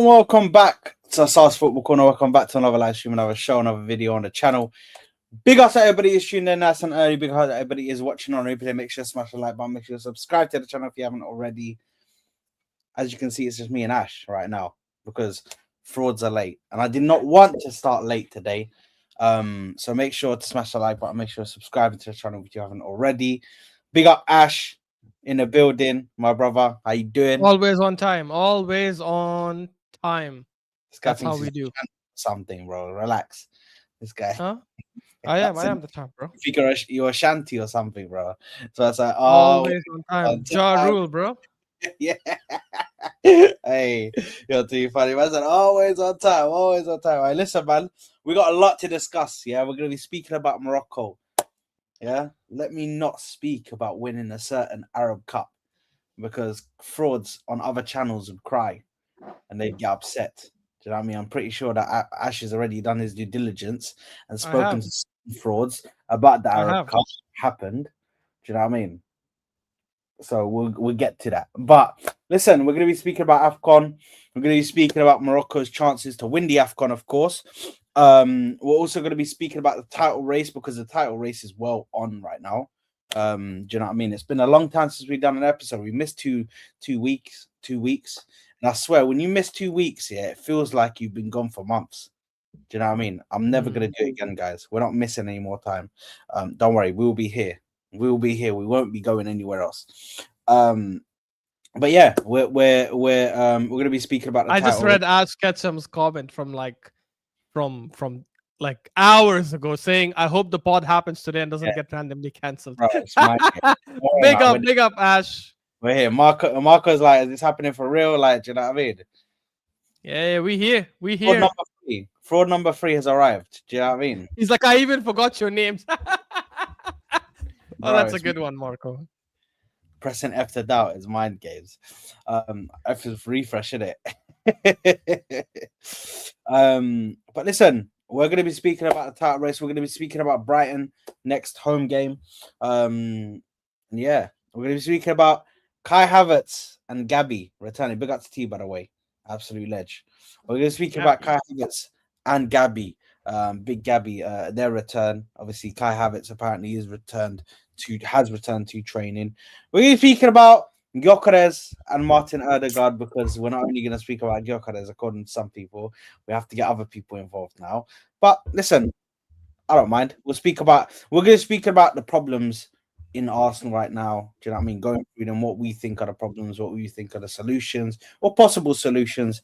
and welcome back to South Football Corner. Welcome back to another live stream, another show, another video on the channel. Big ups to everybody is tuned in nice and early. Big ups to everybody is watching on replay. Make sure to smash the like button. Make sure to subscribe to the channel if you haven't already. As you can see, it's just me and Ash right now because frauds are late. And I did not want to start late today. So make sure to smash the like button. Make sure to subscribe to the channel if you haven't already. Big up Ash in the building, my brother. How you doing? Always on time. Always on time. That's how we do. Something, bro. Relax. This guy. Huh? I am the time, bro. You're a shanty or something, bro. So it's like, always on time. Ja Rule, bro. Yeah. Hey, you're too funny. Man said, always on time, always on time. All right, listen, man. We got a lot to discuss. Yeah, we're gonna be speaking about Morocco. Yeah, let me not speak about winning a certain Arab Cup because frauds on other channels would cry and they'd get upset. Do you know what I mean? I'm pretty sure that Ash has already done his due diligence and spoken to some frauds about the Arab Cup happened. Do you know what I mean? So we'll get to that. But listen, we're going to be speaking about AFCON. We're going to be speaking about Morocco's chances to win the AFCON, of course. We're also going to be speaking about the title race because the title race is well on right now. Do you know what I mean? It's been a long time since we've done an episode. We missed two weeks. And I swear, when you miss 2 weeks, yeah, it feels like you've been gone for months. Do you know what I mean? I'm never going to do it again, guys. We're not missing any more time. Don't worry, we'll be here. We'll be here. We won't be going anywhere else. But yeah, we're going to be speaking about. I just read Ash Ketchum's comment from hours ago saying, "I hope the pod happens today and doesn't get randomly cancelled." Big up, Ash. We're here. Marco's like, is this happening for real? Like, do you know what I mean? Yeah, we here. Fraud number 3 has arrived. Do you know what I mean? He's like, I even forgot your names. That's a good one, Marco. Pressing F to doubt is mind games. F is refresh, isn't it? But listen, we're going to be speaking about the title race. We're going to be speaking about Brighton next home game. Yeah, we're going to be speaking about Kai Havertz and Gabi returning. Big up to T, by the way. Absolute ledge. We're going to speak about Kai Havertz and Gabi. Big Gabi, their return. Obviously, Kai Havertz apparently has returned to training. We're going to be speaking about Gyökeres and Martin Ødegaard because we're not only going to speak about Gyökeres, according to some people. We have to get other people involved now. But listen, I don't mind. We're going to speak about the problems in Arsenal right now. Do you know what I mean? Going through them, what we think are the problems, what we think are the solutions, or possible solutions.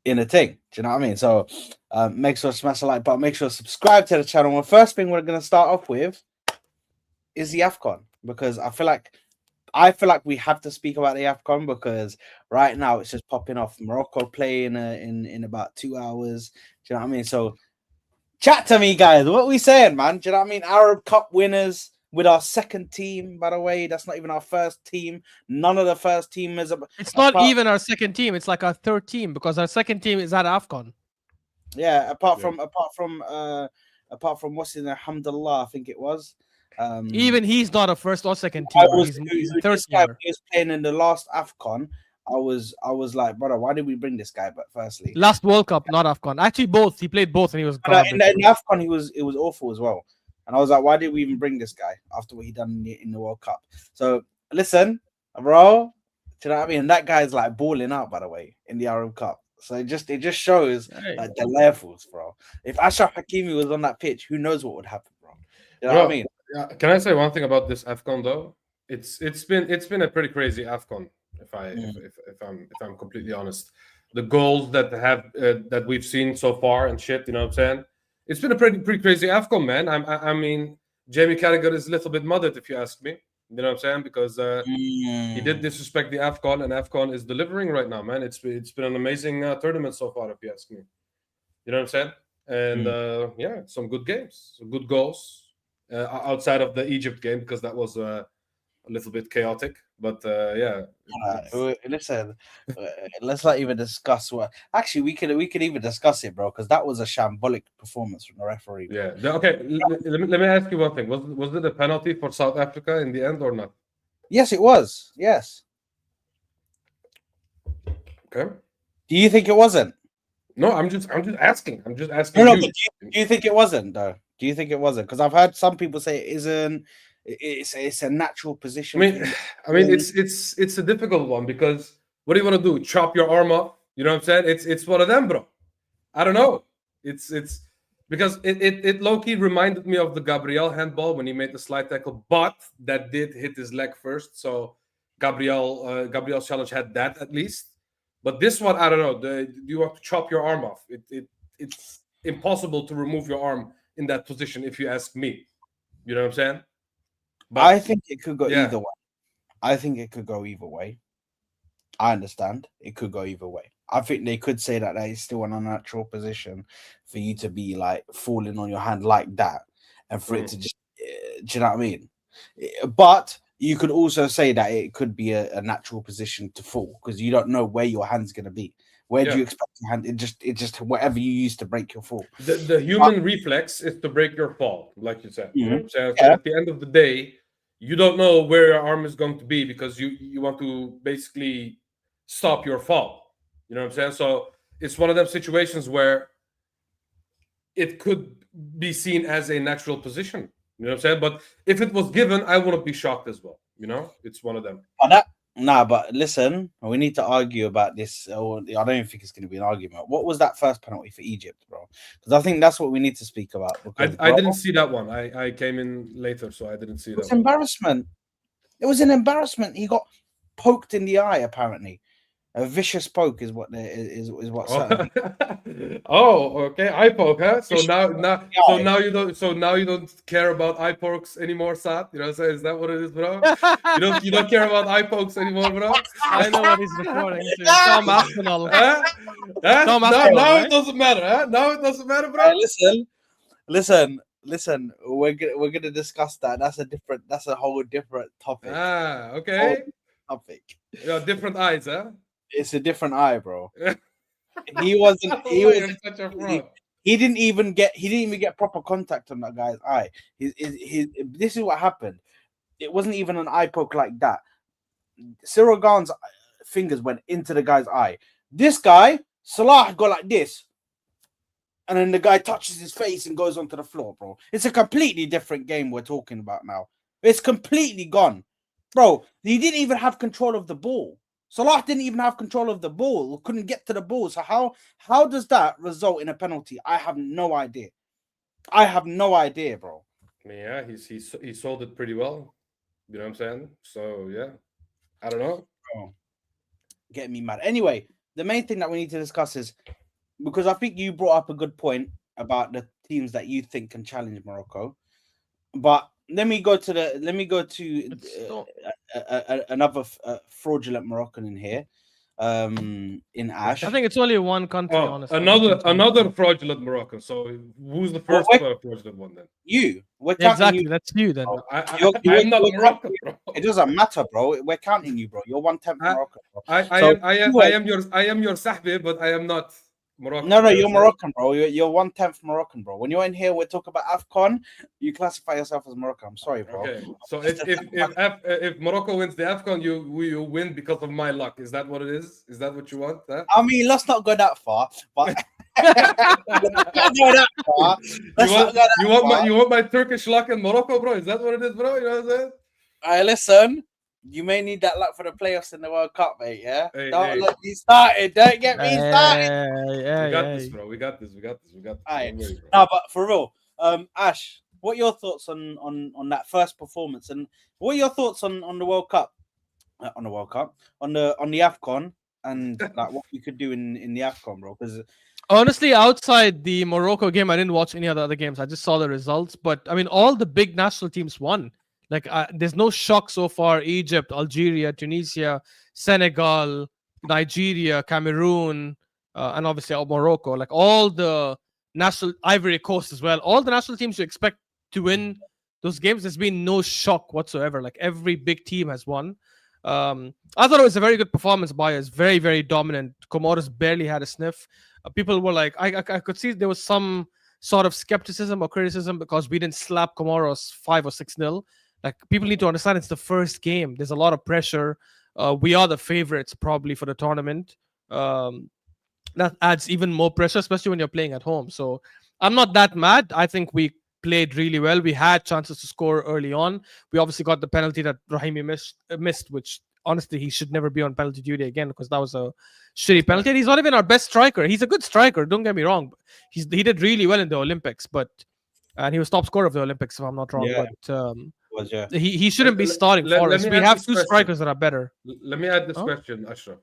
In a thing, do you know what I mean? So make sure to smash the like button, make sure to subscribe to the channel. The first thing we're going to start off with is the AFCON because I feel like we have to speak about the AFCON because right now it's just popping off. Morocco playing in about 2 hours. Do you know what I mean? So chat to me, guys. What are we saying, man? Do you know what I mean? Arab Cup winners with our second team, by the way. That's not even our first team. None of the first team is. It's not even our second team. It's like our third team because our second team is at AFCON. Yeah, apart from what's in there, Alhamdulillah, I think it was. Even he's not a first or second team. He's third team. He was playing in the last AFCON. I was like, brother, why did we bring this guy? But firstly, last World Cup, not AFCON. Actually, both. He played both, and he was in AFCON. It was awful as well. And I was like, why did we even bring this guy after what he done in the World Cup? So listen, bro, do you know what I mean? And that guy's like balling out, by the way, in the Arab Cup. So it just shows like the levels, bro. If Achraf Hakimi was on that pitch, who knows what would happen, bro? You know what I mean? Can I say one thing about this AFCON though? It's been a pretty crazy AFCON. If I'm completely honest, the goals that we've seen so far and shit, you know what I'm saying? It's been a pretty crazy AFCON, man. I mean, Jamie Carragher is a little bit mothered, if you ask me. You know what I'm saying? Because he did disrespect the AFCON, and AFCON is delivering right now, man. It's been an amazing tournament so far, if you ask me. You know what I'm saying? And some good games, some good goals outside of the Egypt game because that was a little bit chaotic. But listen, let's not even discuss what. Actually, we could even discuss it, bro, because that was a shambolic performance from the referee. Yeah. Okay. Let me ask you one thing. Was it a penalty for South Africa in the end or not? Yes, it was. Yes. Okay. Do you think it wasn't? No, I'm just asking. I'm just asking No, you. but do you think it wasn't though? Do you think it wasn't? Because I've heard some people say it isn't. It's a natural position. I mean, it's a difficult one because what do you want to do? Chop your arm off? You know what I'm saying? It's one of them, bro. I don't know. It's because it low key reminded me of the Gabriel handball when he made the slide tackle, but that did hit his leg first. So Gabriel's challenge had that at least. But this one, I don't know. You have to chop your arm off. It's impossible to remove your arm in that position, if you ask me. You know what I'm saying? But I think it could go either way. I think it could go either way. I understand. It could go either way. I think they could say that is still an unnatural position for you to be like falling on your hand like that and for it to just, do you know what I mean? But you could also say that it could be a natural position to fall because you don't know where your hand's going to be. Where do you expect your hand? It just whatever you use to break your fall. The human reflex is to break your fall, like you said. You know what I'm saying? So at the end of the day, you don't know where your arm is going to be because you want to basically stop your fall. You know what I'm saying? So it's one of them situations where it could be seen as a natural position. You know what I'm saying? But if it was given, I wouldn't be shocked as well. You know, it's one of them. But listen, we need to argue about this. I don't even think it's going to be an argument. What was that first penalty for Egypt, bro? Because I think that's what we need to speak about. I didn't see that one. I came in later, so I didn't see that. It was embarrassment. It was an embarrassment. He got poked in the eye, apparently. A vicious poke is what okay, eye poke, huh? So now you don't care about eye pokes anymore, Saad. You know what I'm saying? Is that what it is, bro? you don't care about eye pokes anymore, bro? I know what he's referring to. Tom Arsenal. Now it doesn't matter, huh? Now it doesn't matter, bro. Listen. We're gonna discuss that. That's a whole different topic. Okay. Topic. Yeah, different eyes, huh? It's a different eye, bro. He didn't even get proper contact on that guy's eye. This is what happened. It wasn't even an eye poke like that. Cyril Gahn's fingers went into the guy's eye. This guy, Salah, got like this. And then the guy touches his face and goes onto the floor, bro. It's a completely different game we're talking about now. It's completely gone. Bro, he didn't even have control of the ball. Salah didn't even have control of the ball, couldn't get to the ball. So how does that result in a penalty? I have no idea. Bro. Yeah, he sold it pretty well. You know what I'm saying? So yeah, I don't know. Oh, getting me mad. Anyway, the main thing that we need to discuss is because I think you brought up a good point about the teams that you think can challenge Morocco, but let me go to another fraudulent Moroccan in here. In Ash, I think it's only one country. Honestly, another fraudulent Moroccan. So who's the first fraudulent one then? You. Exactly. That's you then. I'm not Moroccan, bro. It doesn't matter, bro. We're counting you, bro. You're 1/10 Moroccan, bro. I am your sahbi, but I am not Moroccan. No, you're Moroccan, bro. You're 1/10 Moroccan, bro. When you're in here, we're talking about AFCON. You classify yourself as Moroccan. I'm sorry, bro. Okay. So if Morocco wins the AFCON, you win because of my luck. Is that what it is? Is that what you want? Huh? I mean, let's not go that far. But you want my Turkish luck in Morocco, bro? Is that what it is, bro? You know what I'm saying? All right, listen. You may need that luck for the playoffs in the World Cup, mate. Yeah, don't let me started. Don't get me started. We got this, bro. We got this. All right. No, but for real, Ash, what are your thoughts on that first performance, and what are your thoughts on the World Cup? On the World Cup, on the AFCON, and like what we could do in the AFCON, bro? Because honestly, outside the Morocco game, I didn't watch any of the other games. I just saw the results. But I mean, all the big national teams won. Like, there's no shock so far. Egypt, Algeria, Tunisia, Senegal, Nigeria, Cameroon, and obviously Morocco. Like, all the national Ivory Coast as well. All the national teams you expect to win those games, there's been no shock whatsoever. Like, every big team has won. I thought it was a very good performance by us. Very, very dominant. Comoros barely had a sniff. People were like, I could see there was some sort of skepticism or criticism because we didn't slap Comoros 5 or 6-0. Like, people need to understand it's the first game. There's a lot of pressure. We are the favorites probably for the tournament. that adds even more pressure, especially when you're playing at home. So I'm not that mad. I think we played really well. We had chances to score early on. We obviously got the penalty that Brahimi missed, which honestly he should never be on penalty duty again because that was a shitty penalty. And he's not even our best striker. He's a good striker. Don't get me wrong. He did really well in the Olympics, and he was top scorer of the Olympics if I'm not wrong. Yeah. But he shouldn't be starting for us. We have two strikers that are better. Let me add this question, Ashraf.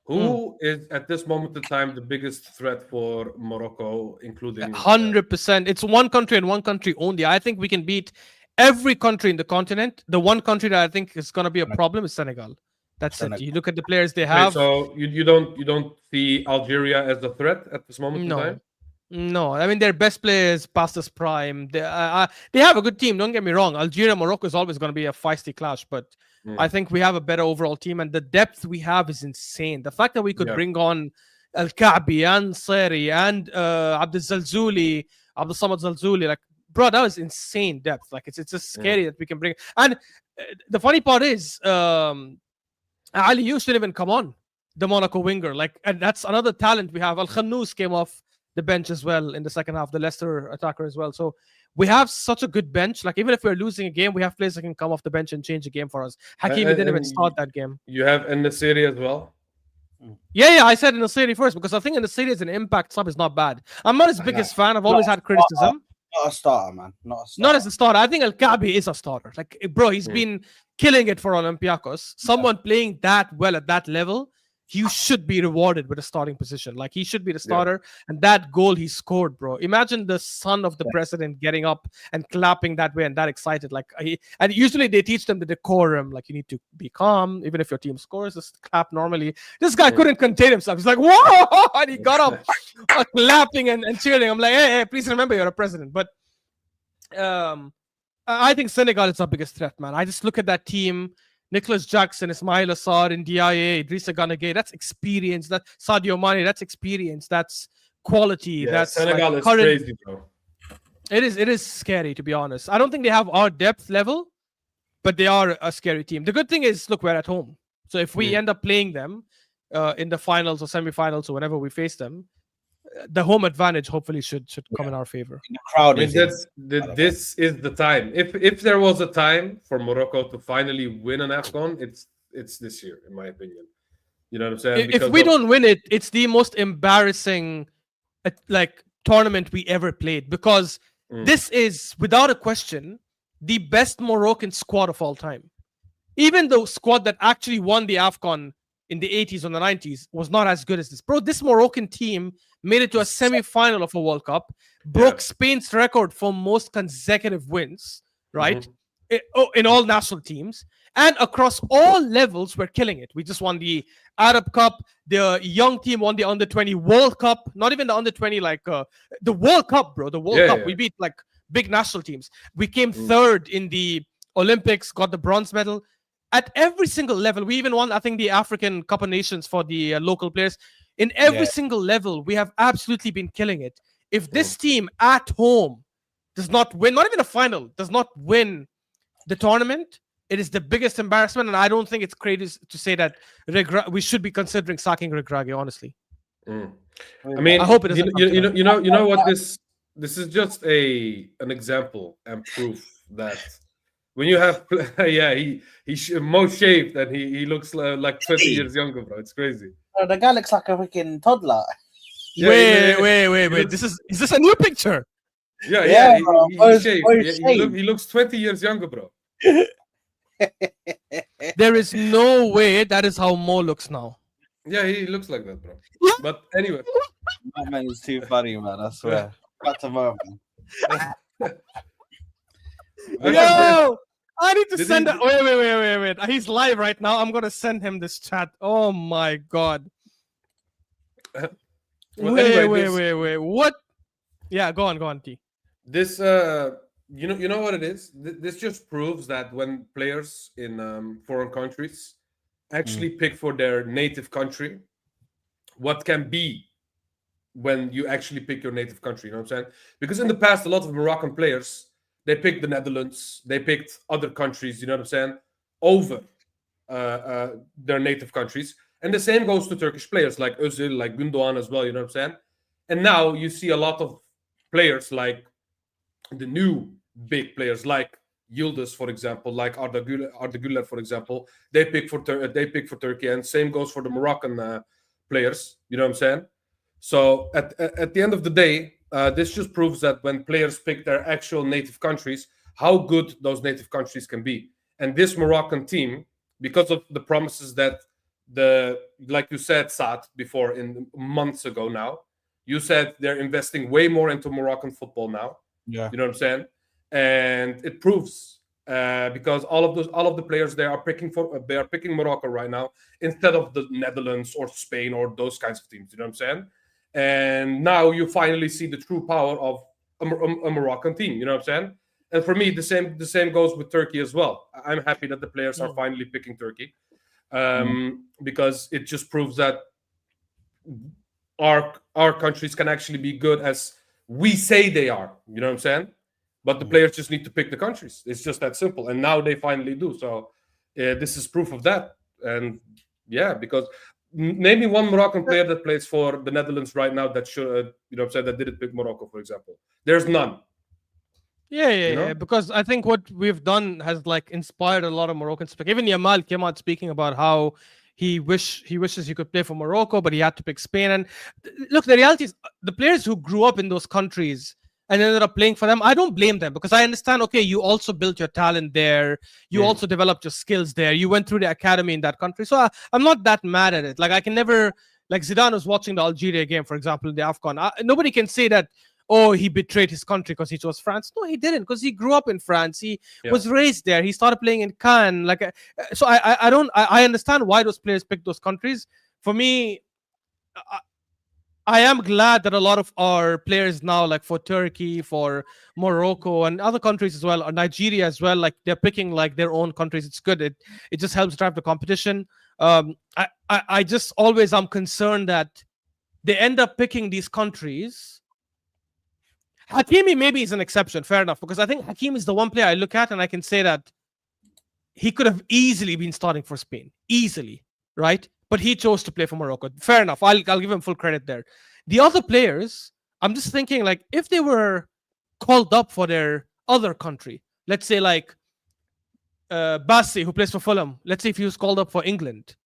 Who is at this moment in time the biggest threat for Morocco, including 100%? It's one country and one country only. I think we can beat every country in the continent. The one country that I think is going to be a problem is Senegal. That's it. You look at the players they have. So you don't see Algeria as a threat at this moment in time? No, I mean their best players past this prime. They have a good team. Don't get me wrong. Algeria, Morocco is always going to be a feisty clash, but I think we have a better overall team, and the depth we have is insane. The fact that we could bring on Al-Ka'bi and Seri and Abdel Samad Zalzouli, like bro, that was insane depth. Like it's just scary that we can bring. And the funny part is, Ali Yu shouldn't even come on, the Monaco winger. Like, and that's another talent we have. Al Khannous came off the bench as well in the second half, the Leicester attacker as well. So we have such a good bench. Like even if we're losing a game, we have players that can come off the bench and change the game for us. Hakimi didn't even start that game. You have En-Nesyri as well? Yeah, I said En-Nesyri first because I think En-Nesyri as an impact sub is not bad. I'm not his biggest fan. I've always had criticism. Not a starter, man. Not as a starter. I think Al-Ka'bi is a starter. Like, bro, he's been killing it for Olympiacos. Someone playing that well at that level, he should be rewarded with a starting position. Like, he should be the starter. And that goal he scored, bro. Imagine the son of the president getting up and clapping that way and that excited. Like, and usually they teach them the decorum. Like, you need to be calm. Even if your team scores, just clap normally. This guy couldn't contain himself. He's like, whoa! And he got up clapping and cheering. I'm like, hey, please remember you're a president. But I think Senegal is our biggest threat, man. I just look at that team. Nicholas Jackson, Ismail Assar, Ndiaye, Idrissa Gana Gueye, that's experience. That Sadio Mane, that's experience. That's quality. Yeah, that's Senegal is crazy, bro. It is scary, to be honest. I don't think they have our depth level, but they are a scary team. The good thing is, look, we're at home. So if we end up playing them in the finals or semifinals or whenever we face them, the home advantage hopefully should come in our favor. The crowd this is the time. If there was a time for Morocco to finally win an AFCON, it's this year, in my opinion. You know what I'm saying? If we don't win it, it's the most embarrassing tournament we ever played, because this is without a question the best Moroccan squad of all time. Even the squad that actually won the AFCON in the 80s or the 90s was not as good as this. Bro, this Moroccan team made it to a semi-final of a World Cup, broke Spain's record for most consecutive wins, right? In all national teams. And across all levels, we're killing it. We just won the Arab Cup. The young team won the Under-20 World Cup. Not even the Under-20, the World Cup, bro. The World Cup. Yeah. We beat big national teams. We came third in the Olympics, got the bronze medal. At every single level, we even won, I think, the African Cup of Nations for the local players. In every single level, we have absolutely been killing it. If this team at home does not win, not even a final, does not win the tournament, it is the biggest embarrassment. And I don't think it's crazy to say that we should be considering sacking Regragui, honestly. I mean, I hope it isn't. You know what? This is just an example and proof that. When you have, he's most shaved and he looks like 20 years younger, bro. It's crazy. The guy looks like a freaking toddler. Wait. Is this a new picture? Yeah. He's shaved. He looks 20 years younger, bro. There is no way that is how Mo looks now. Yeah, he looks like that, bro. But anyway. That man is too funny, man. I swear. Back to Mo, man. Yo, I need to send it. Wait. He's live right now. I'm gonna send him this chat. Oh my god. Wait. What? Yeah, go on, T. This, you know what it is. This just proves that when players in foreign countries actually pick for their native country, what can be when you actually pick your native country. You know what I'm saying? Because in the past, a lot of Moroccan players. They picked the Netherlands. They picked other countries, you know what I'm saying, over their native countries. And the same goes to Turkish players like Özil, like Gündoğan as well. You know what I'm saying? And now you see a lot of players like the new big players like Yıldız, for example, like Arda Güler, for example. They pick for Turkey, and same goes for the Moroccan players. You know what I'm saying? So at the end of the day, this just proves that when players pick their actual native countries, how good those native countries can be. And this Moroccan team, because of the promises that like you said, Saad, before in months ago now, you said they're investing way more into Moroccan football now. Yeah. You know what I'm saying? And it proves because all of the players they are picking Morocco right now instead of the Netherlands or Spain or those kinds of teams. You know what I'm saying? And now you finally see the true power of a Moroccan team. You know what I'm saying? And for me, the same goes with Turkey as well. I'm happy that the players are finally picking Turkey because it just proves that our countries can actually be good as we say they are. You know what I'm saying? But the players just need to pick the countries. It's just that simple. And now they finally do. So this is proof of that. And yeah, because name me one Moroccan player that plays for the Netherlands right now that should, you know what I'm saying, that didn't pick Morocco, for example. There's none. Yeah. Because I think what we've done has like inspired a lot of Moroccans. Even Yamal came out speaking about how he wishes he could play for Morocco, but he had to pick Spain. And look, the reality is the players who grew up in those countries and ended up playing for them, I don't blame them because I understand, okay, you also built your talent there. You also developed your skills there. You went through the academy in that country. So I'm not that mad at it. Like I can never, like Zidane was watching the Algeria game, for example, in the AFCON. Nobody can say that, oh, he betrayed his country because he chose France. No, he didn't, because he grew up in France. He was raised there. He started playing in Cannes. Like, so I understand why those players picked those countries. For me, I am glad that a lot of our players now, like for Turkey, for Morocco, and other countries as well, or Nigeria as well, like they're picking like their own countries. It's good. It just helps drive the competition. I just always am concerned that they end up picking these countries. Hakimi maybe is an exception, fair enough, because I think Hakimi is the one player I look at and I can say that he could have easily been starting for Spain, easily, right? But he chose to play for Morocco. Fair enough. I'll give him full credit there. The other players, I'm just thinking, like, if they were called up for their other country, let's say like Bassi, who plays for Fulham, let's say if he was called up for England,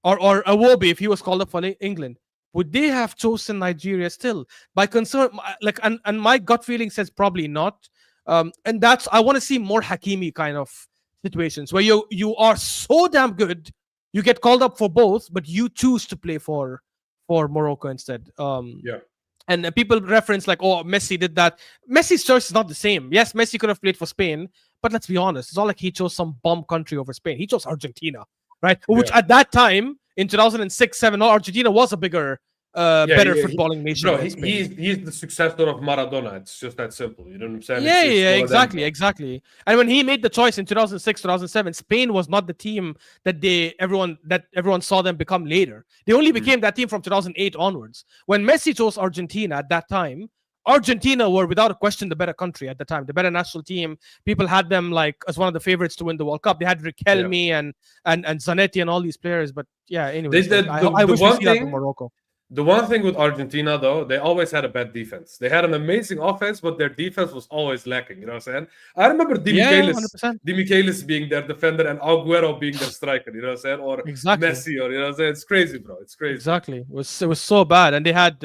or Awobi, if he was called up for England, would they have chosen Nigeria still? By concern, like, and my gut feeling says probably not. And that's, I want to see more Hakimi kind of situations where you are so damn good, you get called up for both, but you choose to play for Morocco instead. And people reference like, oh, Messi did that. Messi's choice is not the same. Yes, Messi could have played for Spain, but let's be honest, it's not like he chose some bomb country over Spain. He chose Argentina, right? Which at that time, in 2006-7, Argentina was a bigger, better footballing nation. Bro, he's the successor of Maradona. It's just that simple. You know what I'm saying? Exactly. And when he made the choice in 2006-2007, Spain was not the team that everyone saw them become later. They only became that team from 2008 onwards. When Messi chose Argentina at that time, Argentina were without a question the better country at the time, the better national team. People had them like as one of the favorites to win the World Cup. They had Riquelme and Zanetti and all these players. But yeah, anyway, I wish we see that in Morocco. The one thing with Argentina, though, they always had a bad defense. They had an amazing offense, but their defense was always lacking. You know what I'm saying? I remember Di Michelis being their defender and Agüero being their striker. You know what I'm saying? Or Messi, or you know what I'm saying? It's crazy, bro. It's crazy. Exactly. It was so bad, and they had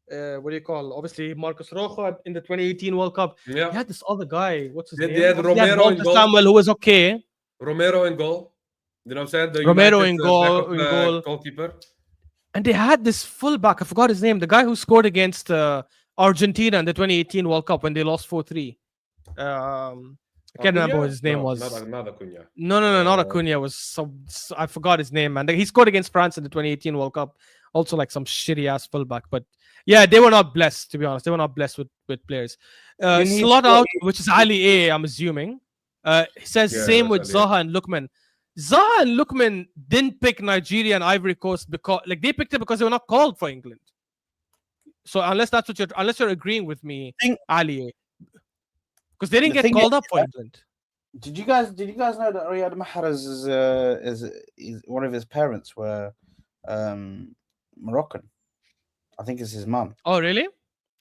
what do you call? Obviously, Marcos Rojo in the 2018 World Cup. Yeah. They had this other guy. What's his name? They had Romero in goal. Samuel, who was okay. Romero in goal. You know what I'm saying? Romero in goal. Goalkeeper. And they had this fullback, I forgot his name, the guy who scored against Argentina in the 2018 World Cup when they lost 4-3. I can't remember what his name was. Not Acuna. No, not Acuna. I forgot his name, man. He scored against France in the 2018 World Cup. Also, like some shitty ass fullback. But yeah, they were not blessed, to be honest. They were not blessed with players. Slot out, which is Ali A, I'm assuming. He says same with Zaha and Lookman. Zaha and Lookman didn't pick Nigeria and Ivory Coast because, like, they picked it because they were not called for England. So unless you're agreeing with me, Ali, because they didn't get called up for England. Did you guys know that Riyad Mahrez is one of his parents were Moroccan. I think it's his mum. Oh, really?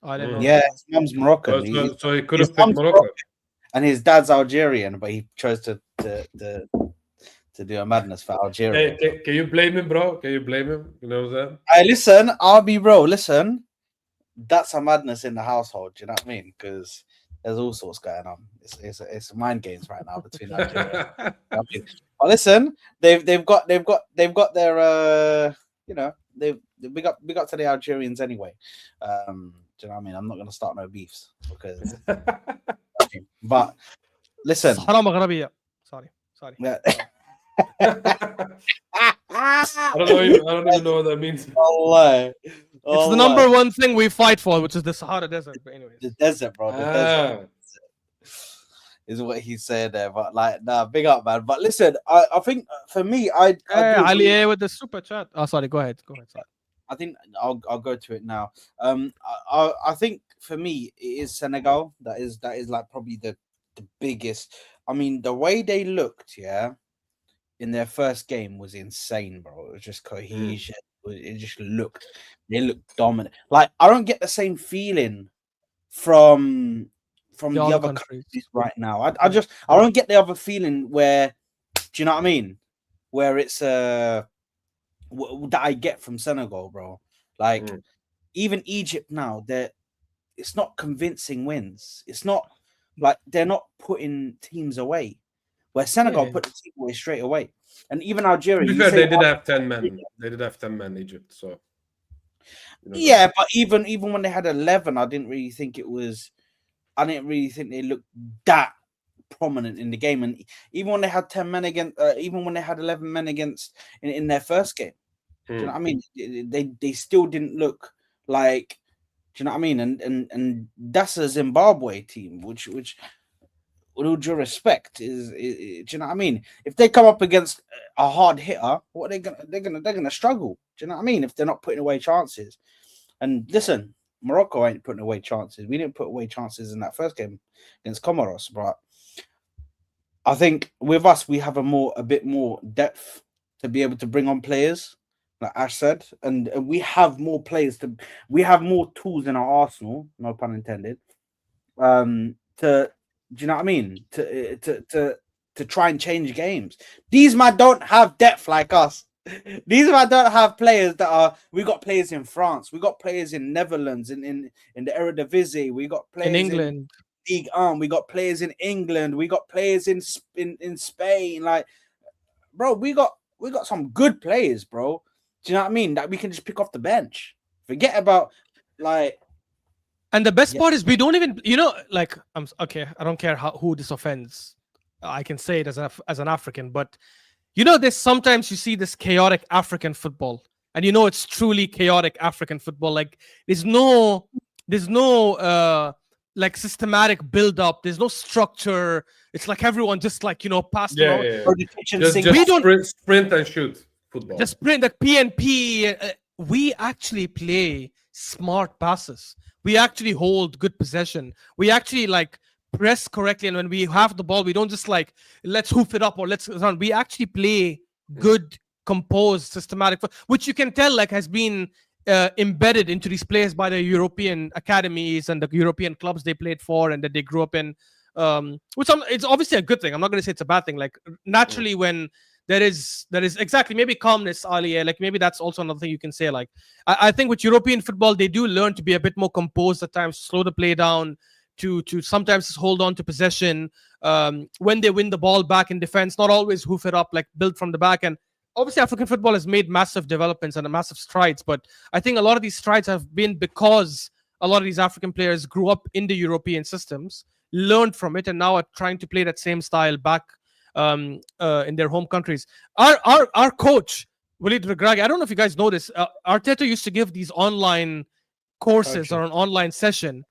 Oh, I didn't know. Yeah, his mum's Moroccan. So he could his have picked mum's Morocco. and his dad's Algerian, but he chose to do a madness for Algeria. Hey, can you blame him, bro? Can you blame him? You know what I'm saying? Hey, listen, I'll be bro. Listen, that's a madness in the household. Do you know what I mean? Because there's all sorts going on. It's mind games right now between Algeria. I mean, but listen, they've got their we got to the Algerians anyway. Do you know what I mean? I'm not gonna start no beefs because. But listen, sorry. Yeah. I don't even know what that means. Allah. It's the number one thing we fight for, which is the Sahara Desert. But anyways, the desert, bro. The desert is what he said there. But like, nah, big up, man. But listen, I think for me, Ali with the super chat. Oh, sorry. Go ahead. Sorry. I think I'll go to it now. I think for me it is Senegal. That is like probably the biggest. I mean, the way they looked, in their first game was insane, bro. It was just cohesion. It just they looked dominant. Like, I don't get the same feeling from the other countries right now. I don't get the other feeling where, do you know what I mean? Where it's that I get from Senegal, bro. Like, even Egypt now, it's not convincing wins. It's not like they're not putting teams away. Where Senegal put the team away straight away, and even Algeria. They did have 10 men. They did have 10 men, Egypt. So yeah, but even when they had 11, I didn't really think they looked that prominent in the game. And even when they had 10 men against, even when they had 11 men against in their first game, do you know what I mean? They still didn't look like. Do you know what I mean? And that's a Zimbabwe team, which with all due respect, is do you know what I mean? If they come up against a hard hitter, what they're gonna struggle. Do you know what I mean? If they're not putting away chances. And listen, Morocco ain't putting away chances. We didn't put away chances in that first game against Comoros, but I think with us we have a bit more depth to be able to bring on players, like Ash said, and we have more players we have more tools in our arsenal, no pun intended, do you know what I mean? To try and change games. These man don't have depth like us. These man don't have players that are. We got players in France. We got players in Netherlands. In the Eredivisie. We got players in England. League 1. We got players in England. We got players in Spain. Like, bro, we got some good players, bro. Do you know what I mean? That we can just pick off the bench. Forget about like. And the best part is we don't even, like, I'm okay. I don't care who this offends. I can say it as an African, but there's sometimes you see this chaotic African football, and it's truly chaotic African football. Like there's no like systematic build up. There's no structure. It's like everyone just like passed around. We don't sprint and shoot football. Just sprint like PNP. We actually play smart passes. We actually hold good possession. We actually like press correctly, and when we have the ball, we don't just like let's hoof it up or let's run. We actually play good, composed, systematic, which you can tell like has been embedded into these players by the European academies and the European clubs they played for and that they grew up in. It's obviously a good thing. I'm not going to say it's a bad thing. Like naturally, when there is exactly maybe calmness, Ali. Like maybe that's also another thing you can say. Like I think with European football, they do learn to be a bit more composed at times, slow the play down, to sometimes hold on to possession. When they win the ball back in defense, not always hoof it up, like build from the back. And obviously, African football has made massive developments and massive strides. But I think a lot of these strides have been because a lot of these African players grew up in the European systems, learned from it, and now are trying to play that same style back in their home countries. Our coach Walid Regragui, I don't know if you guys know this, Arteta used to give these online courses or an online session,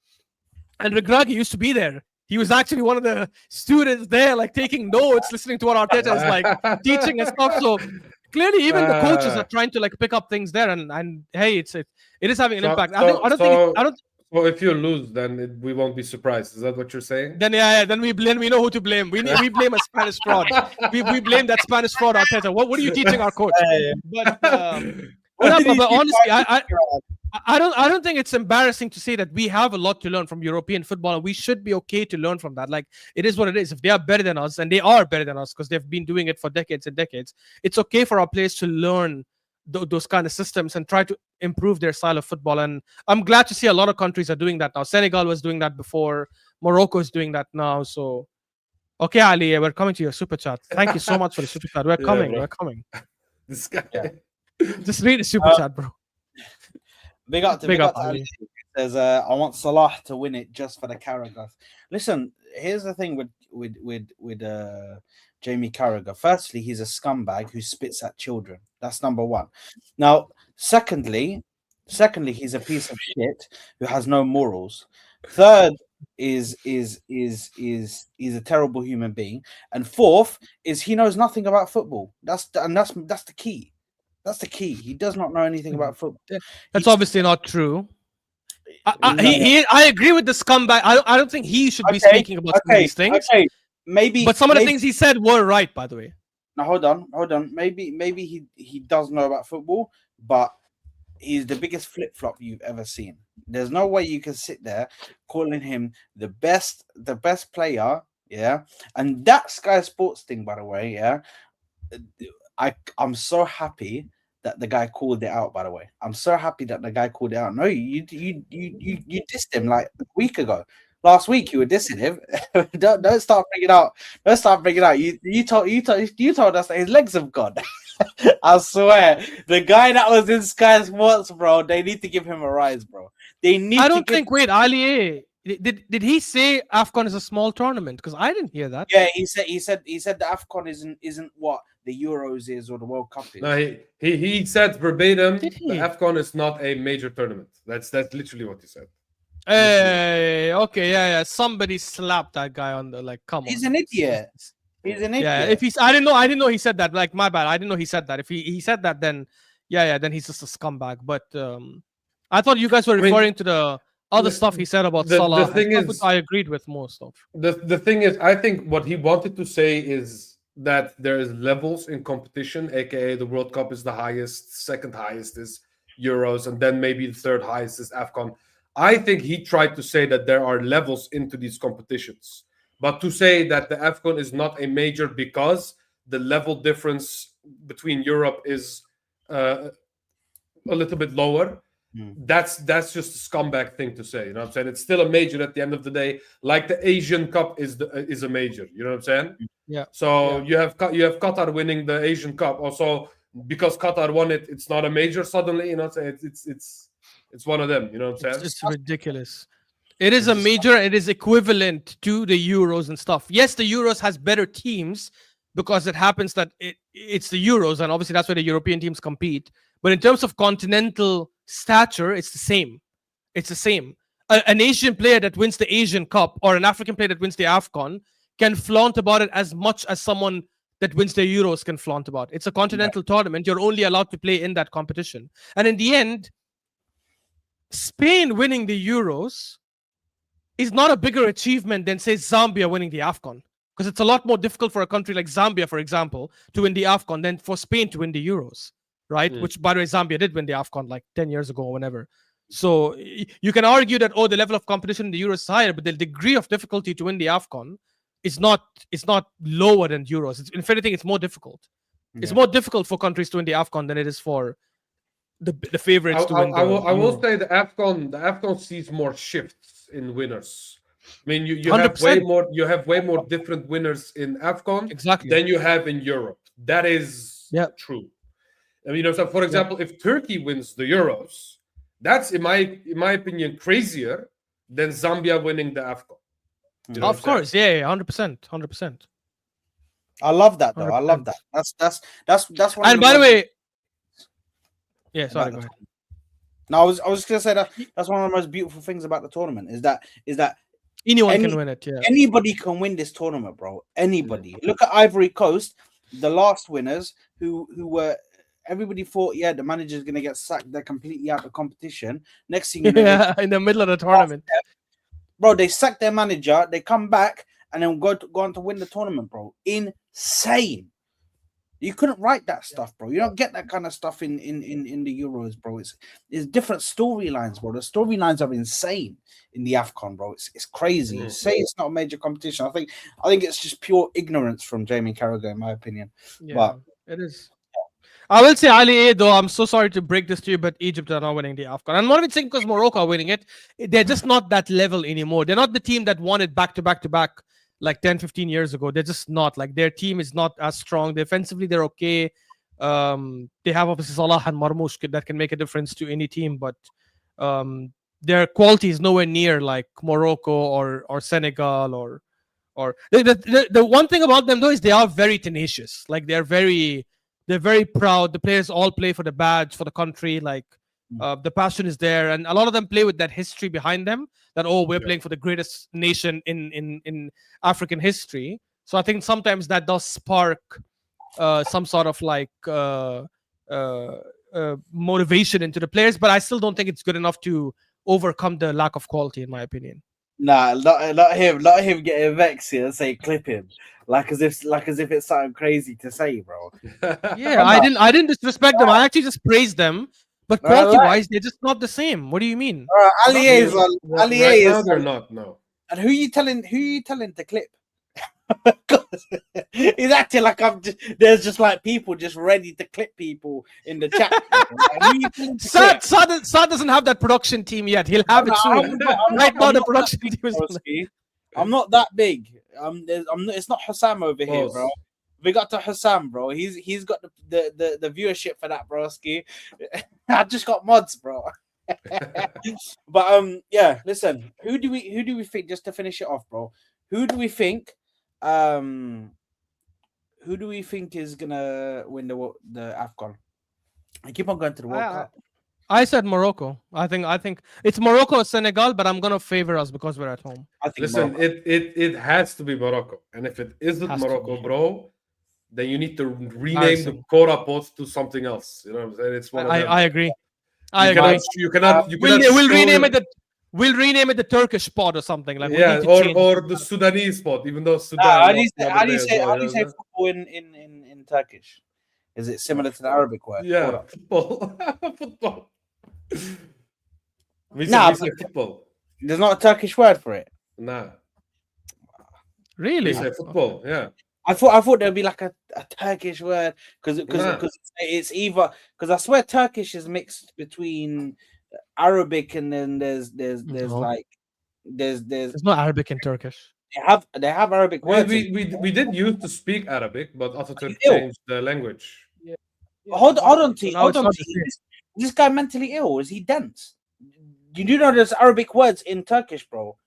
and Regragui used to be there. He was actually one of the students there, like taking notes, listening to what Arteta is like teaching and stuff. So clearly, even the coaches are trying to like pick up things there, and hey, it is having an impact. So if you lose, then we won't be surprised. Is that what you're saying? Then we know who to blame. We blame a Spanish fraud. We blame that Spanish fraud, Arteta. What are you teaching our coach? But Well, What did but he honestly, find? I don't think it's embarrassing to say that we have a lot to learn from European football, and we should be okay to learn from that. Like, it is what it is. If they are better than us, and they are better than us because they've been doing it for decades and decades, it's okay for our players to learn those kind of systems and try to improve their style of football. And I'm glad to see a lot of countries are doing that now. Senegal was doing that before. Morocco is doing that now. So, okay, Ali, we're coming to your super chat. Thank you so much for the super chat. We're Yeah, coming. bro. We're coming. This guy. Yeah. Just read the super chat, bro. Big up to Ali. Ali. Says, I want Salah to win it just for the Carragher. Listen, here's the thing with Jamie Carragher. Firstly, he's a scumbag who spits at children. That's number one. Now, secondly, he's a piece of shit who has no morals. Third is he's a terrible human being. And fourth is he knows nothing about football. That's the key. That's the key. He does not know anything about football. That's obviously not true. I agree with the scumbag. I don't think he should be speaking about some of these things. Okay, maybe. But some of the things he said were right, by the way. Now hold on. Maybe he does know about football, but he's the biggest flip flop you've ever seen. There's no way you can sit there calling him the best player, yeah. And that Sky Sports thing, by the way, yeah. I'm so happy that the guy called it out, by the way. I'm so happy that the guy called it out. No, you dissed him like a week ago. Last week you were dissing him. don't start bringing out. Don't start bringing out. You told us that his legs have gone. I swear, the guy that was in Sky Sports, bro, they need to give him a rise, bro. They need. I don't think. Wait, Ali, did he say AFCON is a small tournament? Because I didn't hear that. Yeah, he said the AFCON isn't what the Euros is or the World Cup is. No, he said verbatim, Did he? the AFCON is not a major tournament. That's literally what he said. Hey, okay, yeah. Somebody slapped that guy on the come on. He's an idiot. He's an idiot. Yeah, if he's I didn't know he said that. Like, my bad. I didn't know he said that. If he said that, then then he's just a scumbag. But I thought you guys were referring to the other stuff he said about Salah. The thing is, I agreed with most of. The thing is, I think what he wanted to say is that there is levels in competition, aka the World Cup is the highest, second highest is Euros, and then maybe the third highest is AFCON. I think he tried to say that there are levels into these competitions. But to say that the AFCON is not a major because the level difference between Europe is a little bit lower, that's just a scumbag thing to say. You know what I'm saying? It's still a major at the end of the day. Like the Asian Cup is a major. You know what I'm saying? Yeah. So you have Qatar winning the Asian Cup. Also, because Qatar won it, it's not a major suddenly. You know what I'm saying? It's one of them. You know what I'm saying? It's just ridiculous. It is a major. It is equivalent to the Euros and stuff. Yes, the Euros has better teams because it happens that it's the Euros, and obviously that's where the European teams compete. But in terms of continental stature, it's the same. It's the same. An Asian player that wins the Asian Cup or an African player that wins the AFCON can flaunt about it as much as someone that wins the Euros can flaunt about. It's a continental tournament. You're only allowed to play in that competition. And in the end, Spain winning the Euros is not a bigger achievement than, say, Zambia winning the AFCON. Because it's a lot more difficult for a country like Zambia, for example, to win the AFCON than for Spain to win the Euros, right? Which, by the way, Zambia did win the AFCON like 10 years ago or whenever. So you can argue that, the level of competition in the Euros is higher, but the degree of difficulty to win the AFCON is not lower than Euros. If anything, it's more difficult. Yeah. It's more difficult for countries to win the AFCON than it is for the favorites to win. I will say the AFCON sees more shifts in winners. I mean, you have way more different winners in AFCON than you have in Europe. That is true. I mean, so for example, if Turkey wins the Euros, that's in my opinion crazier than Zambia winning the AFCON. You know of course, 100%. I love that though. 100%. I love that. That's one. And by the way, sorry. Go ahead. No, I was just gonna say that's one of the most beautiful things about the tournament is that anyone can win it. Yeah, anybody can win this tournament, bro. Anybody. Look at Ivory Coast, the last winners who were. Everybody thought, the manager's gonna get sacked. They're completely out of competition. Next thing you know, in the middle of the tournament, bro, they sack their manager. They come back and then go on to win the tournament, bro. Insane. You couldn't write that stuff, bro. You don't get that kind of stuff in the Euros, bro. It's different storylines, bro. The storylines are insane in the AFCON, bro. It's crazy. Mhm. Say it's not a major competition. I think it's just pure ignorance from Jamie Carragher, in my opinion. Yeah, But it is. I will say Ali A, though. I'm so sorry to break this to you, but Egypt are not winning the AFCON. I'm not even saying because Morocco are winning it. They're just not that level anymore. They're not the team that won it back to back to back like 10, 15 years ago. They're just not. Like, their team is not as strong. Defensively, they're okay. They have obviously Salah and Marmoush that can make a difference to any team, but their quality is nowhere near like Morocco or Senegal or the one thing about them though is they are very tenacious. Like, they're very proud. The players all play for the badge, for the country. Like, the passion is there, and a lot of them play with that history behind them. That we're playing for the greatest nation in African history. So I think sometimes that does spark some sort of like motivation into the players. But I still don't think it's good enough to overcome the lack of quality, in my opinion. nah, not him getting vexed here and say clip him. Like as if it's something crazy to say, bro. Yeah, I didn't disrespect them. I actually just praised them. But quality wise, they're just not the same. What do you mean? Ali A is They're not. No. And who you telling to clip? He's acting like there's just like people just ready to clip people in the chat. Sad doesn't have that production team yet. He'll have it soon. Right now, the production team is. I'm not that big. It's not Hussam over here, bro. We got to Hussam, bro. He's got the viewership for that, broski. I just got mods, bro. But yeah, listen. Who do we think, just to finish it off, bro? Who do we think is gonna win the AFCON? I keep on going to the World Cup. I said Morocco. I think it's Morocco or Senegal, but I'm gonna favor us because we're at home. Listen, it has to be Morocco, and if it isn't Morocco, bro, then you need to rename the Koora pot to something else. You know what I'm saying? It's one of them. I agree. You cannot. We'll rename it the Turkish pot or something like. Yeah, or the Sudanese pot, even though Sudan. How do you say football in Turkish? Is it similar to the Arabic word? Yeah, football. Football. We say football. There's not a Turkish word for it. Nah. Really? We say football. Yeah. I thought there'd be like a Turkish word because it's either, because I swear Turkish is mixed between Arabic and then there's no Arabic in Turkish. They have Arabic words. We did used to speak Arabic, but Atatürk changed the language. Yeah. Hold on, T. This guy mentally ill? Is he dense? You do know there's Arabic words in Turkish, bro.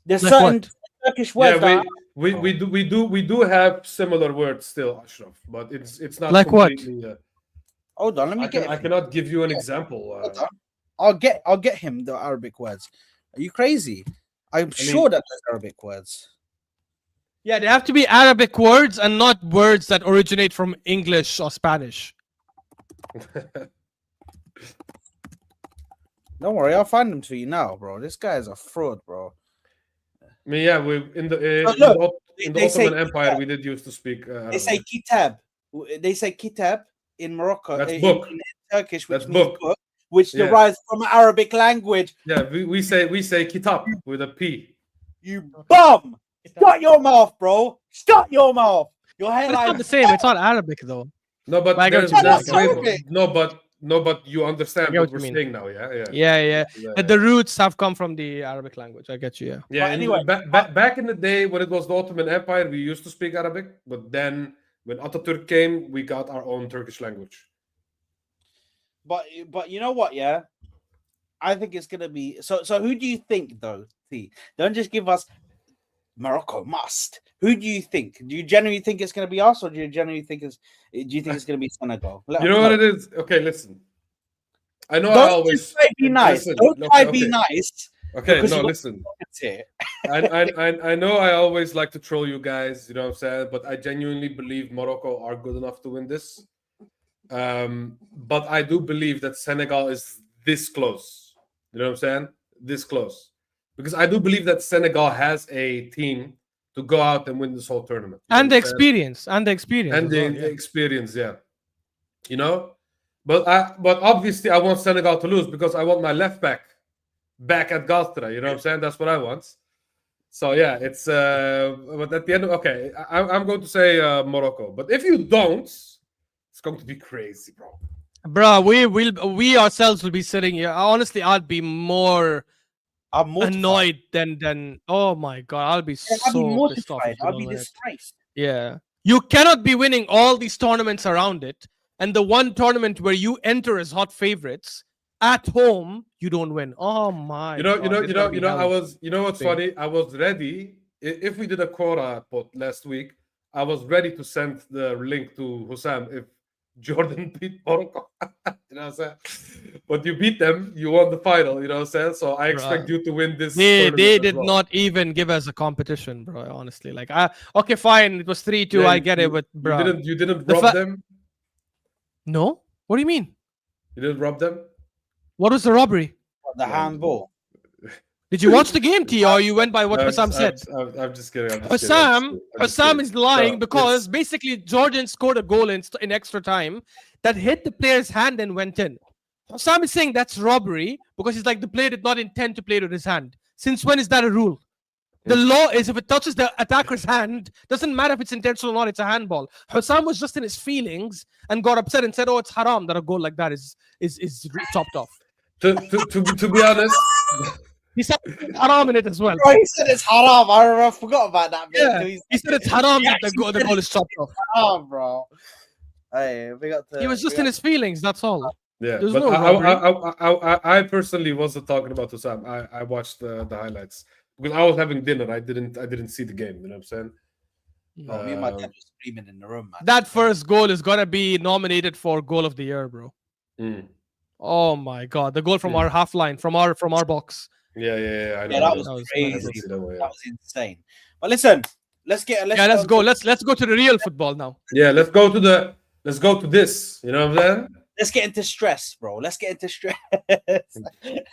There's like certain Turkish words. Yeah, we do have similar words still, Ashraf, but it's not like what? Hold on, let me get. I cannot give you an example. I'll get him the Arabic words. Are you crazy? I'm sure that there's Arabic words. Yeah, they have to be Arabic words and not words that originate from English or Spanish. Don't worry, I'll find them to you now, bro. This guy is a fraud, bro. I mean, yeah, in the Ottoman Empire, we did used to speak. They say kitab. They say kitab in Morocco. That's book. In Turkish, which That's means book, which derives from Arabic language. Yeah, we say kitab with a P. You bum! Shut your mouth, bro! Shut your mouth! Your hairline. It's not the same. It's not Arabic though. No, but but you understand what we're saying now, yeah. The roots have come from the Arabic language. I get you. Yeah. Yeah. Anyway, back in the day when it was the Ottoman Empire, we used to speak Arabic, but then when Atatürk came, we got our own Turkish language. But you know what? Yeah, I think it's gonna be so. Who do you think though? See, don't just give us Morocco must. Who do you think? Do you genuinely think it's going to be us, or do you genuinely think it's going to be Senegal? You know what it is? Okay, listen. I know I always try be nice. Don't try be nice. Okay, no, listen. I know I always like to troll you guys. You know what I'm saying? But I genuinely believe Morocco are good enough to win this. But I do believe that Senegal is this close. You know what I'm saying? This close. Because I do believe that Senegal has a team to go out and win this whole tournament. You And the understand? experience. And the experience. And as the, well, the yeah. experience, yeah. You know, but obviously I want Senegal to lose because I want my left back at Galatasaray. You know what I'm saying? That's what I want. So yeah, it's but at the end, okay, I'm going to say Morocco. But if you don't, it's going to be crazy, bro. Bruh, we ourselves will be sitting here. Honestly, I'd be more I'm mortified. annoyed than oh my god, I'll be Yeah, I'd be so pissed off. mortified. If you I'd don't be win it. disgraced. Yeah. You cannot be winning all these tournaments around it, and the one tournament where you enter as hot favorites at home, you don't win. Oh my You know, god. It's gonna be hell. what's Big. funny? I was ready. If we did a Koora pot last week, I was ready to send the link to Hussam if Jordan beat Morocco. You know what I'm saying? But you beat them, you won the final, you know what I'm saying? So I expect you to win this. They tournament as did well. not even give us a competition, bro. Honestly, like okay, fine, it was 3-2. Yeah, I get it, but bro, you didn't The rob fa- them. no. What do you mean? You didn't rob them. What was the robbery? What, the handball. Did you watch the game, T, or you went by what No, Hussam said? I'm just kidding. I'm just kidding. Hussam is lying No, because it's- basically Jordan scored a goal in extra time that hit the player's hand and went in. Hussam is saying that's robbery because he's like the player did not intend to play with his hand. Since when is that a rule? The law is if it touches the attacker's hand, doesn't matter if it's intentional or not, it's a handball. Hussam was just in his feelings and got upset and said, "Oh, it's haram that a goal like that is chopped off." to be honest, He said haram in it as well. Bro, he said it's haram. I forgot about that bit. Yeah, he said it's haram that the goal is chopped off. haram, bro. Hey, we got to. He was just in his feelings. That's all. yeah. There's But no robbery. I personally wasn't talking about Hussam. I watched the highlights because I was having dinner. I didn't see the game. You know what I'm saying? Oh, me and my dad were screaming in the room, man. That first goal is gonna be nominated for goal of the year, bro. Mm. Oh my god, the goal from our half line, from our box. Yeah. I know. Yeah, that was That was crazy. That way, That was insane. But listen, let's Yeah, let's go. Let's go to the real football now. Yeah, let's go to this. You know what I'm saying? Let's get into stress, bro. Let's get into stress.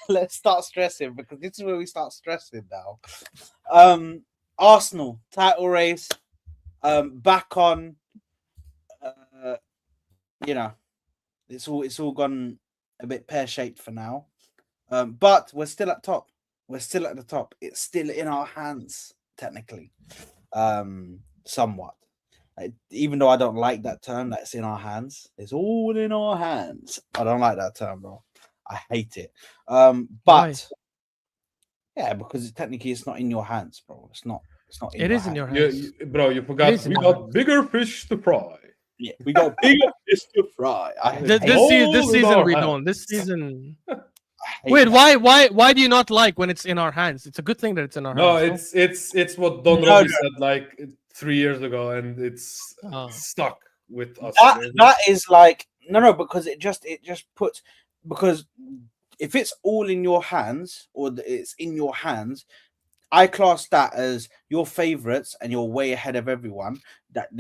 Let's start stressing because this is where we start stressing now. Arsenal title race. Back on. You know, it's all gone a bit pear-shaped for now. But we're still at top. We're still at the top. It's still in our hands, technically. Somewhat. Even though I don't like that term, that's in our hands. It's all in our hands. I don't like that term, bro. I hate it. Why? But yeah, because technically it's not in your hands, bro. It's not. In It your is in your hands. hands. Bro, you forgot. is in We your got bigger fish to fry. Yeah, we got bigger fish to fry. This in season our we hands. don't. This season. hate Wait, that. why do you not like when it's in our hands? It's a good thing that it's in our No, hands. it's what Don No, Robbie no. said like 3 years ago, and it's Oh. stuck with us. That is like no, because it just puts because if it's all in your hands or it's in your hands, I class that as your favorites and you're way ahead of everyone that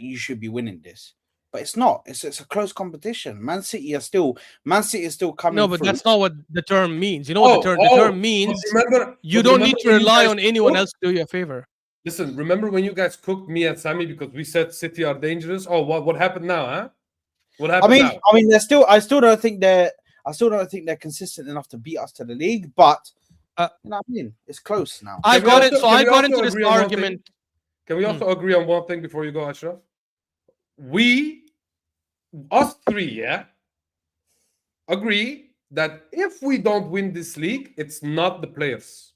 you should be winning this. But it's not. It's a close competition. Man City is still coming. No, but through. that's not what the term means. You know what the term means? You don't need to rely on anyone else to do you a favor. Listen, remember when you guys cooked me and Sammy because we said City are dangerous? Oh, what happened now, huh? What happened now? I mean, I still don't think they're consistent enough to beat us to the league, but you know what I mean? It's close now. I Can we got also- it. So can I we got also into this agree on one argument. Can we also agree on one thing before you go, Ashraf? Us three, agree that if we don't win this league, it's not the players.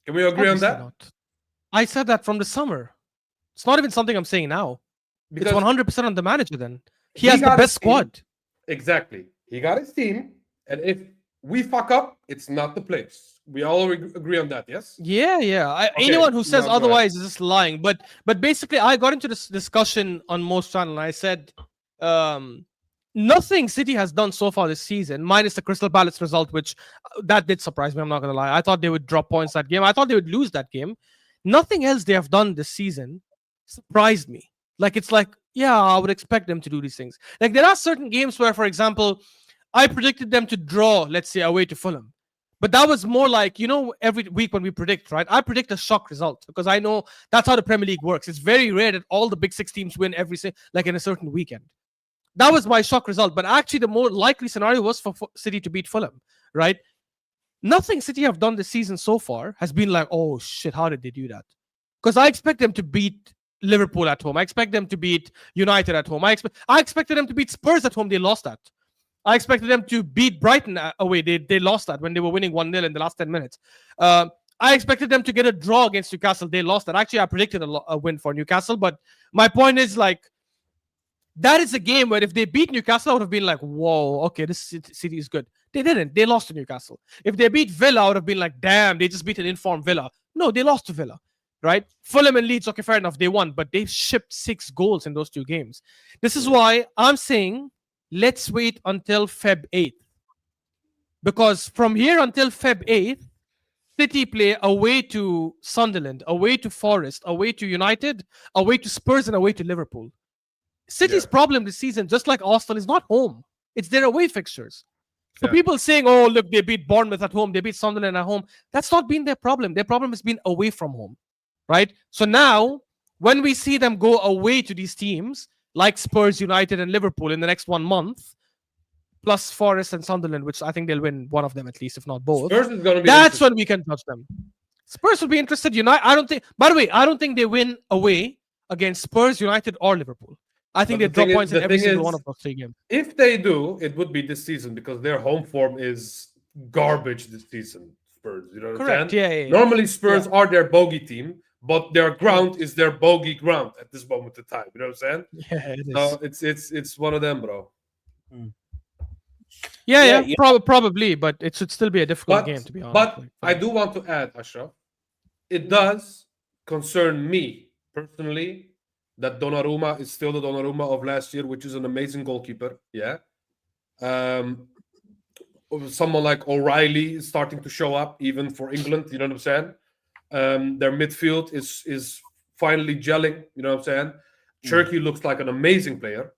Can we agree on Obviously that? not. I said that from the summer. It's not even something I'm saying now. Because It's 100% on the manager then. He He has the got best his team. squad. exactly, he got his team, and if we fuck up, it's not the players. We all agree on that, yes? Yeah. Okay, Anyone who says now go ahead. otherwise is just lying. But basically, I got into this discussion on most channel, and I said, nothing City has done so far this season, minus the Crystal Palace result, which that did surprise me. I'm not gonna lie. I thought they would drop points that game. I thought they would lose that game. Nothing else they have done this season surprised me. Like it's like, yeah, I would expect them to do these things. Like there are certain games where, for example, I predicted them to draw, let's say, away to Fulham. But that was more like, every week when we predict, right? I predict a shock result because I know that's how the Premier League works. It's very rare that all the big six teams win like in a certain weekend. That was my shock result. But actually, the more likely scenario was for City to beat Fulham, right? Nothing City have done this season so far has been like, oh shit, how did they do that? Because I expect them to beat Liverpool at home. I expect them to beat United at home. I expected them to beat Spurs at home. They lost that. I expected them to beat Brighton away. They lost that when they were winning 1-0 in the last 10 minutes. I expected them to get a draw against Newcastle. They lost that. Actually, I predicted a win for Newcastle. But my point is, like, that is a game where if they beat Newcastle, I would have been like, whoa, okay, this City is good. They didn't. They lost to Newcastle. If they beat Villa, I would have been like, damn, they just beat an informed Villa. No, they lost to Villa, right? Fulham and Leeds, okay, fair enough, they won, but they shipped 6 goals in those 2 games. This is why I'm saying let's wait until Feb 8th. Because from here until Feb 8th, City play away to Sunderland, away to Forest, away to United, away to Spurs, and away to Liverpool. City's problem this season, just like Arsenal, is not home. It's their away fixtures. So people saying, oh, look, they beat Bournemouth at home, they beat Sunderland at home. That's not been their problem. Their problem has been away from home, right? So now, when we see them go away to these teams, like Spurs, United, and Liverpool in the next 1 month, plus Forest and Sunderland, which I think they'll win one of them at least, if not both. Spurs is gonna be That's when we can judge them. Spurs will be interested. I don't think, by the way, I don't think they win away against Spurs, United, or Liverpool. I think they drop points in every single one of those 3 games. If they do, it would be this season because their home form is garbage this season. Spurs, you know what I'm saying? Yeah. Normally, Spurs are their bogey team, but their ground is their bogey ground at this moment in time. You know what I'm saying? Yeah, it is. So it's one of them, bro. Yeah. Probably, but it should still be a difficult game, to be honest. But I do want to add, Ashraf, it does concern me personally that Donnarumma is still the Donnarumma of last year, which is an amazing goalkeeper. Yeah. Someone like O'Reilly is starting to show up even for England. You know what I'm saying? Their midfield is finally gelling. You know what I'm saying? Cherki looks like an amazing player.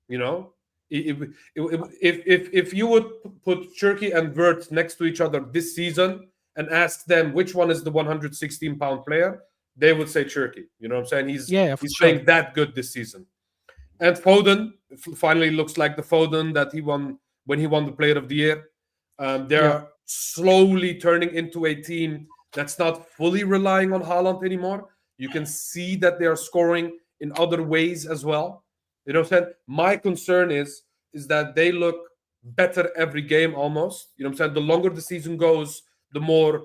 You know, if you would put Cherki and Wirtz next to each other this season and ask them which one is the 116-pound player, they would say Cherki. You know what I'm saying? He's playing that good this season. And Foden finally looks like the Foden that he won when he won the Player of the Year. They're slowly turning into a team that's not fully relying on Haaland anymore. You can see that they are scoring in other ways as well. You know what I'm saying? My concern is that they look better every game almost. You know what I'm saying? The longer the season goes, the more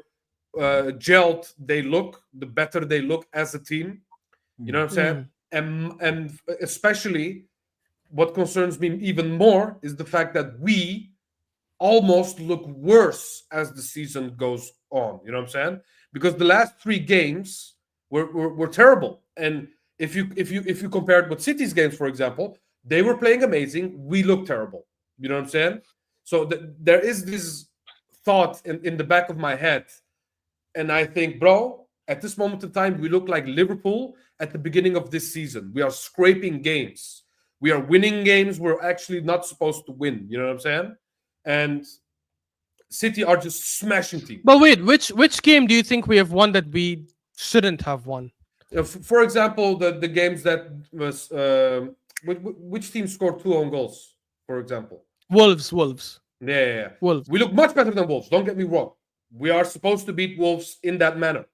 gelled they look, the better they look as a team. You know what I'm saying? And especially what concerns me even more is the fact that we almost look worse as the season goes on. You know what I'm saying? Because the last 3 games were terrible. And if you compared with City's games, for example, they were playing amazing. We look terrible. You know what I'm saying? So there is this thought in the back of my head. And I think, bro, at this moment in time, we look like Liverpool at the beginning of this season. We are scraping games. We are winning games we're actually not supposed to win. You know what I'm saying? And City are just smashing teams. But wait, which game do you think we have won that we shouldn't have won? For example, the games that was... which team scored 2 own goals, for example? Wolves. Yeah. Wolves. We look much better than Wolves. Don't get me wrong. We are supposed to beat Wolves in that manner.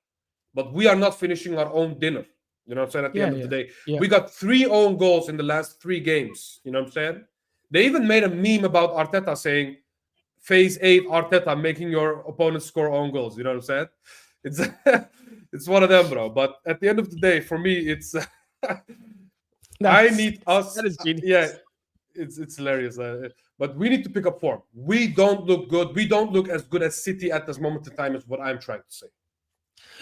But we are not finishing our own dinner. You know what I'm saying? At the end of the day. Yeah. We got 3 own goals in the last 3 games. You know what I'm saying? They even made a meme about Arteta saying, Phase 8 Arteta making your opponents score own goals. You know what I'm saying? It's one of them, bro. But at the end of the day, for me, it's... I need us... That is genius. Yeah, it's hilarious. But we need to pick up form. We don't look good. We don't look as good as City at this moment in time is what I'm trying to say.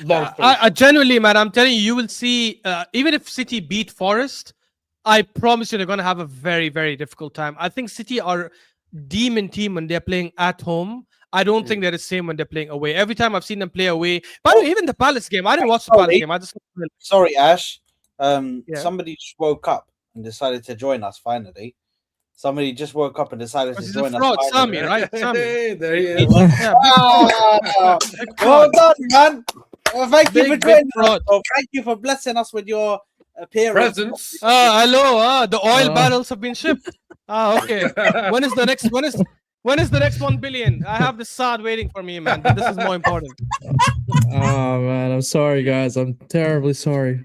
I genuinely, man, I'm telling you, you will see, even if City beat Forest, I promise you they're going to have a very, very difficult time. I think City are demon team when they're playing at home. I don't think they're the same when they're playing away. Every time I've seen them play away, by the way, even the Palace game, I didn't watch the Palace game. I just... Sorry, Ash. Somebody just woke up and decided to join us finally. Somebody just woke up and decided to He's a join us. fraud, finally. Sami, right? Sami. Hey, there he is. Yeah, Ah, big well fraud. done, man. Well, thank you for Big joining us. fraud. Bro. Thank you for blessing us with your appearance. Presents. Hello. The oil barrels have been shipped. Okay. When is the next? When is the next 1 billion? I have the SAD waiting for me, man. But this is more important. Oh man, I'm sorry, guys. I'm terribly sorry.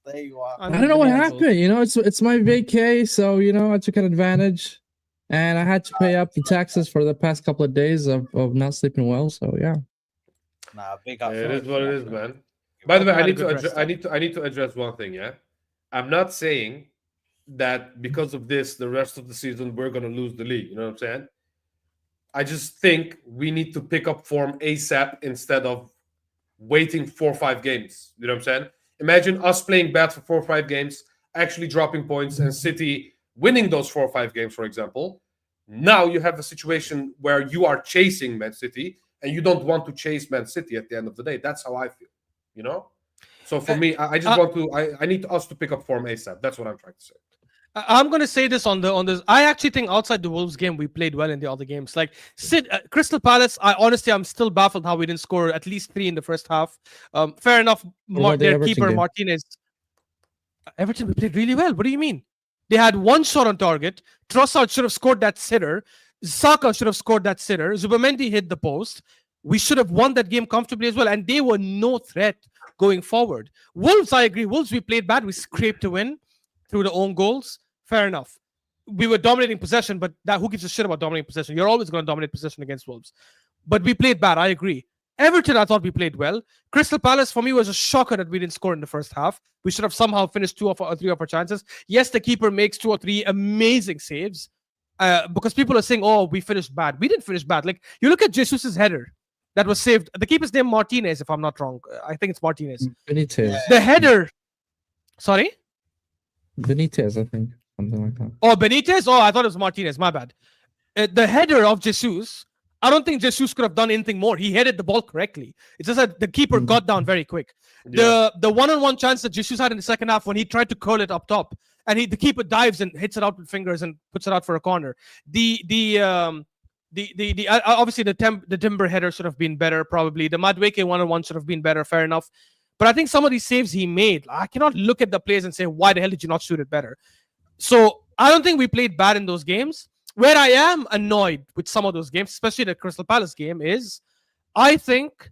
There you are. I don't know what happened. You know, it's my vacay, so you know I took an advantage, and I had to pay up the taxes for the past couple of days of not sleeping well. So yeah. Nah, big up. It bro. is what it is, man. By the way, Hope you I had a need to good rest, I need to address one thing. Yeah, I'm not saying that because of this, the rest of the season we're gonna lose the league. You know what I'm saying? I just think we need to pick up form ASAP instead of waiting 4 or 5 games. You know what I'm saying? Imagine us playing bad for 4 or 5 games, actually dropping points, and City winning those 4 or 5 games, for example. Now you have a situation where you are chasing Man City, and you don't want to chase Man City at the end of the day. That's how I feel, you know? So for me, I just want to, I need us to pick up form ASAP. That's what I'm trying to say. I'm gonna say this on this. I actually think outside the Wolves game, we played well in the other games. Like Crystal Palace, I'm still baffled how we didn't score at least 3 in the first half. Fair enough. What about the Their Everton keeper game? Martinez. Everton, we played really well. What do you mean? They had 1 shot on target. Trossard should have scored that sitter. Saka should have scored that sitter. Zubamendi hit the post. We should have won that game comfortably as well. And they were no threat going forward. Wolves, I agree. Wolves, we played bad. We scraped to win through the own goals. Fair enough. We were dominating possession, but who gives a shit about dominating possession? You're always going to dominate possession against Wolves. But we played bad, I agree. Everton, I thought we played well. Crystal Palace, for me, was a shocker that we didn't score in the first half. We should have somehow finished 2 or 3 of our chances. Yes, the keeper makes 2 or 3 amazing saves because people are saying, oh, we finished bad. We didn't finish bad. Like, you look at Jesus' header that was saved. The keeper's name Martinez, if I'm not wrong. I think it's Martinez. Benitez. The header... Sorry? Benitez, I think. Something like that. Oh, Benitez? Oh, I thought it was Martinez. My bad. The header of Jesus, I don't think Jesus could have done anything more. He headed the ball correctly. It's just that the keeper got down very quick. Yeah. The one-on-one chance that Jesus had in the second half when he tried to curl it up top, and the keeper dives and hits it out with fingers and puts it out for a corner. Obviously the Timber header should have been better. Probably the Madueke one-on-one should have been better. Fair enough. But I think some of these saves he made, I cannot look at the plays and say, why the hell did you not shoot it better? So I don't think we played bad in those games. Where I am annoyed with some of those games, especially the Crystal Palace game, is I think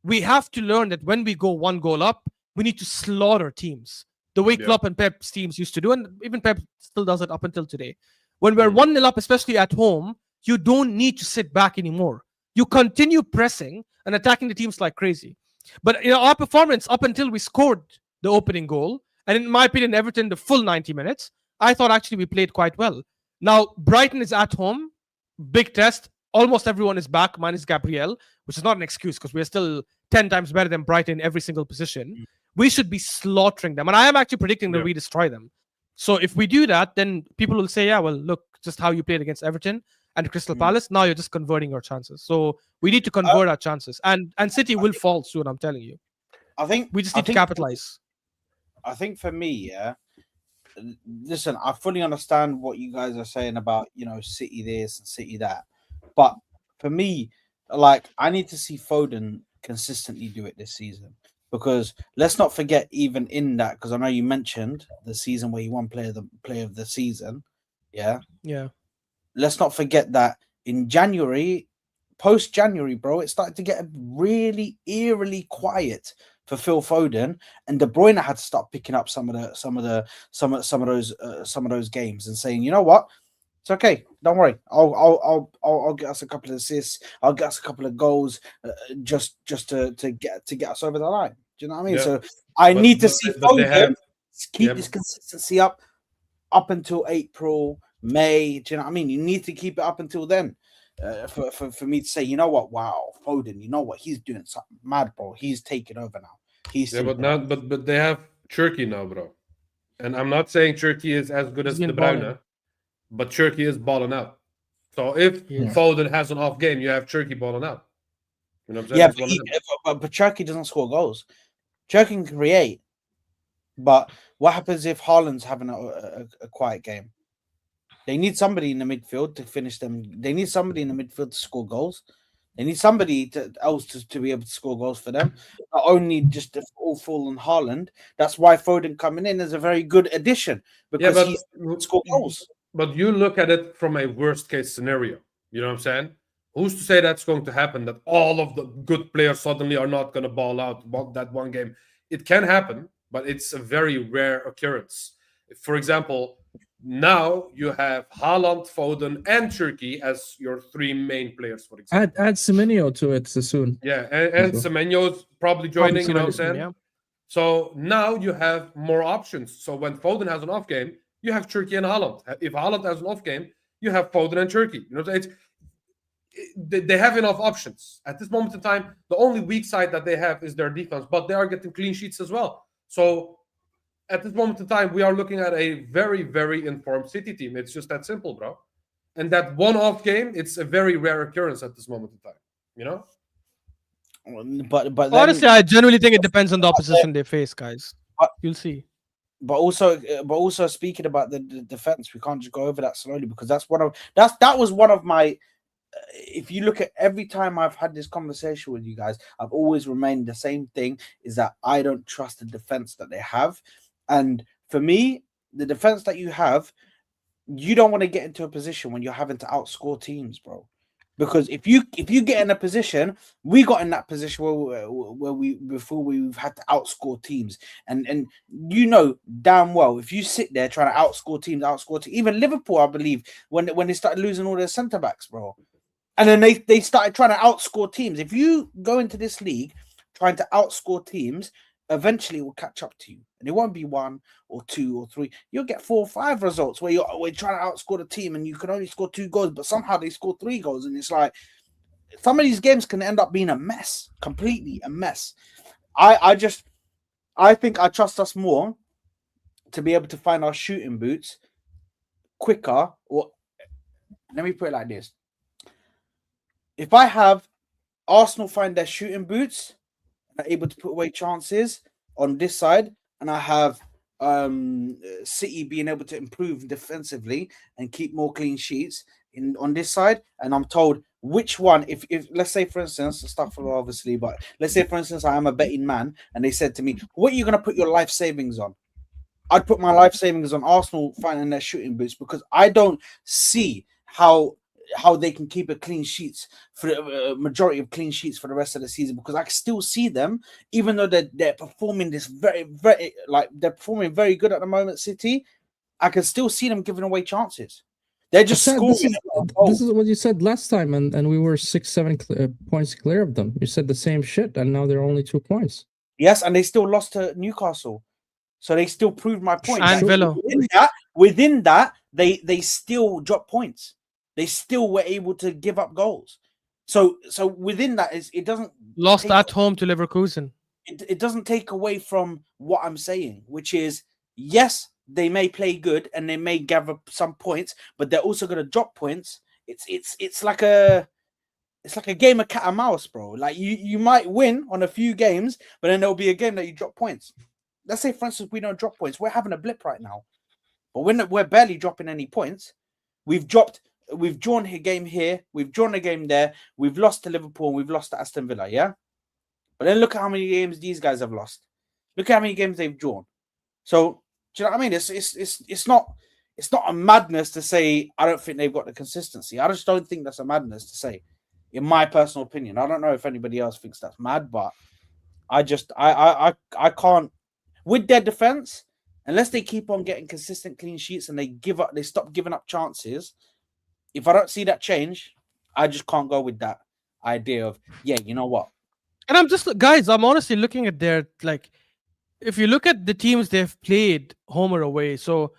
we have to learn that when we go 1 goal up, we need to slaughter teams. The way Klopp and Pep's teams used to do, and even Pep still does it up until today. When we're 1-0 up, especially at home, you don't need to sit back anymore. You continue pressing and attacking the teams like crazy. But our performance up until we scored the opening goal, and in my opinion, Everton, the full 90 minutes, I thought actually we played quite well. Now, Brighton is at home. Big test. Almost everyone is back, minus Gabriel, which is not an excuse because we're still 10 times better than Brighton in every single position. We should be slaughtering them. And I am actually predicting that we destroy them. So if we do that, then people will say, yeah, well, look, just how you played against Everton and Crystal Palace. Now you're just converting your chances. So we need to convert our chances. And City will fall soon, I'm telling you. I think we just need to capitalize. I think for me, listen, I fully understand what you guys are saying about, City this and City that. But for me, like, I need to see Foden consistently do it this season. Because let's not forget, even in that, because I know you mentioned the season where he won player of the season. Yeah. Let's not forget that in January, post-January, bro, it started to get really eerily quiet for Phil Foden, and De Bruyne had to start picking up some of those games and saying, you know what, it's okay, don't worry, I'll get us a couple of assists, I'll get us a couple of goals, just to get us over the line. Do you know what I mean? So I need to see Foden keep this consistency up until April, May. Do you know what I mean? You need to keep it up until then. For me to say, you know what, wow, Foden, you know what, he's doing something mad, bro. He's taking over now. But they have Turkey now, bro. And I'm not saying Turkey is as good as De Bruyne, but Turkey is balling out. So if Foden has an off game, you have Turkey balling out. You know what I'm saying? Yeah, but Turkey doesn't score goals. Turkey can create, but what happens if Haaland's having a quiet game? They need somebody in the midfield to finish them. They need somebody in the midfield to score goals. They need somebody else to be able to score goals for them. Not only just the all fall on Haaland. That's why Foden coming in is a very good addition because he's score goals. But you look at it from a worst case scenario. You know what I'm saying? Who's to say that's going to happen? That all of the good players suddenly are not going to ball out that one game. It can happen, but it's a very rare occurrence. For example, now you have Haaland, Foden, and Turkey as your three main players, for example. Add Semenyo to it soon. Yeah, and Semenyo's probably joining, you know what I'm saying? Yeah. So now you have more options. So when Foden has an off game, you have Turkey and Haaland. If Haaland has an off game, you have Foden and Turkey. You know, they have enough options. At this moment in time, the only weak side that they have is their defense, but they are getting clean sheets as well. So at this moment in time, we are looking at a very, very informed City team. It's just that simple, bro. And that one-off game, it's a very rare occurrence at this moment in time, you know? But then, Honestly, I genuinely think it depends on the opposition they face, guys. You'll see. But also speaking about the defense, we can't just go over that slowly because that was one of my. If you look at every time I've had this conversation with you guys, I've always remained the same thing: is that I don't trust the defense that they have, and for me, the defense that you have, you don't want to get into a position when you're having to outscore teams, bro. Because if you get in a position, we got in that position where we've had to outscore teams, and you know damn well if you sit there trying to outscore teams, even Liverpool, I believe, when they started losing all their centre backs, bro, and then they started trying to outscore teams. If you go into this league trying to outscore teams, eventually it will catch up to you, and it won't be 1 or 2 or 3. You'll get 4 or 5 results where you're trying to outscore the team, and you can only score 2 goals, but somehow they score 3 goals, and it's like some of these games can end up being a mess, completely a mess. I think I trust us more to be able to find our shooting boots quicker. Or let me put it like this: if I have Arsenal find their shooting boots, are able to put away chances on this side, and I have City being able to improve defensively and keep more clean sheets on this side, and I'm told which one, if let's say for instance, stuff obviously, but let's say for instance I am a betting man and they said to me, what are you going to put your life savings on? I'd put my life savings on Arsenal finding their shooting boots, because I don't see how they can keep a clean sheets for the majority of clean sheets for the rest of the season, because I can still see them, even though they're performing this very they're performing very good at the moment, City, I can still see them giving away chances. They're just scoring. This is what you said last time, and we were 6-7 points clear of them. You said the same shit, and now they're only 2 points. Yes, and they still lost to Newcastle, so they still proved my point. And Villa. Within that, they still dropped points. They still were able to give up goals. So within that, it doesn't lost at home to Leverkusen. It doesn't take away from what I'm saying, which is yes, they may play good and they may gather some points, but they're also going to drop points. It's like a game of cat and mouse, bro. Like you might win on a few games, but then there'll be a game that you drop points. Let's say, for instance, we don't drop points. We're having a blip right now, but we're barely dropping any points. We've drawn a game here, we've drawn a game there, we've lost to Liverpool, we've lost to Aston Villa, yeah? But then look at how many games these guys have lost. Look at how many games they've drawn. So, do you know what I mean? It's not a madness to say I don't think they've got the consistency. I just don't think that's a madness to say, in my personal opinion. I don't know if anybody else thinks that's mad, but I can't. With their defense, unless they keep on getting consistent clean sheets and they stop giving up chances, if I don't see that change, I just can't go with that idea of, yeah, you know what? And I'm honestly looking at their, like, if you look at the teams they've played home or away, so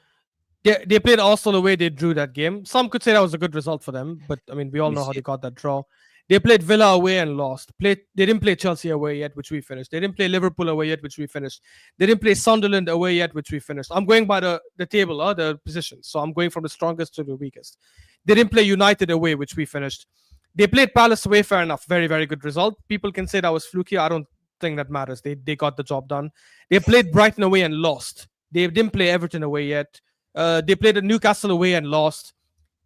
they played Arsenal away, they drew that game. Some could say that was a good result for them, but I mean, we all know how they got that draw. They played Villa away and lost. They didn't play Chelsea away yet, which we finished. They didn't play Liverpool away yet, which we finished. They didn't play Sunderland away yet, which we finished. I'm going by the table, the positions. So I'm going from the strongest to the weakest. They didn't play United away, which we finished. They played Palace away, fair enough. Very, very good result. People can say that was fluky. I don't think that matters. They got the job done. They played Brighton away and lost. They didn't play Everton away yet. They played Newcastle away and lost.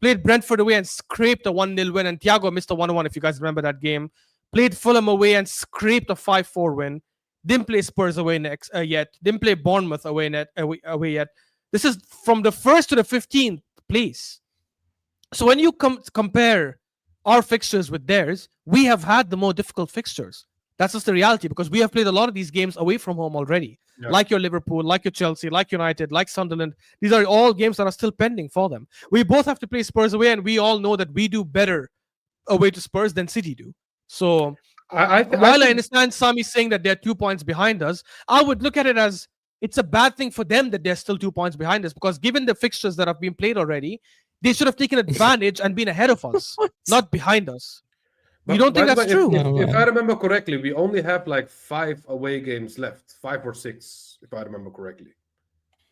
Played Brentford away and scraped a 1-0 win. And Thiago missed a 1-1, if you guys remember that game. Played Fulham away and scraped a 5-4 win. Didn't play Spurs away yet. Didn't play Bournemouth away yet. This is from the 1st to the 15th place. So when you compare our fixtures with theirs, we have had the more difficult fixtures. That's just the reality, because we have played a lot of these games away from home already. Yeah. Like your Liverpool, like your Chelsea, like United, like Sunderland. These are all games that are still pending for them. We both have to play Spurs away, and we all know that we do better away to Spurs than City do. So while I understand Sami saying that they're 2 points behind us, I would look at it as it's a bad thing for them that they're still 2 points behind us, because given the fixtures that have been played already, they should have taken advantage and been ahead of us, not behind us. You don't think that's true? If I remember correctly, we only have like 5 away games left, 5 or 6, if I remember correctly,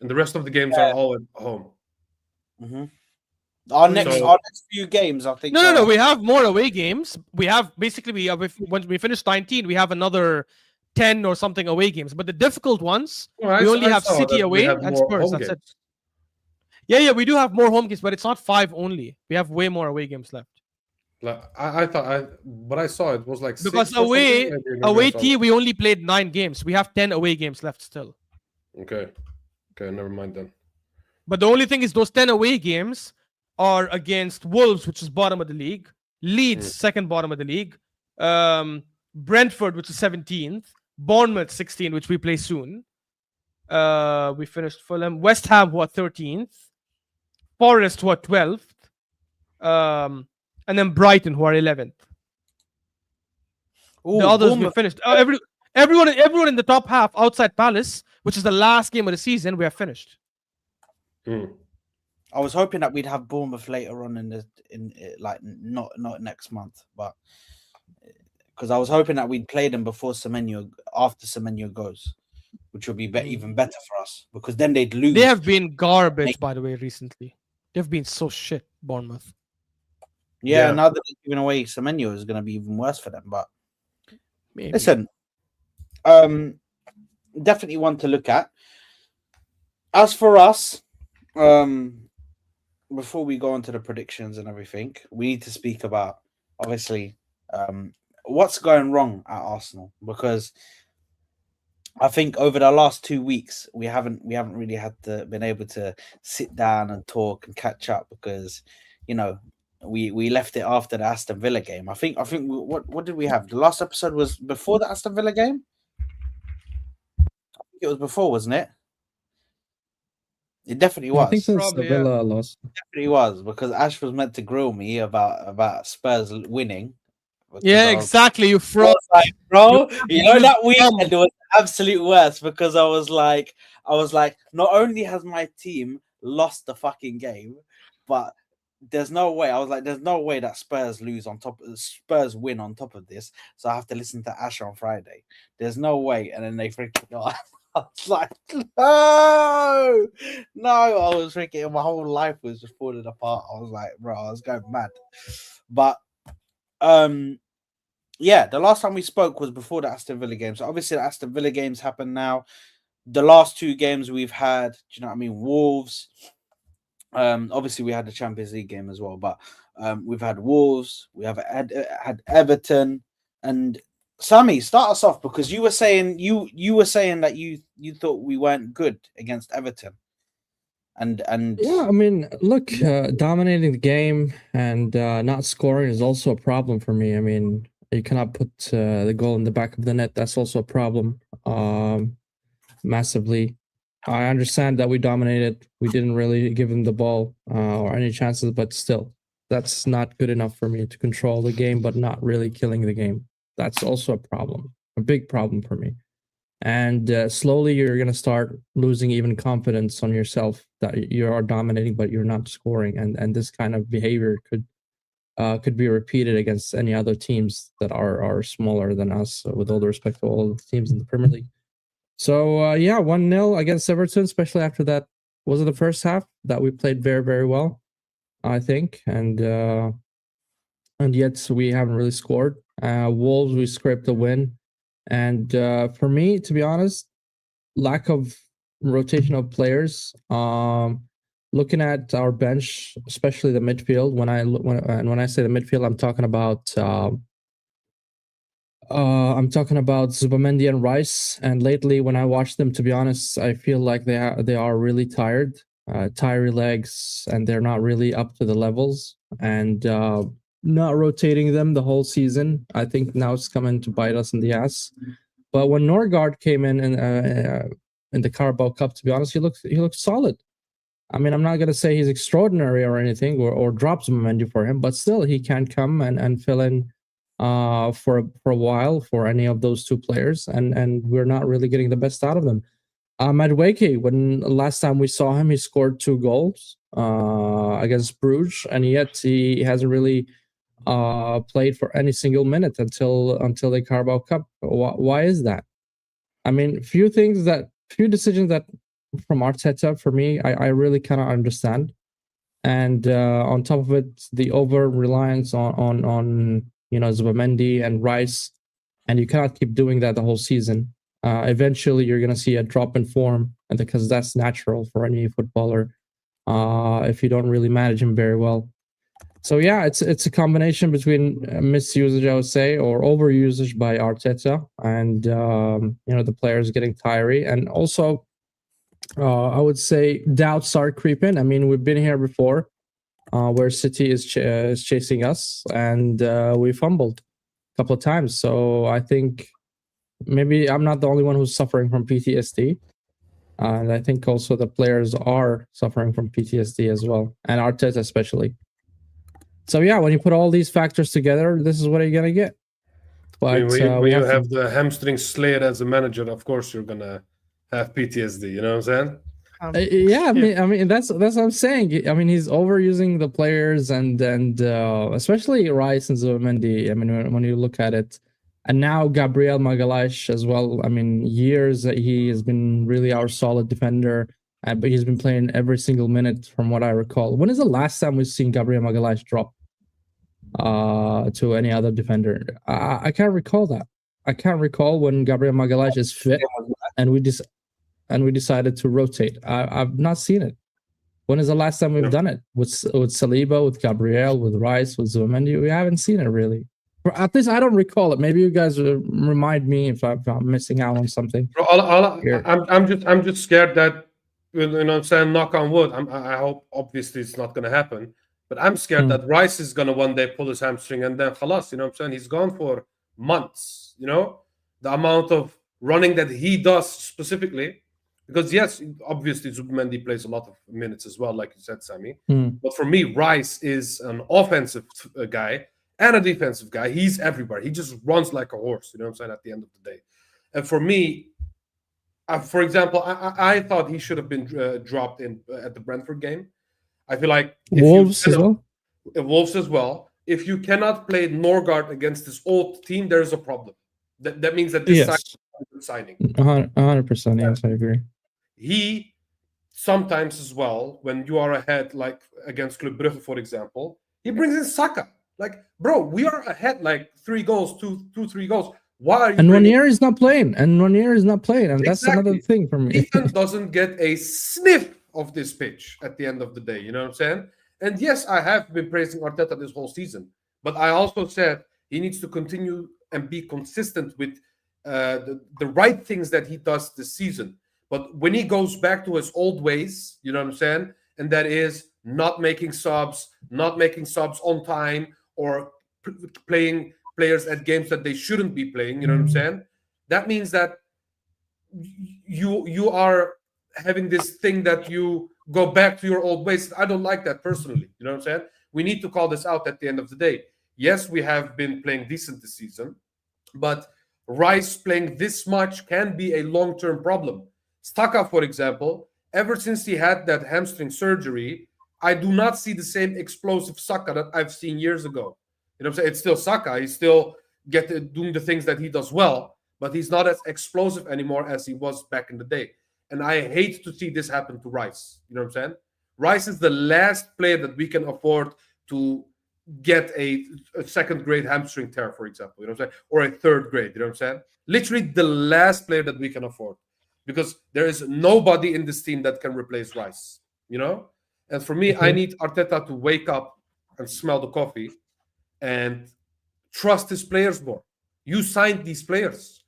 and the rest of the games are all at home. Mm-hmm. Our next few games, I think. No. We have more away games. We have when we finish 19, we have another 10 or something away games. But the difficult ones, we only have City away and Spurs. That's it. Yeah, we do have more home games, but it's not 5 only. We have way more away games left. Like, I thought, but I saw it was like because 6 or away T we only played 9 games. We have 10 away games left still. Okay, never mind then. But the only thing is those 10 away games are against Wolves, which is bottom of the league, Leeds, second bottom of the league, Brentford, which is 17th, Bournemouth 16th, which we play soon. We finished Fulham, West Ham, who are 13th, Forest, who are 12th, and then Brighton, who are 11th. Ooh, the others Bournemouth. we finished. Everyone in the top half outside Palace, which is the last game of the season, we have finished. I was hoping that we'd have Bournemouth later on not next month, but because I was hoping that we'd play them before Semenyo, after Semenyo goes, which would be even better for us, because then they'd lose. They have been garbage, by the way, recently. They've been so shit, Bournemouth. Yeah, now that they're giving away Semenyo is going to be even worse for them. But maybe. Listen, definitely one to look at. As for us, before we go on to the predictions and everything, we need to speak about, obviously, what's going wrong at Arsenal, because I think over the last 2 weeks we haven't really been able to sit down and talk and catch up, because we left it after the Aston Villa game. I think what did we have? The last episode was before the Aston Villa game. I think it was before, wasn't it? It definitely was. I think since the Villa loss. It definitely was, because Ash was meant to grill me about Spurs winning. Yeah, exactly. You fraud, bro. That weekend was the absolute worst, because I was like, not only has my team lost the fucking game, but there's no way. I was like, there's no way that Spurs win on top of this. So I have to listen to Ash on Friday. There's no way. And then they freaking I was like, no. I was freaking, my whole life was just falling apart. I was like, bro, I was going mad. But yeah, the last time we spoke was before the Aston Villa game. So obviously the Aston Villa games happen now. The last 2 games we've had, do you know what I mean? Wolves. Obviously we had the Champions League game as well, but we've had Wolves, we have had Everton. And Sami, start us off, because you were saying that you thought we weren't good against Everton. And yeah, I mean, look, dominating the game and not scoring is also a problem for me. I mean, you cannot put the goal in the back of the net. That's also a problem, massively. I understand that we dominated. We didn't really give them the ball or any chances, but still, that's not good enough for me to control the game, but not really killing the game. That's also a problem, a big problem for me. And slowly, you're going to start losing even confidence on yourself that you are dominating, but you're not scoring. And this kind of behavior could be repeated against any other teams that are smaller than us, with all the respect to all the teams in the Premier League. So, yeah, 1-0 against Everton, especially after that. Was it the first half that we played very, very well, I think. And yet we haven't really scored. Wolves, we scraped a win. And for me, to be honest, lack of rotation of players. looking at our bench, especially the midfield. When I say the midfield, I'm talking about Zubamendi and Rice. And lately, when I watch them, to be honest, I feel like they are really tired, tired legs, and they're not really up to the levels. And not rotating them the whole season, I think now it's coming to bite us in the ass. But when Norgard came in the Carabao Cup, to be honest, he looked solid. I mean, I'm not going to say he's extraordinary or anything, or drop some menu for him, but still, he can come and fill in for a while for any of those two players, and we're not really getting the best out of them. Madueke, when last time we saw him, he scored 2 goals against Bruges, and yet he hasn't really played for any single minute until the Carabao Cup. Why is that? I mean, few decisions that from Arteta, for me, I really cannot understand. And on top of it, the over reliance on Zubamendi and Rice, and you cannot keep doing that the whole season. Eventually, you're going to see a drop in form, and because that's natural for any footballer if you don't really manage him very well. So yeah, it's a combination between misusage, I would say, or overusage by Arteta, and the players getting tired, and also I would say doubts are creeping. I mean, we've been here before, where City is chasing us, and we fumbled a couple of times. So I think maybe I'm not the only one who's suffering from PTSD. And I think also the players are suffering from PTSD as well, and Arteta especially. So yeah, when you put all these factors together, this is what you're gonna get. But when you have the hamstring slayer as a manager, of course you're gonna have PTSD. You know what I'm saying? Yeah, I mean that's what I'm saying. I mean, he's overusing the players, and especially Rice and Zubamendi. I mean, when you look at it, and now Gabriel Magalhaes as well. I mean, years that he has been really our solid defender, but he's been playing every single minute from what I recall. When is the last time we've seen Gabriel Magalhaes drop to any other defender? I can't recall that. I can't recall when Gabriel Magalhaes is fit and we decided to rotate. I've not seen it. When is the last time we've done it? With Saliba, with Gabriel, with Rice, with Zubamendi? We haven't seen it really. Or at least I don't recall it. Maybe you guys remind me if I'm missing out on something. I'm just scared that, you know what I'm saying, knock on wood. I hope obviously it's not going to happen, but I'm scared that Rice is going to one day pull his hamstring and then khalas, you know what I'm saying? He's gone for months, the amount of running that he does specifically. Because yes, obviously Zubamendi plays a lot of minutes as well, like you said, Sammy. But for me, Rice is an offensive guy and a defensive guy. He's everywhere. He just runs like a horse, you know what I'm saying, at the end of the day. And for me, for example, I thought he should have been dropped in at the Brentford game. I feel like Wolves as well. If you cannot play Norgard against this old team, there's a problem. That means that this signing. 100%. Yes, I agree. He sometimes as well, when you are ahead, like against Club Brugge, for example, he brings in Saka. Like, bro, we are ahead like 3 goals, 3 goals. Why are you? And Ranieri is not playing. And that's another thing for me. Ethan doesn't get a sniff of this pitch at the end of the day. You know what I'm saying? And yes, I have been praising Arteta this whole season, but I also said he needs to continue and be consistent with the right things that he does this season. But when he goes back to his old ways, you know what I'm saying? And that is not making subs on time, or playing players at games that they shouldn't be playing, you know what I'm saying? That means that you are having this thing that you go back to your old ways. I don't like that personally, you know what I'm saying? We need to call this out at the end of the day. Yes, we have been playing decent this season, but Rice playing this much can be a long-term problem. Saka, for example, ever since he had that hamstring surgery, I do not see the same explosive Saka that I've seen years ago. You know what I'm saying? It's still Saka. He's still doing the things that he does well, but he's not as explosive anymore as he was back in the day. And I hate to see this happen to Rice. You know what I'm saying? Rice is the last player that we can afford to get a second-grade hamstring tear, for example. You know what I'm saying? Or a third grade. You know what I'm saying? Literally the last player that we can afford. Because there is nobody in this team that can replace Rice, And for me, I need Arteta to wake up and smell the coffee and trust his players more. You signed these players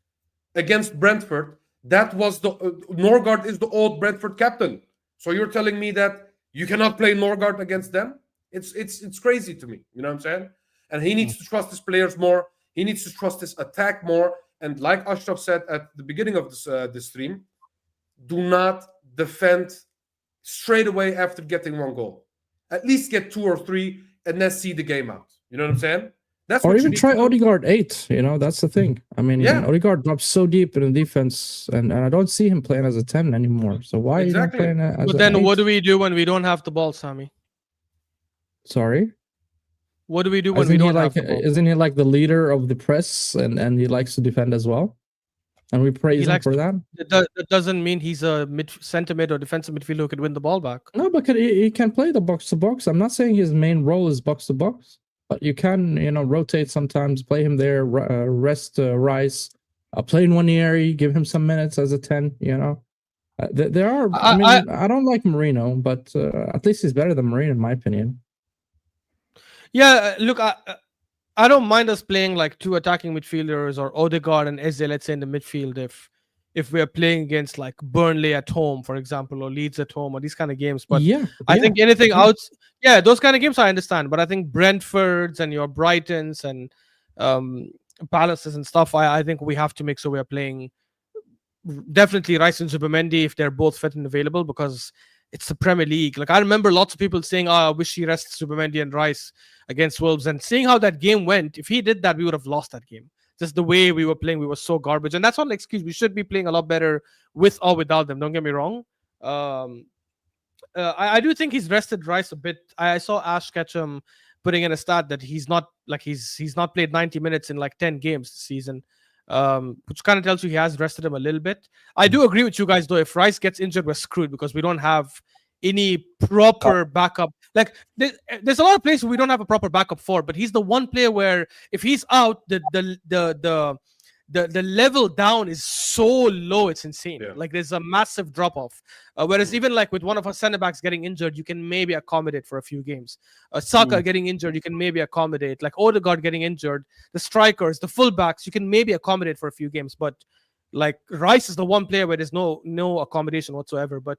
against Brentford. That was the Norgard is the old Brentford captain. So you're telling me that you cannot play Norgard against them? It's crazy to me. You know what I'm saying? And he needs to trust his players more. He needs to trust his attack more. And like Ashraf said at the beginning of this stream, do not defend straight away after getting one goal. At least get 2 or 3 and then see the game out. You know what I'm saying? That's Or what even try Odegaard 8. That's the thing. I mean, Odegaard drops so deep in the defense, and I don't see him playing as a 10 anymore. So why are you not playing as But an then 8? what do we do when we don't have the ball, Sami? Sorry? What do we do when we don't have the ball? Isn't he like the leader of the press, and he likes to defend as well? And we praise him for that? That doesn't mean he's a center mid or defensive midfielder who could win the ball back. No, but he can play the box-to-box. I'm not saying his main role is box-to-box. But you can, rotate sometimes, play him there, rest Rice, play in Wanieri, give him some minutes as a 10, There are, I don't like Marino, but at least he's better than Marino, in my opinion. Yeah, look, I don't mind us playing like 2 attacking midfielders or Odegaard and Eze, let's say, in the midfield if we're playing against like Burnley at home, for example, or Leeds at home, or these kind of games. But I think anything out, those kind of games I understand. But I think Brentfords and your Brightons and Palaces and stuff, I think we have to make sure we're playing definitely Rice and Zubimendi if they're both fit and available, because it's the Premier League. Like, I remember lots of people saying, I wish he rests Zubimendi and Rice against Wolves. And seeing how that game went, if he did that, we would have lost that game. Just the way we were playing, we were so garbage. And that's not an excuse. We should be playing a lot better with or without them. Don't get me wrong. I do think he's rested Rice a bit. I saw Ash Ketchum putting in a stat that he's not played 90 minutes in like 10 games this season. Which kind of tells you he has rested him a little bit. I do agree with you guys, though. If Rice gets injured, we're screwed because we don't have any proper backup. Like, there's a lot of places we don't have a proper backup for, but he's the one player where if he's out, the level down is so low, it's insane. Like, there's a massive drop off. Whereas even like with one of our center backs getting injured, you can maybe accommodate for a few games. Saka getting injured, you can maybe accommodate. Like Odegaard getting injured, the strikers, the fullbacks, you can maybe accommodate for a few games. But like Rice is the one player where there's no accommodation whatsoever. But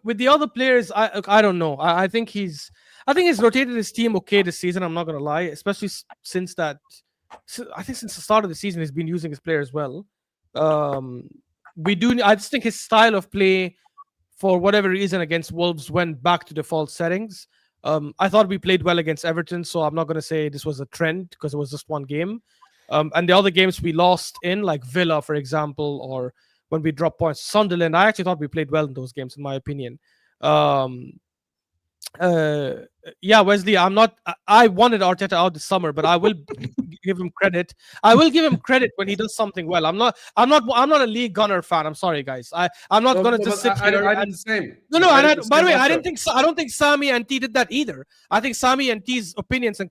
with the other players, I don't know. I think he's rotated his team okay this season. I'm not gonna lie, especially since the start of the season he's been using his players well. I just think his style of play, for whatever reason, against Wolves went back to default settings. I thought we played well against Everton, so I'm not gonna say this was a trend because it was just one game. And the other games we lost in, like Villa, for example, or when we dropped points, Sunderland, I actually thought we played well in those games, in my opinion. Wesley, I wanted Arteta out this summer, but I will give him credit. I will give him credit when he does something well. I'm not a League Gunner fan. I'm sorry, guys. I'm not gonna just sit here. I did the same. By the way, I don't think Sami and T did that either. I think Sami and T's opinions and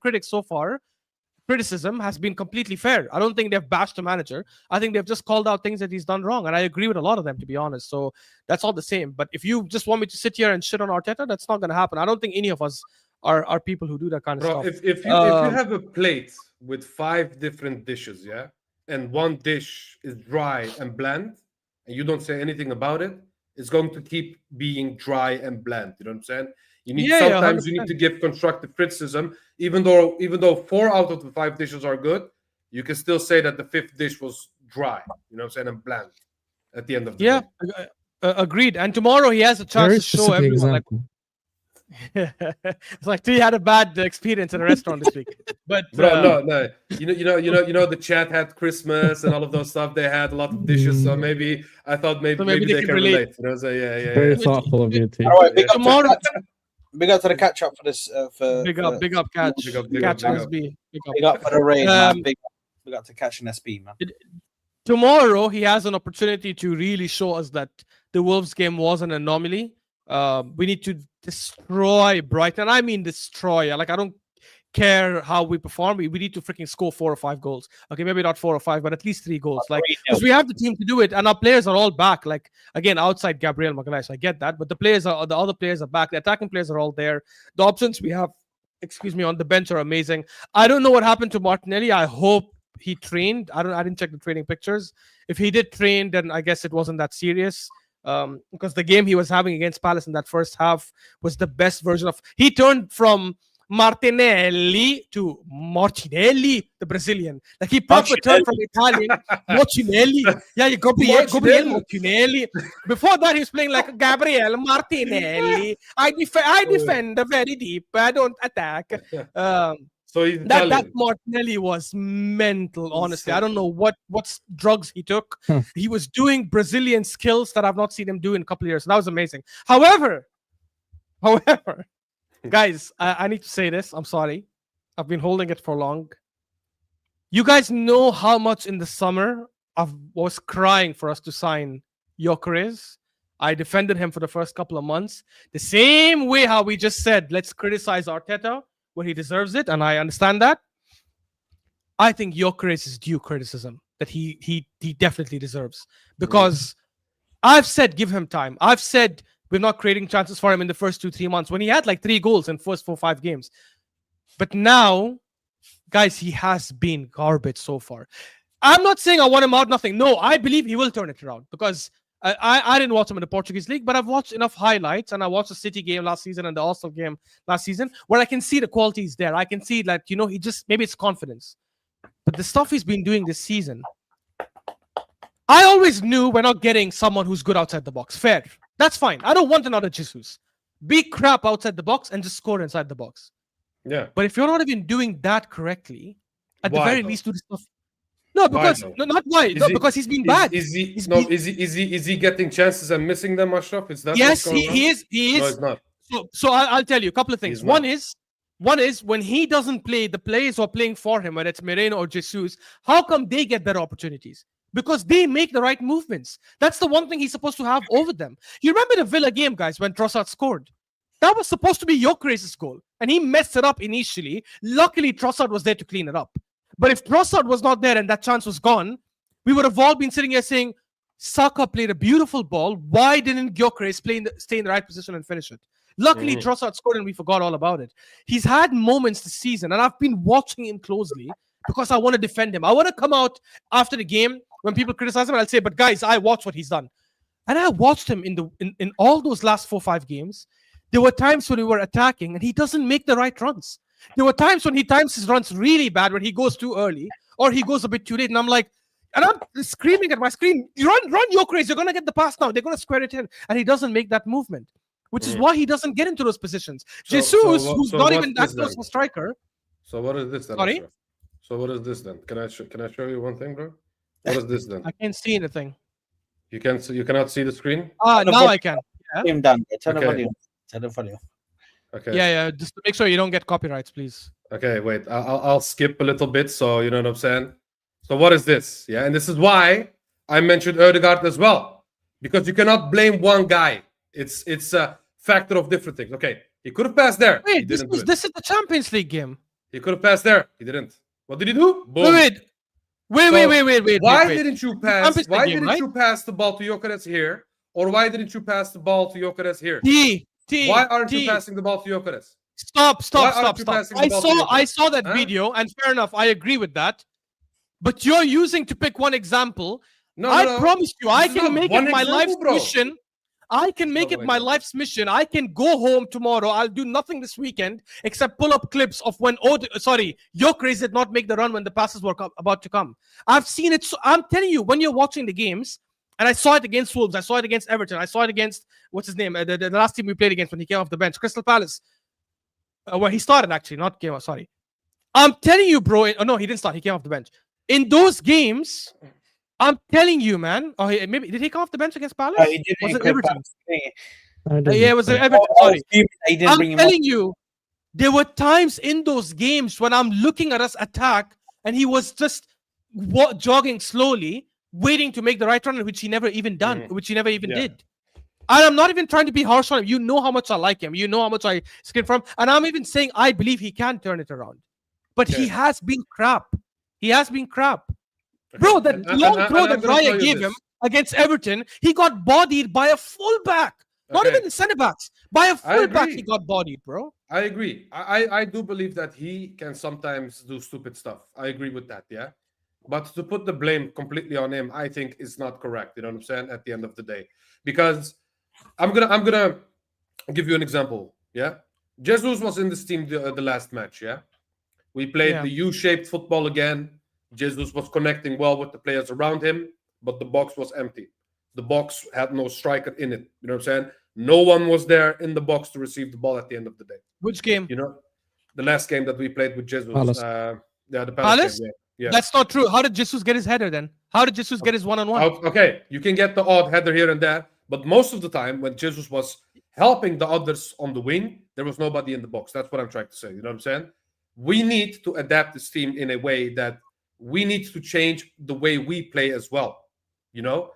criticism has been completely fair. I don't think they've bashed the manager. I think they've just called out things that he's done wrong, and I agree with a lot of them, to be honest. So that's all the same. But if you just want me to sit here and shit on Arteta, that's not going to happen. I don't think any of us are people who do that kind of stuff. If you have a plate with 5 different dishes, and one dish is dry and bland, and you don't say anything about it, it's going to keep being dry and bland. You know what I'm saying? You need sometimes 100%. You need to give constructive criticism, even though 4 out of the 5 dishes are good. You can still say that the 5th dish was dry. You know what I'm saying? And bland at the end of the day. Agreed. And tomorrow he has a chance to show everyone. It's like he had a bad experience in a restaurant this week. But no. You know, the chat had Christmas and all of those stuff. They had a lot of dishes, so maybe I thought maybe they can relate. You know, so Very thoughtful of you, too. All right, big up to the catch up for this. Big up, catch. Big up for the raid. Big up to Catch and SB, man. Tomorrow he has an opportunity to really show us that the Wolves game was an anomaly. We need to destroy Brighton. I mean destroy. Like, I don't care how we perform. We need to freaking score 4 or 5 goals. Okay, maybe not 4 or 5, but at least 3 goals. Like, because we have the team to do it, and our players are all back. Like, again, outside Gabriel Magalhaes, I get that, but the other players are back. The attacking players are all there. The options we have, on the bench are amazing. I don't know what happened to Martinelli. I hope he trained. I didn't check the training pictures. If he did train, then I guess it wasn't that serious. Because the game he was having against Palace in that first half was the best version of. He turned from Martinelli to Martinelli, the Brazilian. Like, he proper turned from Italian Martinelli. Yeah, Gabriel Martinelli. Before that, he was playing like Gabriel Martinelli. I defend very deep. I don't attack. So that Martinelli was mental, honestly. I don't know what drugs he took. He was doing Brazilian skills that I've not seen him do in a couple of years. So that was amazing. However, guys, I need to say this. I'm sorry. I've been holding it for long. You guys know how much in the summer I was crying for us to sign Gyökeres. I defended him for the first couple of months. The same way how we just said, let's criticize Arteta when he deserves it, and I understand that. I think Gyökeres is due criticism that he definitely deserves. Because I've said give him time. I've said we're not creating chances for him in the first 2-3 months when he had like 3 goals in first 4-5 games. But now, guys, he has been garbage so far. I'm not saying I want him out, nothing. No, I believe he will turn it around because I didn't watch him in the Portuguese league, but I've watched enough highlights, and I watched the City game last season and the Arsenal game last season where I can see the quality is there. I can see that, he just, maybe it's confidence. But the stuff he's been doing this season, I always knew we're not getting someone who's good outside the box. Fair. That's fine. I don't want another Jesus. Be crap outside the box and just score inside the box. Yeah. But if you're not even doing that correctly, at the very least do the stuff. No, because not why. No, because he's been bad. Is he getting chances and missing them, Ashraf? Is that yes, he is. No, it's not. So I'll tell you a couple of things. One is when he doesn't play, the players who are playing for him, whether it's Moreno or Jesus, how come they get better opportunities? Because they make the right movements. That's the one thing he's supposed to have over them. You remember the Villa game, guys, when Trossard scored? That was supposed to be Gyökeres' goal, and he messed it up initially. Luckily, Trossard was there to clean it up. But if Trossard was not there and that chance was gone, we would have all been sitting here saying, Saka played a beautiful ball. Why didn't Gyökeres stay in the right position and finish it? Luckily, Trossard scored and we forgot all about it. He's had moments this season, and I've been watching him closely because I want to defend him. I want to come out after the game when people criticize him, and I'll say, but guys, I watched what he's done. And I watched him in all those last 4-5 games. There were times when we were attacking and he doesn't make the right runs. There were times when he times his runs really bad, when he goes too early or he goes a bit too late. And I'm like, and I'm screaming at my screen, run, Gyökeres, you're going to get the pass now. They're going to square it in. And he doesn't make that movement, which is why he doesn't get into those positions. Jesus, who's not even that close of a striker. So what is this then? Sorry? So what is this then? Can I show you one thing, bro? What is this then? I can't see anything. You cannot see the screen? Now I can. Turn the volume. Okay. Yeah. Just to make sure you don't get copyrights, please. Okay, wait. I'll skip a little bit, so you know what I'm saying. So what is this? Yeah, and this is why I mentioned Ødegaard as well, because you cannot blame one guy. It's a factor of different things. Okay, he could have passed there. Wait, this is the Champions League game. He could have passed there. He didn't. What did he do? Boom. Wait. Why didn't you pass? Why didn't you pass the ball to Gyökeres here, or why didn't you pass the ball to Gyökeres here? Why aren't you passing the ball to Gyökeres? Stop. I saw that video, and fair enough, I agree with that. But you're using to pick one example. I promise you, I can make it my life's mission. I can make it my life's mission. I can go home tomorrow. I'll do nothing this weekend except pull up clips of when Gyökeres did not make the run when the passes were about to come. I've seen it. So I'm telling you, when you're watching the games, and I saw it against Wolves, I saw it against Everton, I saw it against, what's his name, the last team we played against when he came off the bench, Crystal Palace, where he started actually, not came off, sorry. I'm telling you, bro. No, he didn't start. He came off the bench. In those games, I'm telling you, man. Oh, maybe did he come off the bench against Palace? No, he didn't. Was it Everton? Yeah, it was Everton. Sorry. I'm telling you, there were times in those games when I'm looking at us attack, and he was just jogging slowly, waiting to make the right run, which he never even did. And I'm not even trying to be harsh on him. You know how much I like him. You know how much I scream for him. And I'm even saying I believe he can turn it around. but he Okay. has been crap. He has been crap. Bro, that And- long and throw I'm that gonna tell Raya you gave this. him against Everton, he got bodied by a fullback. Not Okay. even the centre backs. By a I fullback, agree. he got bodied, bro. I agree. I do believe that he can sometimes do stupid stuff. I agree with that, yeah. But to put the blame completely on him, I think is not correct. You know what I'm saying? At the end of the day, because I'm gonna give you an example. Yeah, Jesus was in this team the last match. Yeah, we played Yeah. the U-shaped football again. Jesus was connecting well with the players around him, but the box was empty. The box had no striker in it. You know what I'm saying? No one was there in the box to receive the ball at the end of the day. Which game? You know, the last game that we played with Jesus. Palace. The Palace Palace? game. Yeah. That's not true. How did Jesus get his header then? How did Jesus get his one-on-one? Okay, you can get the odd header here and there, but most of the time when Jesus was helping the others on the wing, there was nobody in the box. That's what I'm trying to say. You know what I'm saying? We need to adapt this team in a way that we need to change the way we play as well. You know,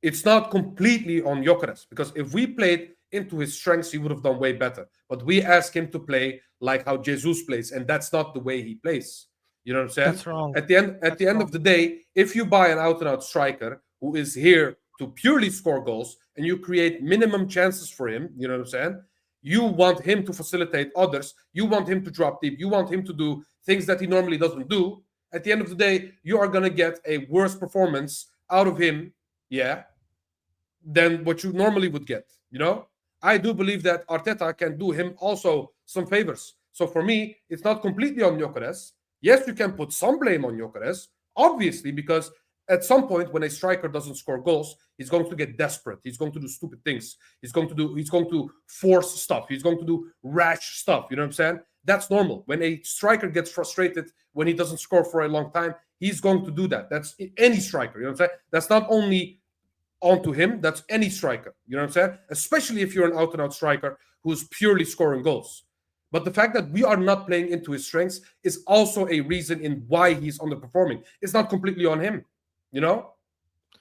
it's not completely on Gyökeres, because if we played into his strengths, he would have done way better. But we ask him to play like how Jesus plays, and that's not the way he plays. You know what I'm saying? That's wrong. At the end of the day, if you buy an out-and-out striker who is here to purely score goals and you create minimum chances for him, you know what I'm saying? You want him to facilitate others. You want him to drop deep. You want him to do things that he normally doesn't do. At the end of the day, you are going to get a worse performance out of him, yeah, than what you normally would get, you know? I do believe that Arteta can do him also some favors. So for me, it's not completely on Gyökeres. Yes, you can put some blame on Gyökeres, obviously, because at some point when a striker doesn't score goals, he's going to get desperate. He's going to do stupid things. He's going to force stuff. He's going to do rash stuff. You know what I'm saying? That's normal. When a striker gets frustrated when he doesn't score for a long time, he's going to do that. That's any striker. You know what I'm saying? That's not only onto him, that's any striker. You know what I'm saying? Especially if you're an out-and-out striker who's purely scoring goals. But the fact that we are not playing into his strengths is also a reason in why he's underperforming. It's not completely on him. You know?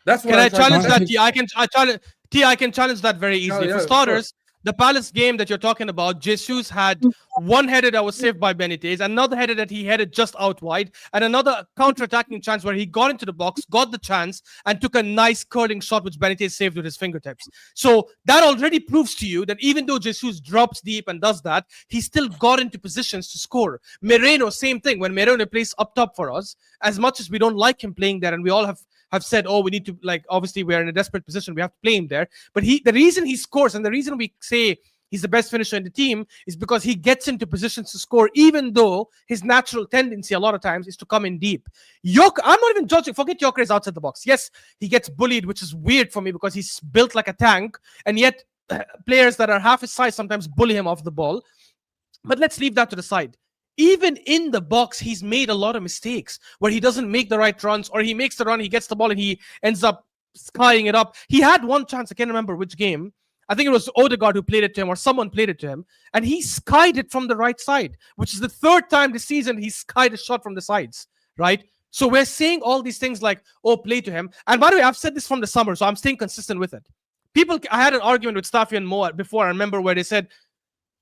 That's what Can I I'm trying to challenge say. that? T? I can challenge that very easily. Yeah, For of starters, the Palace game that you're talking about, Jesus had one header that was saved by Benitez, another header that he headed just out wide, and another counter-attacking chance where he got into the box, got the chance, and took a nice curling shot which Benitez saved with his fingertips. So that already proves to you that even though Jesus drops deep and does that, he still got into positions to score. Moreno, same thing. When Moreno plays up top for us, as much as we don't like him playing there, and we all have said, oh, we need to, like, obviously we're in a desperate position, we have to play him there, but the reason he scores and the reason we say he's the best finisher in the team is because he gets into positions to score, even though his natural tendency a lot of times is to come in deep. I'm not even judging, forget Gyökeres outside the box. Yes, he gets bullied, which is weird for me because he's built like a tank, and yet players that are half his size sometimes bully him off the ball. But let's leave that to the side. Even in the box, he's made a lot of mistakes where he doesn't make the right runs, or he makes the run, he gets the ball, and he ends up skying it up. He had one chance, I can't remember which game. I think it was Odegaard who played it to him, or someone played it to him, and he skied it from the right side, which is the third time this season he skied a shot from the sides, right? So we're saying all these things like, oh, play to him. And by the way, I've said this from the summer, so I'm staying consistent with it. I had an argument with Staffy and Mo before, I remember, where they said,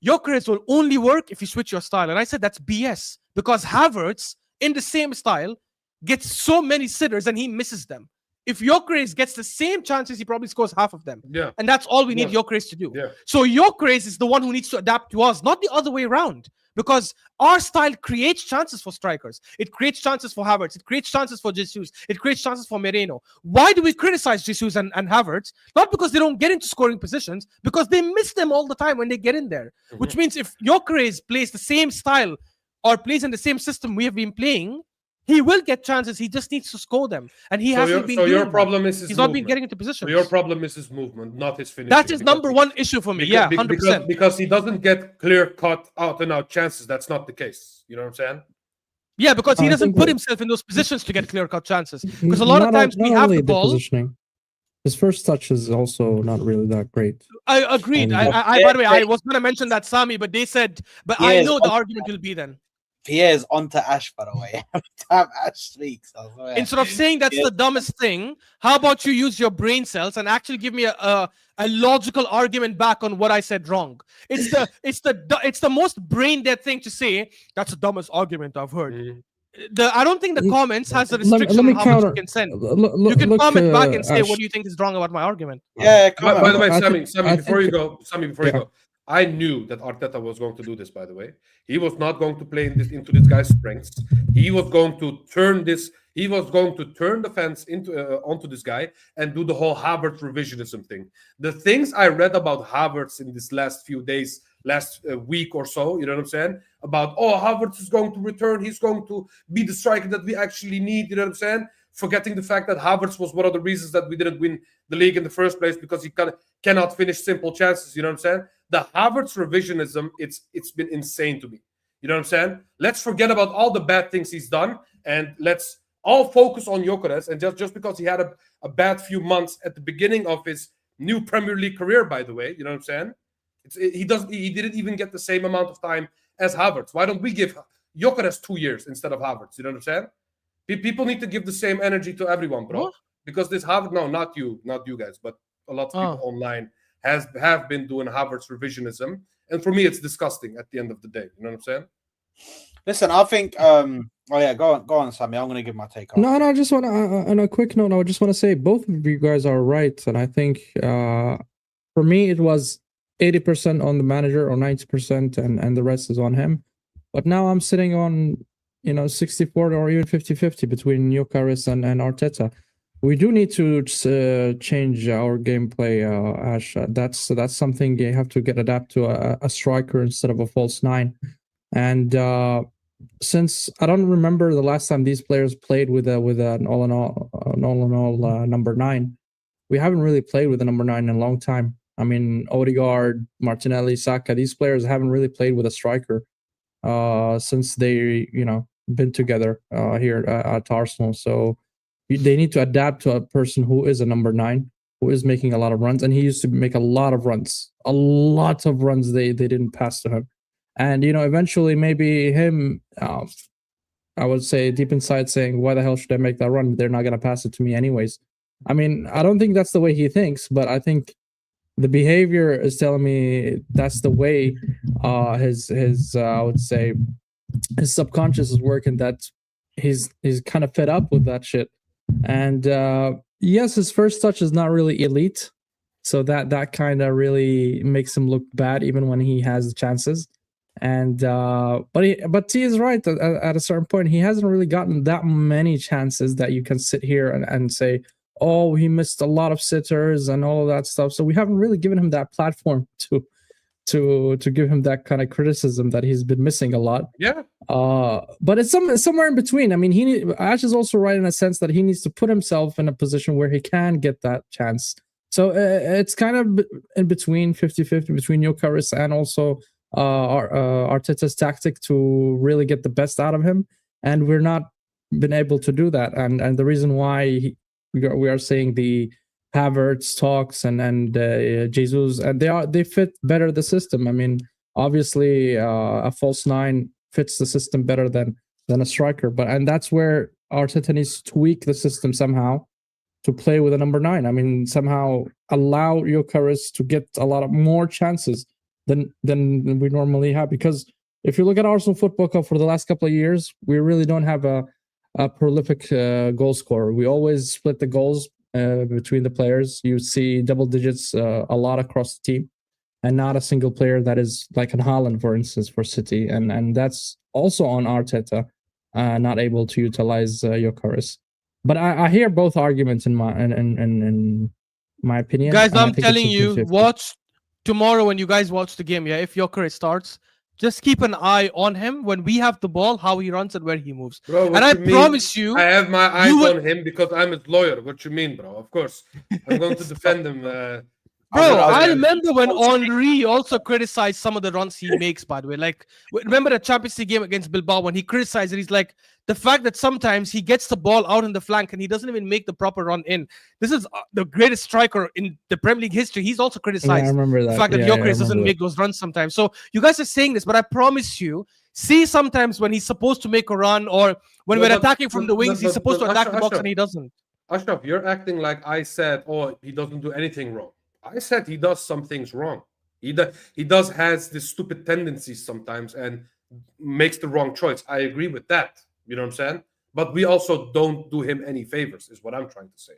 Gyökeres will only work if you switch your style. And I said that's BS, because Havertz, in the same style, gets so many sitters and he misses them. If Gyökeres gets the same chances, he probably scores half of them. Yeah. And that's all we need Gyökeres to do. Yeah. So Gyökeres is the one who needs to adapt to us, not the other way around. Because our style creates chances for strikers. It creates chances for Havertz. It creates chances for Jesus. It creates chances for Moreno. Why do we criticize Jesus and Havertz? Not because they don't get into scoring positions, because they miss them all the time when they get in there. Mm-hmm. Which means if Gyökeres plays the same style or plays in the same system we have been playing, he will get chances. He just needs to score them. And he hasn't been doing your problem is his He's movement. not been getting into positions. So your problem is his movement, not his finishing. That's his number one issue for me. 100%. Because he doesn't get clear-cut, out-and-out chances. That's not the case. You know what I'm saying? Yeah, because he doesn't put himself in those positions to get clear-cut chances. Because a lot of times we have the ball. Positioning. His first touch is also not really that great. I agreed. By the way, I was going to mention that, Sami, but they said, but yeah, I know the argument will be then. Pierre's onto Ash, by the way. Every time Ash speaks, I swear. Instead of saying that's the dumbest thing, how about you use your brain cells and actually give me a logical argument back on what I said wrong? It's the most brain dead thing to say. That's the dumbest argument I've heard. I don't think the comments has a restriction on how much you can send. You can comment back and say Ash, what do you think is wrong about my argument. Yeah, By the way, I Sammy, think- before you go, I knew that Arteta was going to do this. By the way, he was not going to play into this guy's strengths. He was going to turn this. He was going to turn the fence onto this guy and do the whole Havertz revisionism thing. The things I read about Havertz in this last few days, last week or so, you know what I'm saying? About, Havertz is going to return. He's going to be the striker that we actually need. You know what I'm saying? Forgetting the fact that Havertz was one of the reasons that we didn't win the league in the first place because he cannot finish simple chances. You know what I'm saying? The Havertz revisionism, it's been insane to me. You know what I'm saying? Let's forget about all the bad things he's done and let's all focus on Gyökeres. And just because he had a bad few months at the beginning of his new Premier League career, by the way, you know what I'm saying? He didn't even get the same amount of time as Havertz. Why don't we give Gyökeres 2 years instead of Havertz? You know what I'm saying? People need to give the same energy to everyone, bro. What? Because this Havertz, no, not you guys, but a lot of people online have been doing Havertz revisionism, and for me, it's disgusting. At the end of the day, you know what I'm saying? Listen, I think. Go on, Sammy. I'm going to give my take on. No, I just want to. On a quick note, I just want to say both of you guys are right, and I think for me it was 80% on the manager or 90%, and the rest is on him. But now I'm sitting on 64 or even 50-50 between Gyökeres and Arteta. We do need to change our gameplay, Ash. That's something you have to adapt to a striker instead of a false nine. And since I don't remember the last time these players played with an all in all number 9, we haven't really played with a number 9 in a long time. I mean, Odegaard, Martinelli, Saka, these players haven't really played with a striker since they been together here at Arsenal. So they need to adapt to a person who is a number 9, who is making a lot of runs, and he used to make a lot of runs. They didn't pass to him, and eventually maybe him. I would say deep inside saying, "Why the hell should I make that run? They're not gonna pass it to me anyways." I mean, I don't think that's the way he thinks, but I think the behavior is telling me that's the way his I would say his subconscious is working, that he's kind of fed up with that shit. And yes, his first touch is not really elite, so that kind of really makes him look bad even when he has the chances. And but he is right at a certain point. He hasn't really gotten that many chances that you can sit here and say, oh, he missed a lot of sitters and all of that stuff. So we haven't really given him that platform to give him that kind of criticism that he's been missing a lot. Yeah. But it's somewhere in between. I mean, Ash is also right in a sense that he needs to put himself in a position where he can get that chance. So it's kind of in between 50-50 between Gyökeres and also Arteta's tactic to really get the best out of him. And we're not been able to do that. And the reason why we are saying the Havertz talks and Jesus, and they fit better the system. I mean, obviously a false 9 fits the system better than a striker, and that's where Arteta needs to tweak the system somehow to play with a number 9. I mean, somehow allow Gyökeres to get a lot of more chances than we normally have, because if you look at Arsenal Football Club for the last couple of years, we really don't have a prolific goal scorer. We always split the goals between the players. You see double digits a lot across the team, and not a single player that is like in Haaland, for instance, for City, and that's also on Arteta, not able to utilize Gyökeres. But I hear both arguments in my opinion. Guys, and I I'm think telling it's you, 50-50. watch tomorrow when you guys watch the game. Yeah, if Gyökeres starts, just keep an eye on him when we have the ball, how he runs and where he moves. Bro, And I promise you, I have my eyes on him because I'm his lawyer. What you mean, bro? Of course, I'm going to defend him. bro, I remember when Henry also criticized some of the runs he makes, by the way. Like, remember the Champions League game against Bilbao when he criticized it? He's like, the fact that sometimes he gets the ball out in the flank and he doesn't even make the proper run in. This is the greatest striker in the Premier League history. He's also criticized I remember that. the fact that Gyökeres doesn't make those runs sometimes. So you guys are saying this, but I promise you, see sometimes when he's supposed to make a run, or when we're attacking from the wings, he's supposed to attack the box and he doesn't. Ashraf, you're acting like I said, oh, he doesn't do anything wrong. I said he does some things wrong. He has this stupid tendencies sometimes and makes the wrong choice. I agree with that. You know what I'm saying? But we also don't do him any favors, is what I'm trying to say.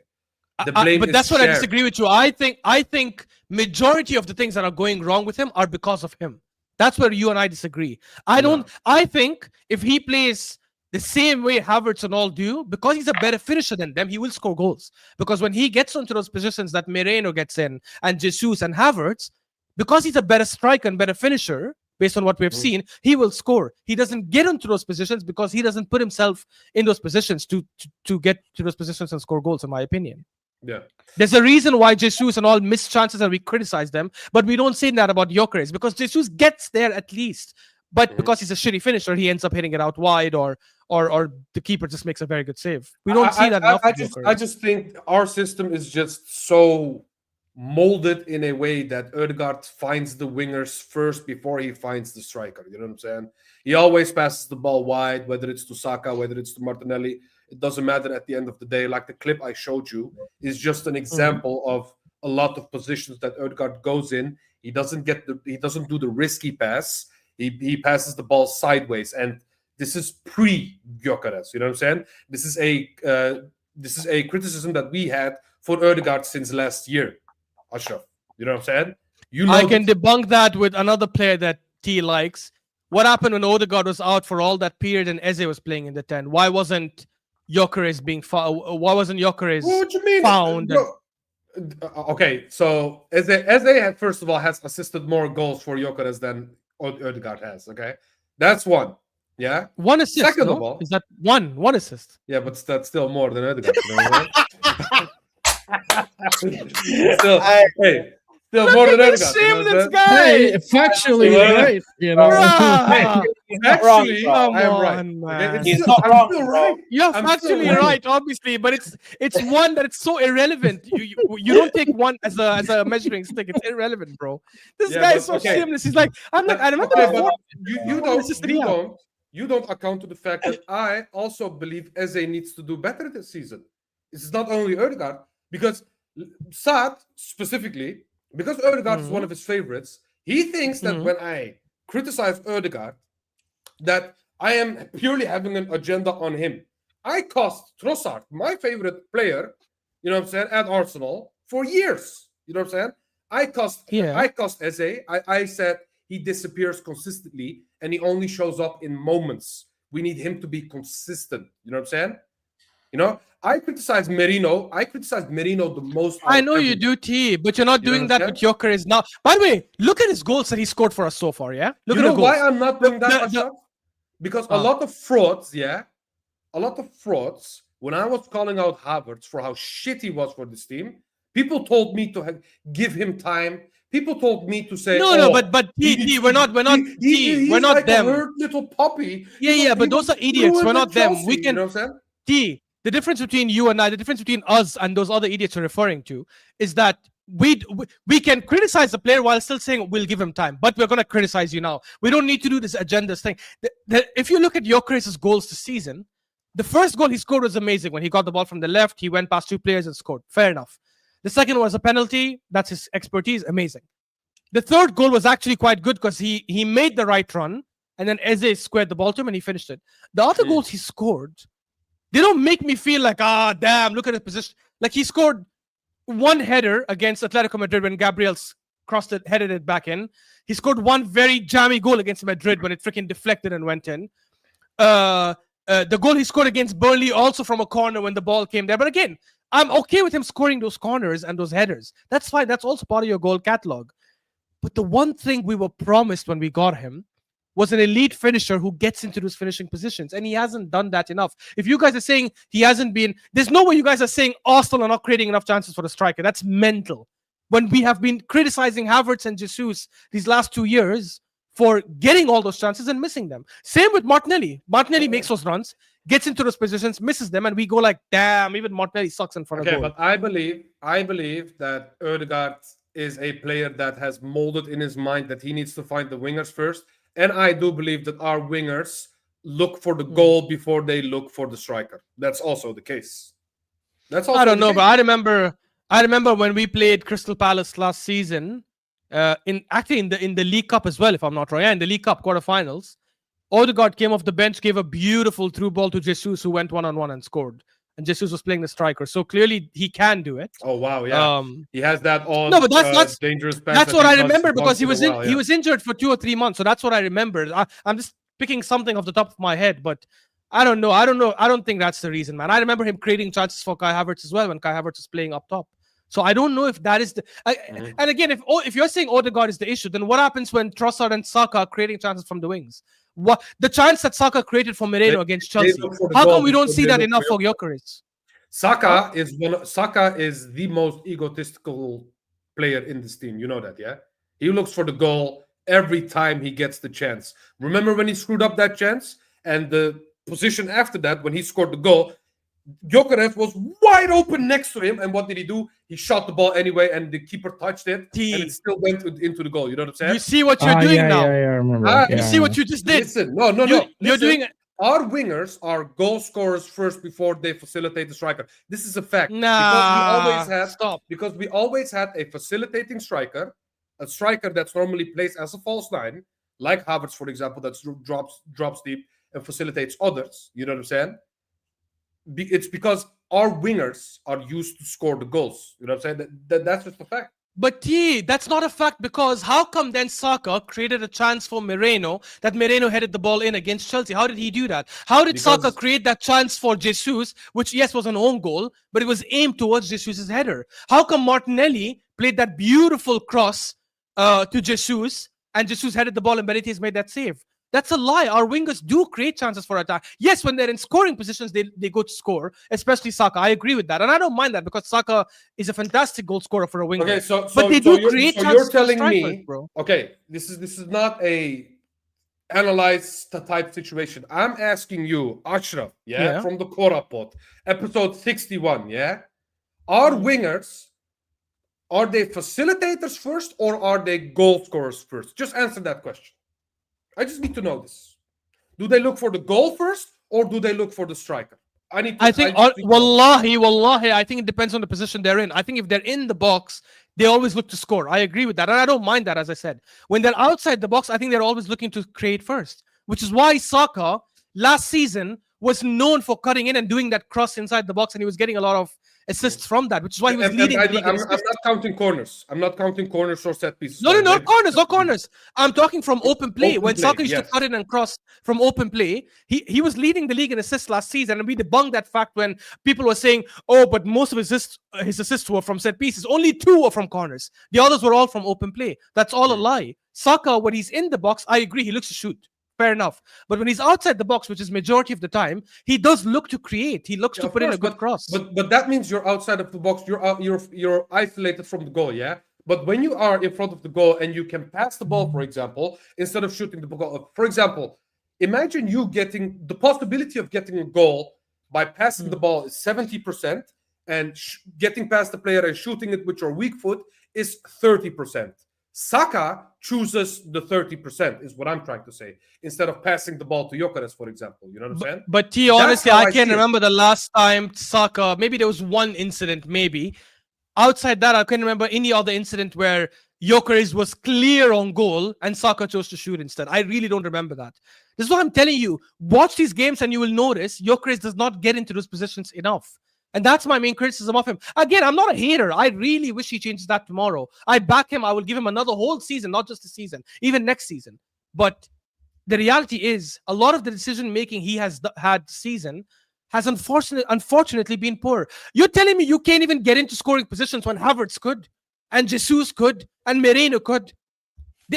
The blame but is that's what shared. I disagree with you. I think majority of the things that are going wrong with him are because of him. That's where you and I disagree. I think if he plays the same way Havertz and all do, because he's a better finisher than them, he will score goals. Because when he gets into those positions that Moreno gets in, and Jesus and Havertz, because he's a better striker and better finisher, based on what we have seen, he will score. He doesn't get into those positions because he doesn't put himself in those positions to get to those positions and score goals, in my opinion. Yeah. There's a reason why Jesus and all miss chances and we criticize them, but we don't say that about Gyökeres, because Jesus gets there at least. But because he's a shitty finisher, he ends up hitting it out wide, or the keeper just makes a very good save. We don't see that enough. I just think our system is just so molded in a way that Ødegaard finds the wingers first before he finds the striker. You know what I'm saying? He always passes the ball wide, whether it's to Saka, whether it's to Martinelli. It doesn't matter at the end of the day. Like the clip I showed you is just an example of a lot of positions that Ødegaard goes in. He doesn't do the risky pass. He passes the ball sideways, and this is pre-Gyökeres. You know what I'm saying? This is a criticism that we had for Ødegaard since last year. Ashraf, you know what I'm saying? I can debunk that with another player that T likes. What happened when Ødegaard was out for all that period and Eze was playing in the 10? Why wasn't Gyökeres being found? Why wasn't Gyökeres found? Okay, so Eze first of all has assisted more goals for Gyökeres than Ødegaard has. Okay, that's one. Yeah, one assist. Second of all, is that one assist? Yeah, but that's still more than Ødegaard. You know what I mean? Still more than Ødegaard. Shameless guy. Hey, factually right. You know. Actually, Come I am on, right. man. He's not wrong, still bro. right. You're I'm factually still right, obviously, but it's one that it's so irrelevant. You don't take one as a measuring stick. It's irrelevant, bro. This guy is so shameless. He's like, I remember before. You don't account to the fact that I also believe Eze needs to do better this season. It's not only Ødegaard, because Saad specifically, because Ødegaard is one of his favorites, he thinks that when I criticize Ødegaard, that I am purely having an agenda on him. I cost Trossard, my favorite player, you know what I'm saying, at Arsenal for years. You know what I'm saying? I cost Eze. I said he disappears consistently and he only shows up in moments. We need him to be consistent. You know what I'm saying? You know, I criticize Merino. The most. I know you do, T, but you're not doing that with Gyökeres now. By the way, look at his goals that he scored for us so far. Yeah, look at the goals. Why I'm not doing that, because a lot of frauds. When I was calling out Havertz for how shit he was for this team, people told me to give him time. People told me to say, but T, we're not like them. A hurt little puppy. Yeah, but those are idiots. We're not them. We can. You know what I'm saying? T, the difference between you and I, the difference between us and those other idiots you're referring to, is that we can criticize the player while still saying we'll give him time, but we're going to criticize you now. We don't need to do this agendas thing. If you look at Gyökeres' goals this season, the first goal he scored was amazing. When he got the ball from the left, he went past two players and scored. Fair enough. The second was a penalty. That's his expertise. Amazing. The third goal was actually quite good because he made the right run and then Eze squared the ball to him and he finished it. The other goals he scored, they don't make me feel like, damn, look at his position. Like he scored one header against Atletico Madrid when Gabriel's headed it back in. He scored one very jammy goal against Madrid when it freaking deflected and went in. The goal he scored against Burnley also from a corner when the ball came there. But again, I'm okay with him scoring those corners and those headers. That's fine. That's also part of your goal catalog. But the one thing we were promised when we got him was an elite finisher who gets into those finishing positions. And he hasn't done that enough. If you guys are saying he hasn't been... There's no way you guys are saying Arsenal are not creating enough chances for the striker. That's mental. When we have been criticizing Havertz and Jesus these last 2 years for getting all those chances and missing them. Same with Martinelli. Martinelli makes those runs, gets into those positions, misses them, and we go like, damn, even Martinelli sucks in front of goal. Okay, but I believe that Ødegaard is a player that has molded in his mind that he needs to find the wingers first. and I do believe that our wingers look for the goal before they look for the striker. That's also the case. That's also I don't know, the but case. I remember when we played Crystal Palace last season, in the League Cup as well, if I'm not wrong. Yeah, in the League Cup quarterfinals, Odegaard came off the bench, gave a beautiful through ball to Jesus, who went 1-on-1 and scored. And Jesus was playing the striker, so clearly he can do it. Oh wow, yeah, he has that odd, no, but that's dangerous pass. That's what he I does remember because once he in a was while, he was injured for 2 or 3 months, so that's what I remember. I'm just picking something off the top of my head, but I don't know. I don't think that's the reason, man. I remember him creating chances for Kai Havertz as well when Kai Havertz was playing up top. So I don't know if that is the. And again, if you're saying Odegaard is the issue, then what happens when Trossard and Saka are creating chances from the wings? What the chance that Saka created for Moreno against Chelsea? How come we don't see that enough for Gyökeres? Saka is the most egotistical player in this team. You know that, yeah? He looks for the goal every time he gets the chance. Remember when he screwed up that chance? And the position after that, when he scored the goal, Gyökeres was wide open next to him. And what did he do? He shot the ball anyway, and the keeper touched it, and it still went into the goal. You know what I'm saying? You see what you're doing now? Yeah, I remember. You see what you just did? Listen, no. You're doing it. Our wingers are goal scorers first before they facilitate the striker. This is a fact. Nah, because we always had a facilitating striker, a striker that's normally plays as a false nine, like Havertz, for example, that drops deep and facilitates others. You know what I'm saying? It's because our wingers are used to score the goals. You know what I'm saying? That's just a fact. But that's not a fact, because how come then Saka created a chance for Moreno that Moreno headed the ball in against Chelsea? How did he do that? How did Saka create that chance for Jesus, which yes was an own goal, but it was aimed towards Jesus' header? How come Martinelli played that beautiful cross to Jesus and Jesus headed the ball and Benitez made that save? That's a lie. Our wingers do create chances for attack. Yes, when they're in scoring positions, they go to score, especially Saka. I agree with that. And I don't mind that because Saka is a fantastic goal scorer for a winger. Okay, but they do create chances. You're telling strikers, me, bro. Okay, this is not a analyze the type situation. I'm asking you, Ashraf, from the Koora pod, episode 61, Our wingers, are they facilitators first or are they goal scorers first? Just answer that question. I just need to know this. Do they look for the goal first or do they look for the striker? Wallahi, I think it depends on the position they're in. I think if they're in the box, they always look to score. I agree with that. And I don't mind that, as I said. When they're outside the box, I think they're always looking to create first, which is why Saka last season was known for cutting in and doing that cross inside the box, and he was getting a lot of assists from that, which is why he was leading the league. I'm not counting corners. I'm not counting corners or set pieces. No, not corners. I'm talking from open play. When Saka used to cut in and cross from open play, he was leading the league in assists last season, and we debunked that fact when people were saying, "Oh, but most of his assists were from set pieces. Only 2 were from corners. The others were all from open play." That's all a lie. Saka, when he's in the box, I agree, he looks to shoot. Fair enough. But when he's outside the box, which is majority of the time, he does look to create. He looks to put in a good cross. But that means you're outside of the box. You're isolated from the goal, But when you are in front of the goal and you can pass the ball, for example, instead of shooting the ball. For example, imagine you getting the possibility of getting a goal by passing the ball is 70%, and getting past the player and shooting it with your weak foot is 30%. Saka chooses the 30%, is what I'm trying to say, instead of passing the ball to Gyökeres, for example. You know what I'm saying? But honestly, I can't remember the last time Saka, maybe there was one incident, maybe. Outside that, I can't remember any other incident where Gyökeres was clear on goal and Saka chose to shoot instead. I really don't remember that. This is what I'm telling you. Watch these games and you will notice Gyökeres does not get into those positions enough. And that's my main criticism of him. Again, I'm not a hater. I really wish he changes that tomorrow. I back him. I will give him another whole season, not just a season, even next season. But the reality is, a lot of the decision-making he has had this season has unfortunately been poor. You're telling me you can't even get into scoring positions when Havertz could, and Jesus could, and Moreno could?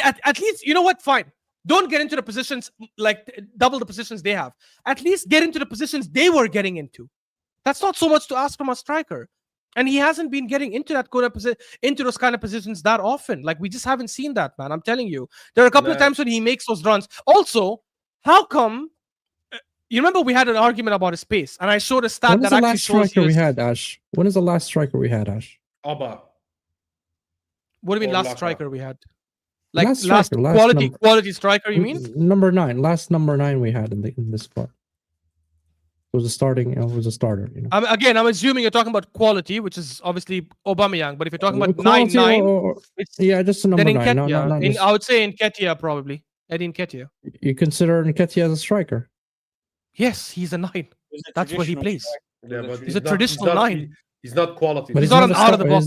At least, you know what? Fine. Don't get into the positions, like double the positions they have. At least get into the positions they were getting into. That's not so much to ask from a striker. And he hasn't been getting into those kind of positions that often. Like, we just haven't seen that, man. I'm telling you. There are a couple of times when he makes those runs. Also, how come... You remember we had an argument about his pace, and I showed a stat that actually shows... When was the last striker we had, Ash? When is the last striker we had, Ash? Abba. What do you mean last striker we had? Like Last last striker, last quality number. quality striker, you mean? Number 9, last number 9 we had in this squad. It was a starting. It was a starter. You know. I'm assuming you're talking about quality, which is obviously Aubameyang. But if you're talking about Quality 9-9, it's yeah, just a number then 9. Nketiah. No, I would say Nketiah probably. Eddie Nketiah. you consider Nketiah as a striker? Yes, he's a 9. That's where he plays. Yeah, but He's a traditional 9. He's not quality. But He's not an out of the box.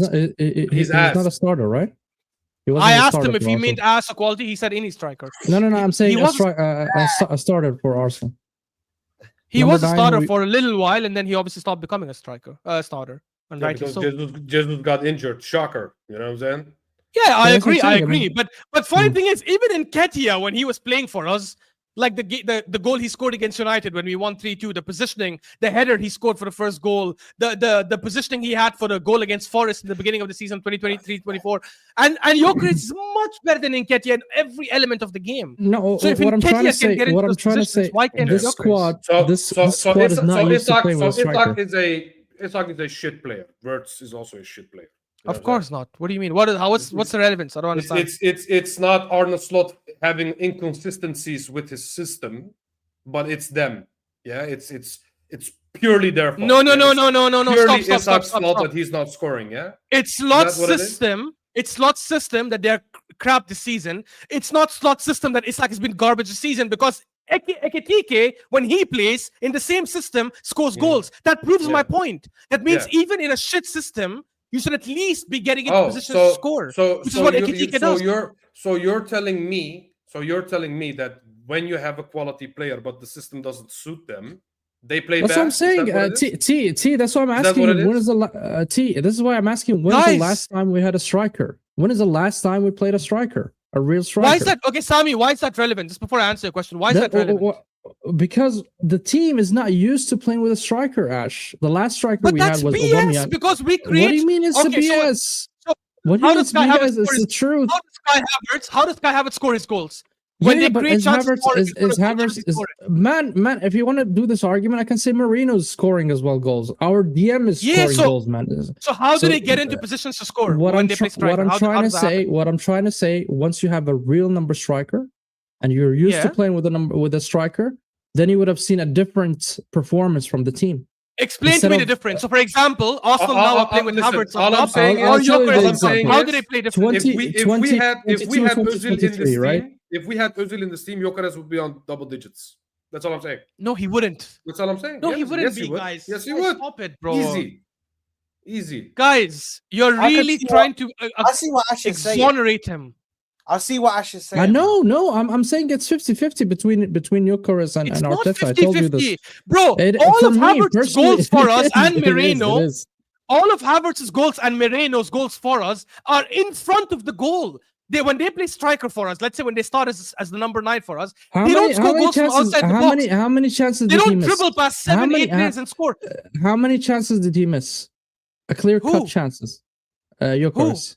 He's not a starter, right? I asked him if he meant as a quality. He said any striker. No. I'm saying was a starter for Arsenal. He Number was a 9, starter for a little while, and then he obviously stopped becoming a starter. And Yeah, rightly because so. Jesus got injured. Shocker. You know what I'm saying? Yeah, I That's what agree. I'm I saying, I agree. mean- But funny thing is, even in Nketiah, when he was playing for us, like the goal he scored against United when we won 3-2, the positioning, the header he scored for the first goal, the positioning he had for the goal against Forest in the beginning of the season 2023-24, and Gyökeres is much better than Nketiah in every element of the game. No, So if what I'm trying to Nketiah can say, get into what I'm those trying to positions, say, why can't this Gyökeres? squad, So this squad is not used to playing with a striker. Isak is a shit player. Havertz is also a shit player. You know Of course not. What do you mean? What's the relevance? I don't what I'm understand. saying? It's not Arne Slot having inconsistencies with his system, but it's them. Yeah, it's purely their fault. No. Purely Stop. Isak's fault that he's not scoring. Yeah. It's Slot's what it is? system. It's Slot's system that they're crap this season. It's not Slot's system that Isak has been garbage this season because Ekitike, when he plays in the same system, scores goals. That proves my point. That means even in a shit system, you should at least be getting into positions to score. Which is what Ekitike does. You're telling me that when you have a quality player but the system doesn't suit them, they play That's bad? what I'm saying. T. That's why I'm asking. When is the T? This is why I'm asking. When is the last time we had a striker? When is the last time we played a striker? A real striker? Why is that? Okay, Sami, why is that relevant? Just before I answer your question, why is that relevant? Because the team is not used to playing with a striker, Ash. The last striker But we that's had was BS Aubameyang. because we create. What do you mean it's Okay, BS? so What do you mean it's BS? It's the truth. How does Kai Havertz score his goals? When they create chances for it, man, if you want to do this argument, I can say Marino's scoring as well goals. Our DM is scoring goals, man. So how do they get into positions to score when they play striker? What I'm trying to say, once you have a real number striker and you're used to playing with a striker, then you would have seen a different performance from the team. Explain to me the difference. So, for example, Arsenal now are playing with Havertz on top. How do they play different? If we had Özil in this team, if we had Özil in this team, Gyökeres would be on double digits. That's all I'm saying. No, he wouldn't. That's all I'm saying. No, he wouldn't be, guys. Yes, he would. Stop it, bro. Easy. Guys, you're really trying to I see what Ash is saying. exonerate him. I see what Ash is saying. No, I'm saying it's 50-50 between Gyökeres and Arteta. I told you this. Bro, all of Havertz's goals for us and Moreno, all of Havertz's goals and Moreno's goals for us are in front of the goal. When they play striker for us, let's say when they start as the number 9 for us, they don't score goals from outside the box. How many chances they did he don't miss? dribble past 7-8 players and score. How many chances did he miss? A clear-cut chances. Gyökeres.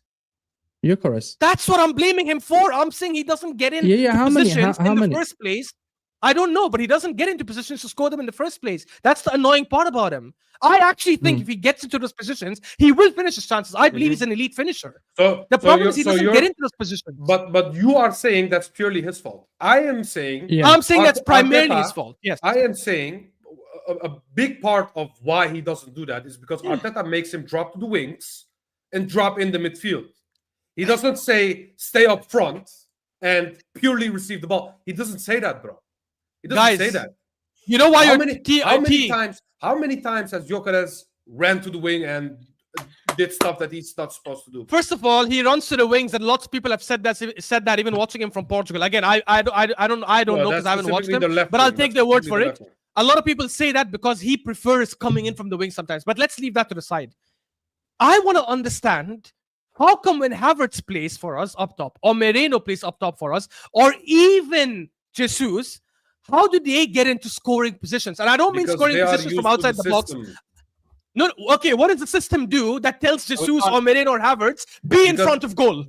That's what I'm blaming him for. I'm saying he doesn't get in positions in the first place. I don't know, but he doesn't get into positions to score them in the first place. That's the annoying part about him. I actually think if he gets into those positions, he will finish his chances. I believe he's an elite finisher. The problem is he doesn't get into those positions. But you are saying that's purely his fault. I am saying I'm saying that's primarily his fault. Yes. I am saying a big part of why he doesn't do that is because Arteta makes him drop to the wings and drop in the midfield. He doesn't say stay up front and purely receive the ball. He doesn't say that, bro. He doesn't say that. You know why how many times has Gyökeres ran to the wing and did stuff that he's not supposed to do? First of all, he runs to the wings, and lots of people have said that even watching him from Portugal. Again, I don't know because I haven't watched him, but I'll take their word for it. A lot of people say that because he prefers coming in from the wing sometimes. But let's leave that to the side. I want to understand how come when Havertz plays for us up top, or Moreno plays up top for us, or even Jesus, how do they get into scoring positions? And I don't mean scoring positions from outside the box. No, okay, what does the system do that tells Jesus or Moreno or Havertz be in front of goal?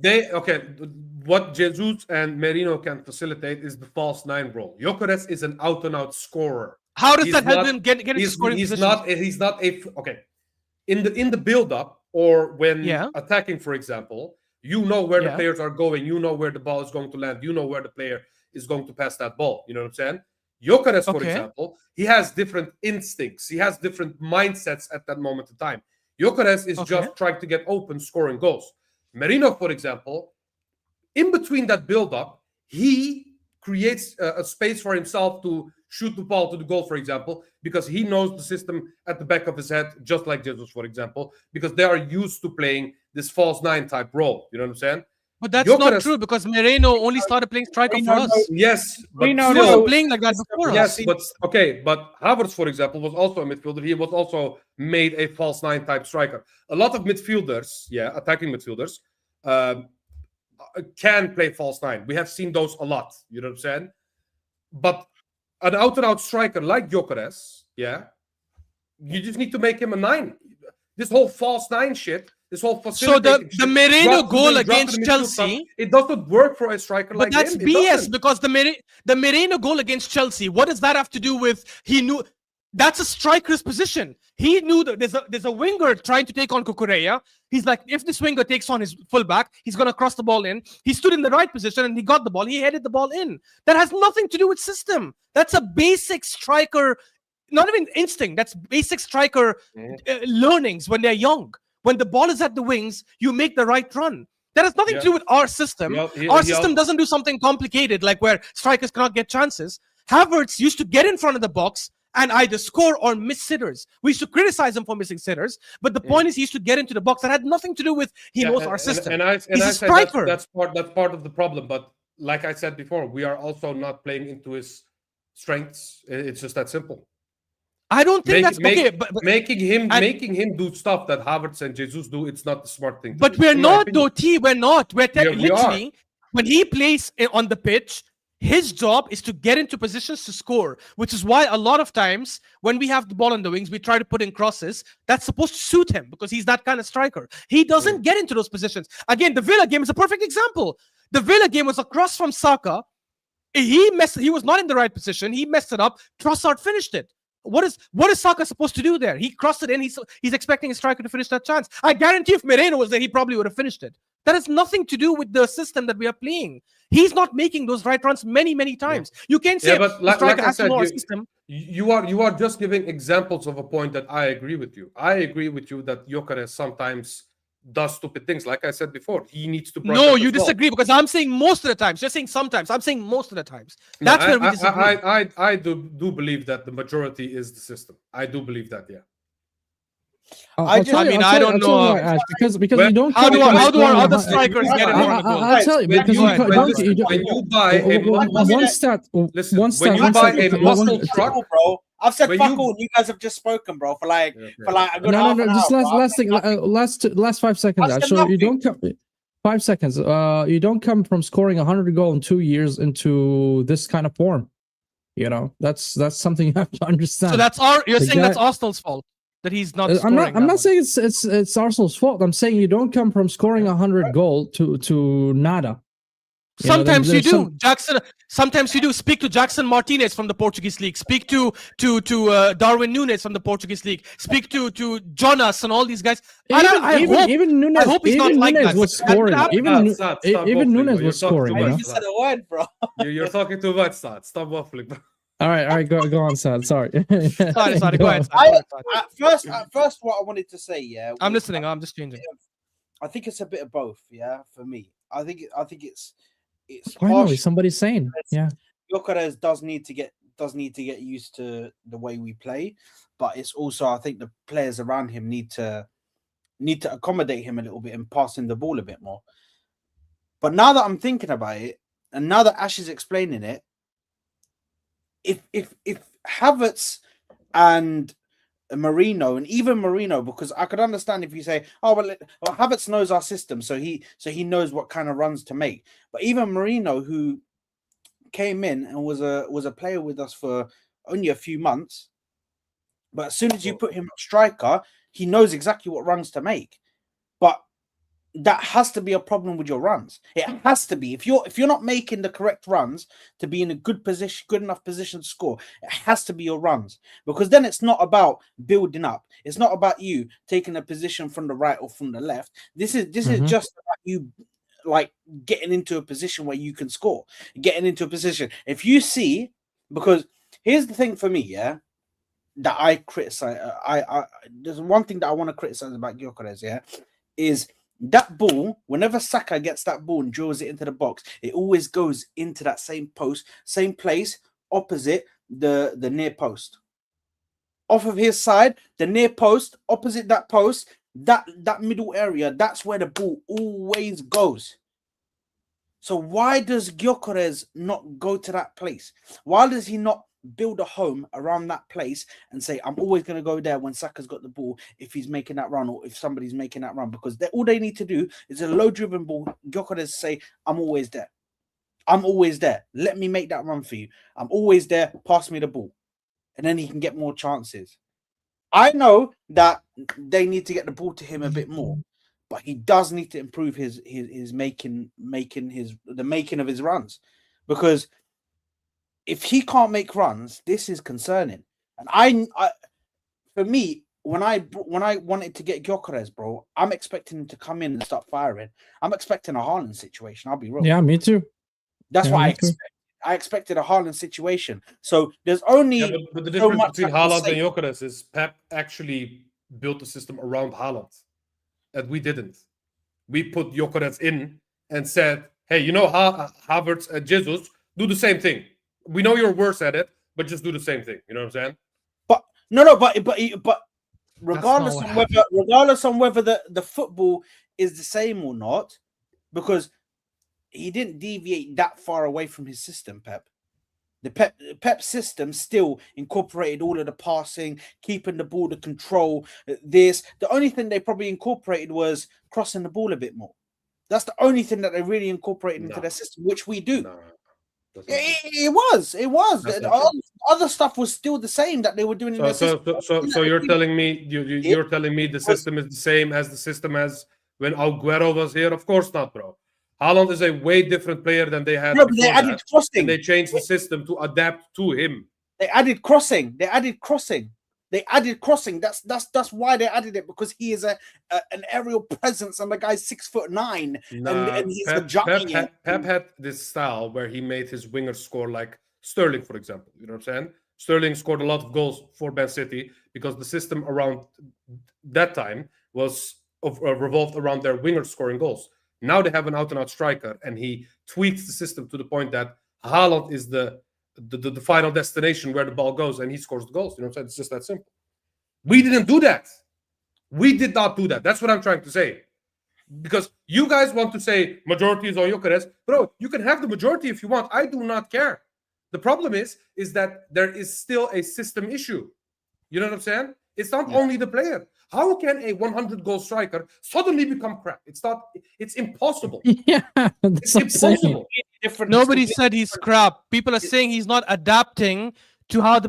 What Jesus and Moreno can facilitate is the false 9 role. Gyökeres is an out-and-out scorer. How does that help him get into scoring positions? In the build-up or when attacking, for example, You know where the Yeah. players are going. You know where the ball is going to land. You know where the player is going to pass that ball. You know what I'm saying? Gyökeres, for Okay. example, he has different instincts. He has different mindsets at that moment in time. Gyökeres is just trying to get open, scoring goals. Merino, for example, in between that build-up, he creates a space for himself to shoot the ball to the goal, for example, because he knows the system at the back of his head, just like Jesus, for example, because they are used to playing this false nine type role. You know what I'm saying? But that's not true because Moreno only started playing striker for us. Yes, but He wasn't playing like that before yes, us. but okay, but Havertz, for example, was also a midfielder. He was also made a false nine type striker. A lot of midfielders, attacking midfielders, can play false nine. We have seen those a lot. You know what I'm saying? But an out and out striker like Gyökeres, you just need to make him a nine. This whole false nine shit. This whole facilitating. So the Moreno goal against Chelsea, it doesn't work for a striker like him. But that's BS because the Moreno goal against Chelsea, what does that have to do with? He knew that's a striker's position. He knew that there's a winger trying to take on Koora. He's like, if this winger takes on his fullback, he's gonna cross the ball in. He stood in the right position and he got the ball. He headed the ball in. That has nothing to do with system. That's a basic striker, not even instinct. That's basic striker learnings when they're young. When the ball is at the wings, you make the right run. That has nothing to do with our system. Our system doesn't do something complicated like where strikers cannot get chances. Havertz used to get in front of the box and either score or miss sitters. We used to criticize him for missing sitters, but the point is he used to get into the box. That had nothing to do with he knows our system. He's a striker. That's part of the problem. But like I said before, we are also not playing into his strengths. It's just that simple. I don't think that's okay. But making him do stuff that Havertz and Jesus do, it's not the smart thing. But we're not, though, T. We're not. We're literally, when he plays on the pitch, his job is to get into positions to score, which is why a lot of times when we have the ball on the wings, we try to put in crosses. That's supposed to suit him because he's that kind of striker. He doesn't get into those positions. Again, the Villa game is a perfect example. The Villa game was a cross from Saka. He was not in the right position. He messed it up. Trossard finished it. What is Saka supposed to do there? He crossed it in. He's expecting a striker to finish that chance. I guarantee if Moreno was there, he probably would have finished it. That has nothing to do with the system that we are playing. He's not making those right runs many times. You can't say but the striker has to know our system. You are just giving examples of a point that I agree with you. I agree with you that Gyökeres sometimes does stupid things. Like I said before, he needs to. No, you disagree because I'm saying most of the times. You're saying sometimes. I'm saying most of the times. That's where we disagree. I do believe that the majority is the system. I do believe that. Yeah. I don't know. Ash, because you don't. How do our other strikers get in front of goal? I'll tell you because when you buy a one stat. When you buy a muscle truck, bro. I've said fuck all. You guys have just spoken, bro, for like a good no. Just last thing. Last 5 seconds. Ash. So you don't come. 5 seconds. You don't come from scoring 100 goals in 2 years into this kind of form. You know, that's something you have to understand. So you're saying that's Arsenal's fault that he's not scoring. I'm not saying it's Arsenal's fault. I'm saying you don't come from scoring 100 goals to nada. Sometimes you do, Jackson. Sometimes you do. Speak to Jackson Martinez from the Portuguese league. Speak to Darwin Núñez from the Portuguese league. Speak to Jonas and all these guys. Even Núñez. I hope he's not like that. Was scoring. Even Núñez was scoring. You said a word, bro. You're talking too much, Sad. Stop waffling, bro. All right, go on, Sad. Sorry. Sorry, go ahead. First, what I wanted to say, I'm listening. I'm just changing. I think it's a bit of both, for me. I think it's finally somebody's saying, Gyökeres does need to get used to the way we play, but it's also I think the players around him need to accommodate him a little bit and pass him the ball a bit more. But now that I'm thinking about it, and now that Ash is explaining it, if Havertz and Marino, and even Marino, because I could understand if you say, oh well, Havertz knows our system, so he knows what kind of runs to make. But even Marino, who came in and was a player with us for only a few months, but as soon as you put him at striker, he knows exactly what runs to make. But that has to be a problem with your runs. It has to be. If you're not making the correct runs to be in a good enough position to score, it has to be your runs, because then it's not about building up. It's not about you taking a position from the right or from the left. This is just about you, like, getting into a position where you can score, getting into a position. If you see, because here's the thing for me, yeah, that I criticize. There's one thing that I want to criticize about Gyökeres, yeah, is that ball. Whenever Saka gets that ball and drills it into the box, it always goes into that same post, same place, opposite the near post. Off of his side, the near post, opposite that post, that middle area, that's where the ball always goes. So why does Gyökeres not go to that place? Why does he not build a home around that place and say, I'm always going to go there when Saka's got the ball, if he's making that run or if somebody's making that run? Because all they need to do is a low-driven ball. Gyökeres say, I'm always there. I'm always there. Let me make that run for you. I'm always there. Pass me the ball. And then he can get more chances. I know that they need to get the ball to him a bit more, but he does need to improve his making of his runs, because if he can't make runs, this is concerning. And I for me, when I wanted to get Gyökeres, bro, I'm expecting him to come in and start firing. I'm expecting a Haaland situation. I'll be real. Yeah, me too. That's what I expect. I expected a Haaland situation. So there's only but the difference between Haaland and Gyökeres is Pep actually built the system around Haaland, and we didn't. We put Gyökeres in and said, hey, you know, Havertz and Jesus, do the same thing. We know you're worse at it, but just do the same thing. You know what I'm saying? But regardless on whether the football is the same or not, because he didn't deviate that far away from his system, Pep. The Pep system still incorporated all of the passing, keeping the ball, the control. The only thing they probably incorporated was crossing the ball a bit more. That's the only thing that they really incorporated into their system, which we do. It was. Other stuff was still the same that they were doing in their system. So you're telling me you're telling me the system is the same as the system as when Aguero was here? Of course not, bro. Haaland is a way different player than they had. No, but they added crossing. And they changed the system to adapt to him. They added crossing. That's why they added it, because he is an aerial presence, and the guy's 6'9", and he's a giant. Pep had this style where he made his wingers score, like Sterling, for example. You know what I'm saying? Sterling scored a lot of goals for Man City because the system around that time was revolved around their wingers scoring goals. Now they have an out-and-out striker, and he tweaks the system to the point that Haaland is the final destination where the ball goes, and he scores the goals. You know what I'm saying? It's just that simple. We didn't do that. We did not do that. That's what I'm trying to say. Because you guys want to say majority is on Gyökeres. Bro, you can have the majority if you want. I do not care. The problem is that there is still a system issue. You know what I'm saying? It's not only the player. How can a 100-goal striker suddenly become crap? It's impossible. Yeah, it's impossible. Nobody said he's crap. People are saying he's not adapting to how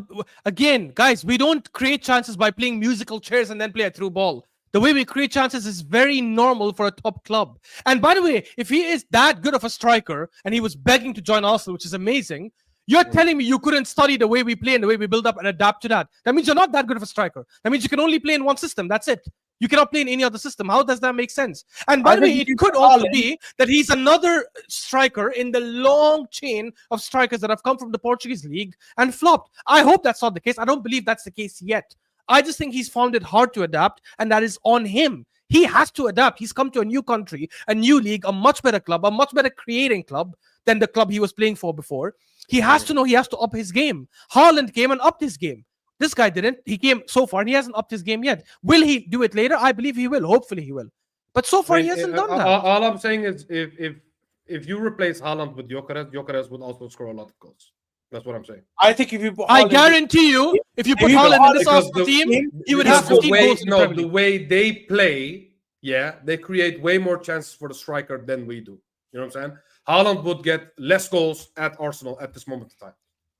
again, guys, we don't create chances by playing musical chairs and then play a through ball. The way we create chances is very normal for a top club. And by the way, if he is that good of a striker and he was begging to join Arsenal, which is amazing, you're telling me you couldn't study the way we play and the way we build up and adapt to that. That means you're not that good of a striker. That means you can only play in one system. That's it. You cannot play in any other system. How does that make sense? And by the way, it could also be that he's another striker in the long chain of strikers that have come from the Portuguese league and flopped. I hope that's not the case. I don't believe that's the case yet. I just think he's found it hard to adapt, and that is on him. He has to adapt. He's come to a new country, a new league, a much better club, a much better creating club than the club he was playing for before. He has to know he has to up his game. Haaland came and upped his game. This guy didn't. He came so far and he hasn't upped his game yet. Will he do it later? I believe he will. Hopefully he will. But so far he hasn't done that. All I'm saying is if you replace Haaland with Gyökeres would also score a lot of goals. That's what I'm saying. I think if you put I guarantee you, if you put Haaland in this Arsenal team, he would have 15 goals. No, the way they play, they create way more chances for the striker than we do. You know what I'm saying? Haaland would get less goals at Arsenal at this moment in time.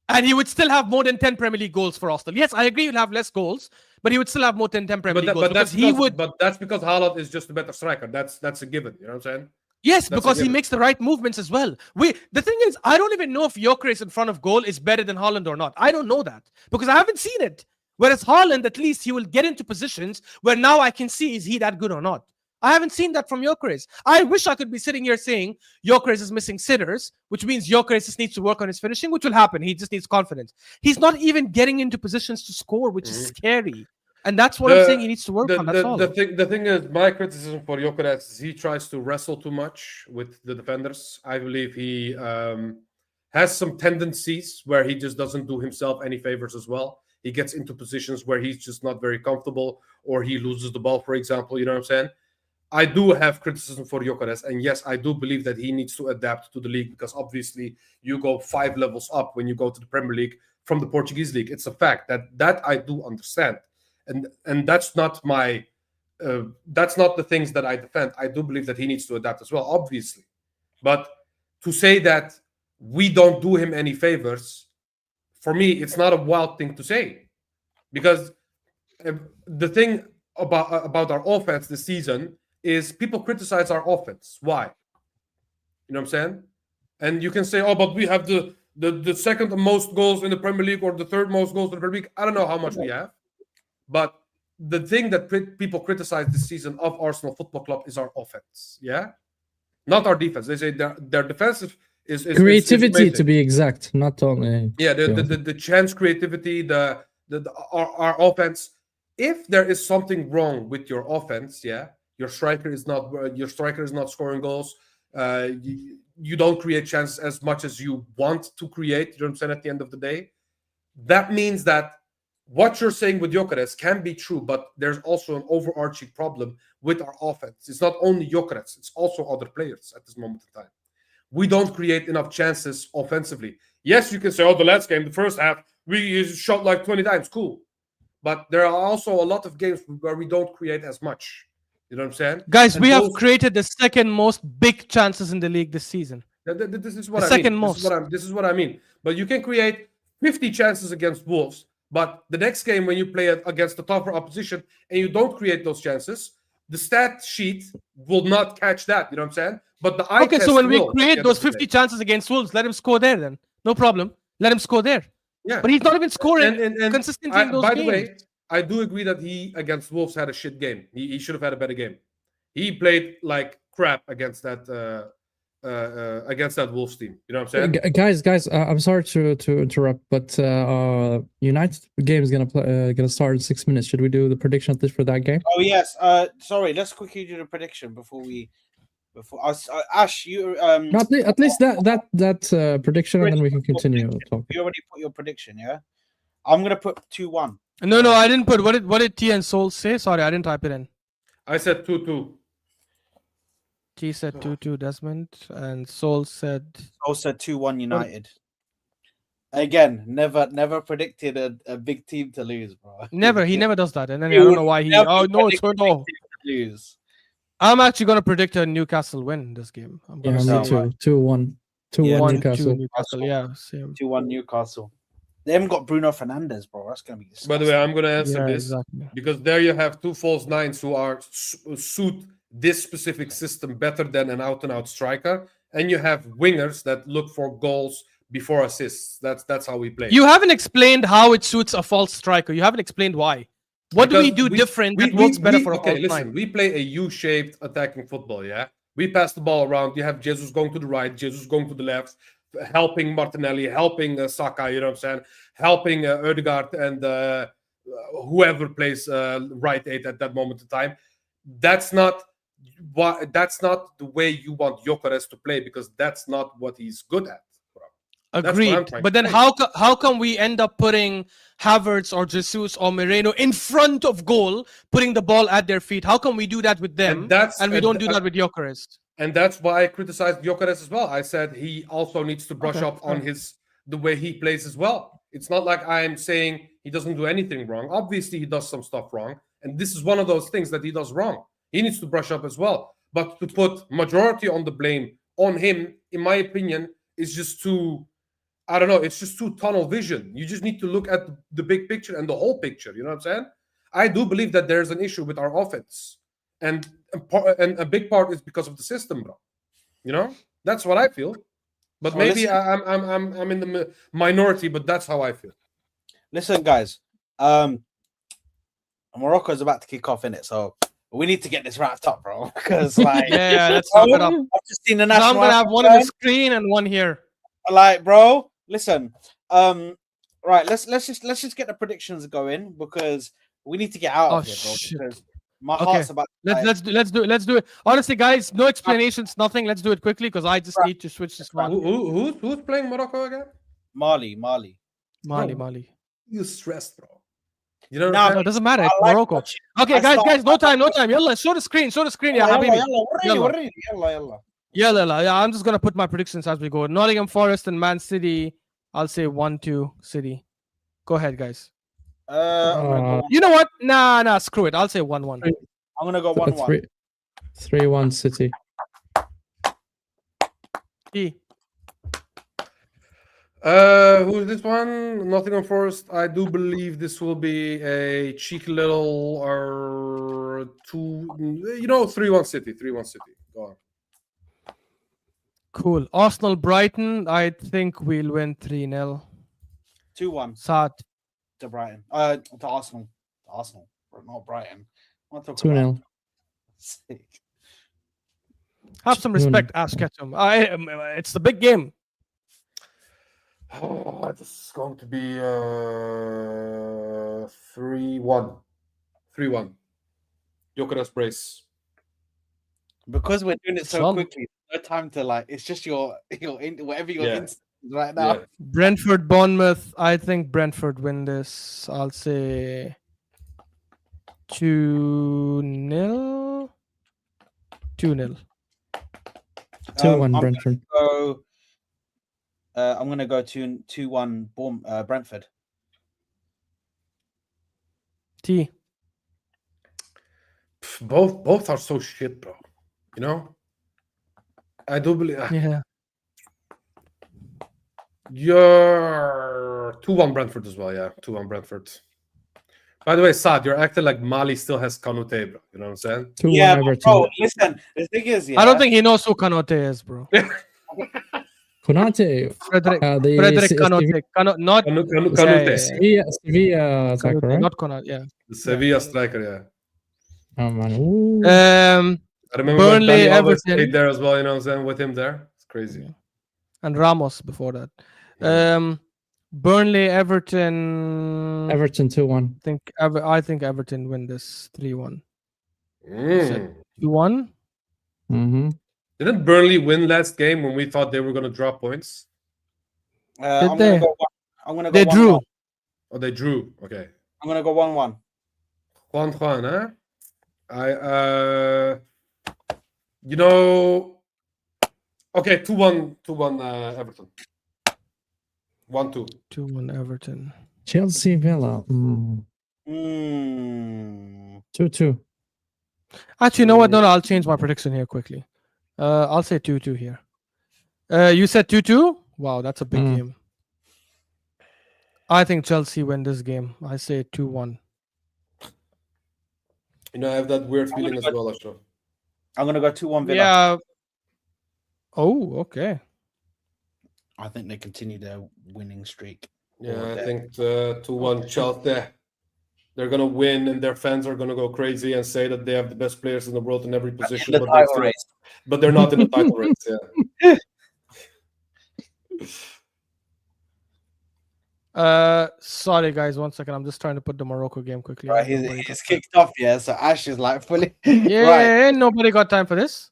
And he would still have more than 10 Premier League goals for Arsenal. Yes, I agree he'll have less goals, but he would still have more than 10 Premier League goals But because he would. But that's because Haaland is just a better striker. That's a given. You know what I'm saying? Yes, That's because a he given. makes the right movements as well. The thing is, I don't even know if Gyökeres in front of goal is better than Haaland or not. I don't know that because I haven't seen it. Whereas Haaland, at least he will get into positions where now I can see, is he that good or not? I haven't seen that from Gyökeres. I wish I could be sitting here saying Gyökeres is missing sitters, which means Gyökeres just needs to work on his finishing, which will happen. He just needs confidence. He's not even getting into positions to score, which is scary. And that's what I'm saying he needs to work on. That's all. The thing is, my criticism for Gyökeres is he tries to wrestle too much with the defenders. I believe he has some tendencies where he just doesn't do himself any favors as well. He gets into positions where he's just not very comfortable, or he loses the ball, for example. You know what I'm saying? I do have criticism for Gyökeres, and yes, I do believe that he needs to adapt to the league because obviously you go 5 levels up when you go to the Premier League from the Portuguese league. It's a fact that I do understand. And that's not my that's not the things that I defend. I do believe that he needs to adapt as well, obviously. But to say that we don't do him any favors, for me, it's not a wild thing to say. Because the thing about our offense this season is people criticize our offense. Why? You know what I'm saying? And you can say, oh, but we have the second most goals in the Premier League or the third most goals in the Premier League. I don't know how much we have. But the thing that people criticize this season of Arsenal Football Club is our offense, yeah? Not our defense. They say their defensive is creativity, is to be exact, not only... Yeah, the chance creativity, our offense. If there is something wrong with your offense, yeah, your striker is not scoring goals, you don't create chances as much as you want to create, you know what I'm saying, at the end of the day, that means that what you're saying with Gyökeres can be true, but there's also an overarching problem with our offense. It's not only Gyökeres, it's also other players at this moment in time. We don't create enough chances offensively. Yes, you can say, oh, the last game, the first half, we shot like 20 times. Cool. But there are also a lot of games where we don't create as much. You know what I'm saying? Guys, and we have created the second most big chances in the league this season. This is what I mean. Second most. This is what I mean. But you can create 50 chances against Wolves. But the next game, when you play against the tougher opposition and you don't create those chances, the stat sheet will not catch that. You know what I'm saying? But the eye test so when we will, create those 50 chances against Wolves, let him score there then. No problem. Let him score there. Yeah. But he's not even scoring consistently in those games. By the way, I do agree that he, against Wolves, had a shit game. He should have had a better game. He played like crap against that Wolves team. You know what I'm saying? Guys, I'm sorry to interrupt, but United game is gonna start in 6 minutes. Should we do the prediction at least for that game? Oh yes. Sorry, let's quickly do the prediction before Ash, you at least that prediction, and then we can continue talking. You already put your prediction, yeah? I'm gonna put 2-1. No, I didn't put. What did T and Soul say? Sorry, I didn't type it in. I said 2-2. T said 2-2 Desmond, and Soul said 2-1 United. Again, never predicted a big team to lose, bro. Never, he never does that, and then I don't know why he. Oh no, it's no. Lose. I'm actually gonna predict a Newcastle win this game. I'm gonna say 2-1. 2-1 Newcastle. Yeah, same. 2-1 Newcastle. They haven't got Bruno Fernandes, bro. That's gonna be disgusting. By the way, I'm gonna answer this exactly. Because there you have two false nines who are suit this specific system better than an out-and-out striker, and you have wingers that look for goals before assists. That's how we play. You haven't explained how it suits a false striker. You haven't explained why. What do we do different that works better for a false nine? We play a U-shaped attacking football, yeah? We pass the ball around. You have Jesus going to the right, Jesus going to the left, helping Martinelli, helping Saka, you know what I'm saying? Helping Ødegaard and whoever plays right 8 at that moment in time. That's not the way you want Gyökeres to play, because that's not what he's good at. Agreed. But then how come we end up putting Havertz or Jesus or Moreno in front of goal, putting the ball at their feet? How come we do that with them and we don't do that with Gyökeres? And that's why I criticized Gyökeres as well. I said he also needs to brush up on the way he plays as well. It's not like I'm saying he doesn't do anything wrong. Obviously, he does some stuff wrong. And this is one of those things that he does wrong. He needs to brush up as well. But to put majority on the blame on him, in my opinion, is just too... I don't know. It's just too tunnel vision. You just need to look at the big picture and the whole picture. You know what I'm saying? I do believe that there's an issue with our offense, and a big part is because of the system, bro. You know, that's what I feel. But Well, maybe listen- I'm in the minority, but that's how I feel. Listen, guys. Morocco's about to kick off in it, so we need to get this wrapped up, bro. Because like, Yeah, let's wrap it up. I've just seen the So I'm national. gonna have one on the anthem. screen and one here. Like, bro, listen. Right, let's just get the predictions going because we need to get out Oh, of here, bro. shit. Because my Okay. heart's about. Let's do it. Honestly, guys, no explanations, nothing. Let's do it quickly because I just need to switch this one. Who's playing Morocco again? Mali. Mali. You stressed, bro. You know what Nah, I'm No, saying? it doesn't matter. I It's like Morocco. watching- Okay, I guys, start- no time. Yalla, show the screen. Yeah, Yalla, Habibi. yalla. Yeah, I'm just gonna put my predictions as we go. Nottingham Forest and Man City. I'll say 1-2 City. Go ahead, guys. I'm gonna go. You know what? Nah, screw it. I'll say 1-1. I'm gonna go 1-1. 3-1 City. E. Who's this one? Nottingham Forest. I do believe this will be a cheeky little or 3-1 City. 3-1 City. Go on. Cool. Arsenal Brighton. I think we'll win 3-0. 2-1 Sad. to Brighton. To Arsenal. Not Brighton. What am I talking 2-0. about? Sick. Have some respect, Ash Ketchum. It's the big game. Oh, this is going to be 3-1. 3-1. Jokeres brace. Because we're doing it so Some- quickly, no time to like. It's just whatever your Yeah. instinct is right now. Yeah. Brentford Bournemouth. I think Brentford win this. I'll say 2-0. 2-0. 2-1 I'm Brentford. So, I'm gonna go 2-1 Brentford. T. Both are so shit, bro. You know? I do believe. Yeah. You're 2-1 Brentford as well, yeah. 2-1 Brentford. By the way, Saad, you're acting like Mali still has Kanute, bro. You know what I'm saying? 2-1 Yeah, but Everton. bro, listen. The thing is, yeah, I don't think he knows who Kanote is, bro. Konate. Frederick The Frederick Kanote. Not Kanute. Sevilla attacker, right? not Konate, yeah. The Sevilla striker, yeah. Oh, man. Ooh. I remember Burnley, when Danny Alves Everton. played there as well, you know what I'm saying, with him there. It's crazy. And Ramos before that. Yeah. Burnley, Everton. Everton 2-1. I think Everton win this 3-1. Mm. 2-1? Mm-hmm. Didn't Burnley win last game when we thought they were going to drop points? I'm they? gonna go. They 1-1. drew. Oh, they drew. Okay. I'm gonna go 1-1. Juan, huh? Okay, 2-1 Everton. 1-2. 2-1 Everton. Chelsea Villa. 2-2. Actually, you know what? No, I'll change my prediction here quickly. I'll say 2-2 here. You said 2-2? Wow, that's a big game. I think Chelsea win this game. I say 2-1. You know, I have that weird feeling as well, Ashraf. I'm gonna go 2-1 Villa. Yeah. Oh, okay. I think they continue their winning streak. Yeah, I think 2-1 Chelsea. They're gonna win, and their fans are gonna go crazy and say that they have the best players in the world in every position. The title race. But they're not in the title race. Yeah. Sorry guys, 1 second. I'm just trying to put the Morocco game quickly. Right, he's kicked off, yeah. So Ash is like fully. Yeah, Right. ain't nobody got time for this.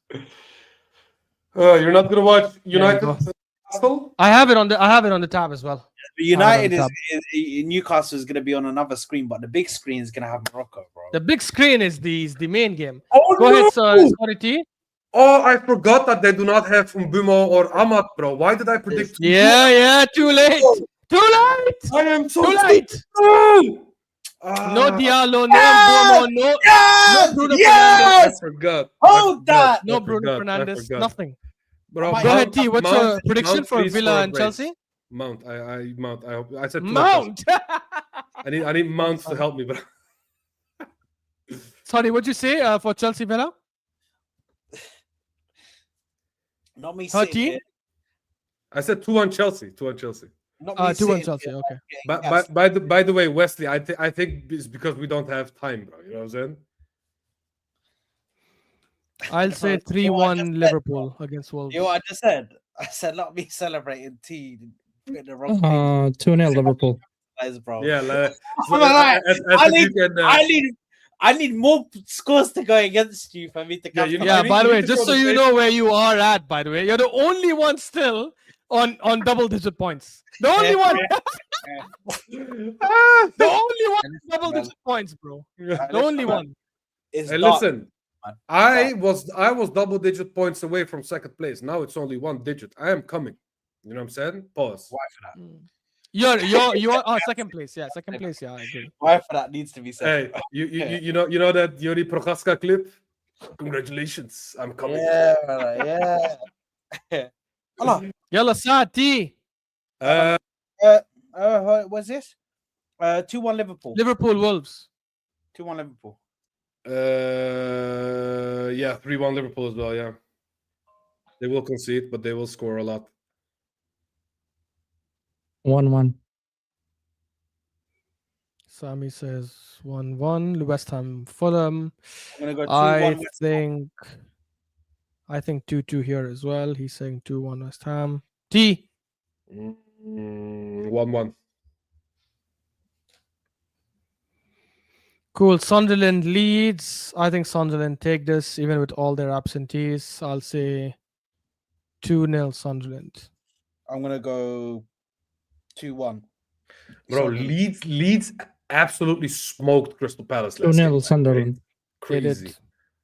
You're not gonna watch United go. Arsenal? I have it on the tab as well. United top. is Newcastle is gonna be on another screen, but the big screen is gonna have Morocco, bro. The big screen is the main game. Oh, Go no! ahead, sorry T. Oh, I forgot that they do not have Mbumo or Amat, bro. Why did I predict? Yeah, too late. Too late. I am so Too late. No, No Diallo, no Mbomo, no Bruno I Fernandes. forgot. Hold that. No I Bruno forgot, I Fernandes, forgot. nothing. Bro, Go Go ahead, T. Mount- What's your Mount- prediction Mount, for please Villa score and brace. Chelsea? Mount. I Mount. I said Mount. I need Mount to help me, but Sorry, what'd you say for Chelsea Villa? Not me 13? sitting here. I said 2-1 Chelsea. 2-1 Chelsea. Not me 2-1 sitting Chelsea. here Okay. getting But gassed. by the way, Wesley, I think it's because we don't have time, bro. You know what I'm saying? I'll say You know what I just 3-1 said, Liverpool against Wolves. You know what I just said? I said not me celebrating tea. Putting the wrong thing. 2-0 Liverpool. Guys, bro. Yeah, like, I'm like, as I if you need- can, I need more scores to go against you for me to Yeah, you capitalize. need- Yeah, by the you way, need to just go so to you the know where you are at, by the way, you're the only one still on double-digit points. The only one. The only one with double-digit points, bro. The only one. It's Hey, dark, listen, man. I was double-digit points away from second place. Now it's only 1 digit. I am coming. You know what I'm saying? Pause. Why for that? You're second place. Yeah, second place. Yeah, I agree. Why for that needs to be said. Hey, you know that Yuri Prochaska clip? Congratulations, I'm coming. Yeah, brother, yeah. Hello. Yalla Sati. What's this? 2-1 Liverpool. Liverpool Wolves. 2-1 Liverpool. Yeah, 3-1 Liverpool as well. Yeah, they will concede, but they will score a lot. 1-1. Sami says 1-1. West Ham Fulham. I'm gonna go 2-1. I think 2-2 here as well. He's saying 2-1 West Ham. T. 1-1. Cool. Sunderland leads. I think Sunderland take this, even with all their absentees. I'll say 2-0 Sunderland. I'm gonna go 2-1. Bro, Leeds absolutely smoked Crystal Palace last 2-0 game. Sunderland. They did. Crazy.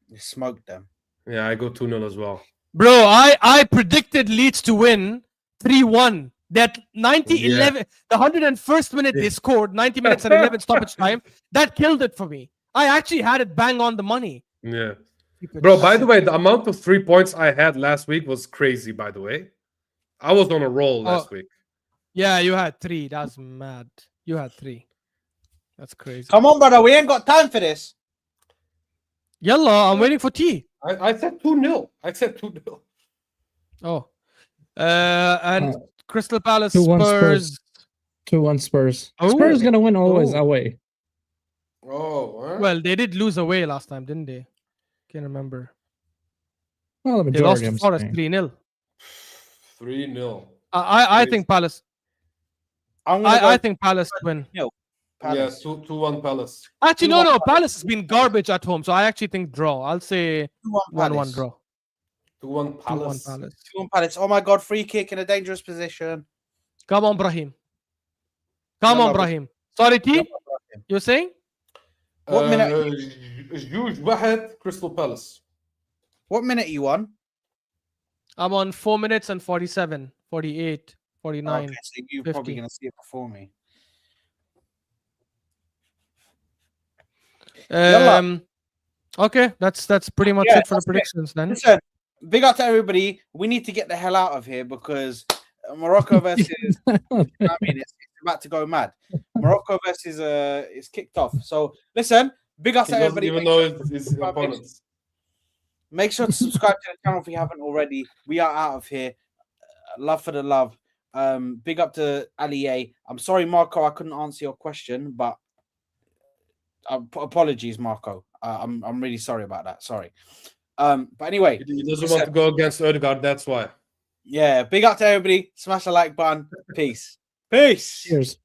You smoked them. Yeah, I go 2-0 as well. Bro, I predicted Leeds to win 3-1. That 90-11, the 101st minute they scored, 90 minutes and 11 stoppage time. That killed it for me. I actually had it bang on the money. Yeah. Bro, by the way, the amount of 3 points I had last week was crazy, by the way. I was on a roll last week. Yeah, you had 3. That's mad. You had 3. That's crazy. Come on, brother. We ain't got time for this. Yalla, I'm waiting for T. I said 2-0. I said 2-0. Oh. And Crystal Palace 2-1 Spurs. 2-1 Spurs. Oh. Spurs gonna win always Oh. away. Oh, Well, they did lose away last time, didn't they? Can't remember. Well, the They lost majority to I'm Forest saying. 3-0. 3-0. I think Palace. I'm gonna go I think Palace win. Palace. Yeah, 2-1 Palace. Actually, 2-1 no. Palace has been garbage at home, so I actually think draw. I'll say 2-1 1-1 draw. 2-1 2-1 Palace. Palace. 2-1 Palace. Oh my God! Free kick in a dangerous position. Come on, Brahim. Come Yalla, on, Brahim. Sorry, T. Yalla, You're saying? What minute? Huge واحد Crystal Palace. What minute are you on? I'm on 4 minutes and 47, 48, 49. Okay, so you're 50. probably gonna see it before me. Okay, that's pretty much Yeah, it for the that's it. predictions then. Listen, big up to everybody. We need to get the hell out of here because Morocco versus. I mean, it's about to go mad. Morocco versus is kicked off. So listen, big up He to doesn't everybody. even know his opponents. Make sure to subscribe to the channel if you haven't already. We are out of here. Love for the love. Big up to Ali A. I'm sorry, Marco, I couldn't answer your question, but apologies, Marco. I'm really sorry about that. Sorry. But anyway, He doesn't want to go against Odegaard, that's why. yeah, big up to everybody. Smash the like button. Peace. Peace. Cheers.